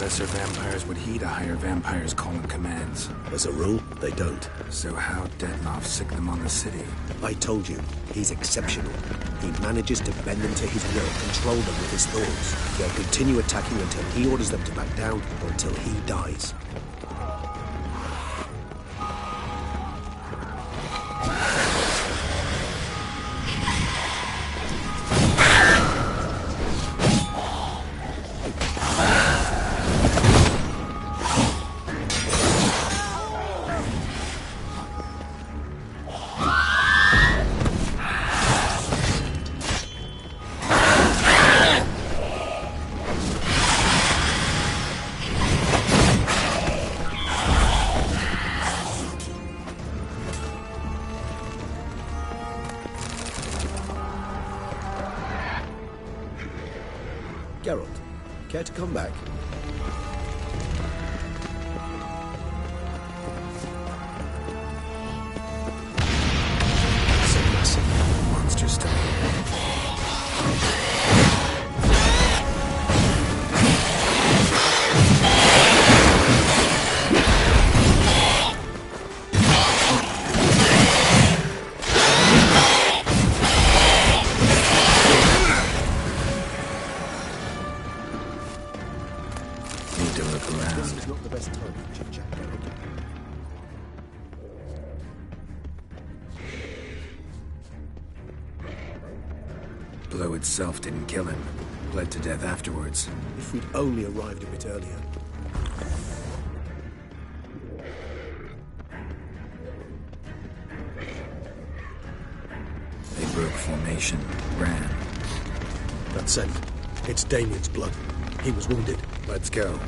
Lesser vampires would heed a higher vampire's calling commands. As a rule, they don't. So how Dettlaff sick them on the city? I told you, he's exceptional. He manages to bend them to his will, control them with his thoughts. They'll continue attacking until he orders them to back down or until he dies. Geralt, care to come back? So massive. Monster stuff. This is not the best time for chit-chat, Geralt. Blow itself didn't kill him. Bled to death afterwards. If we'd only arrived a bit earlier. They broke formation, ran. That's it. It's Damien's blood. He was wounded. Let's go.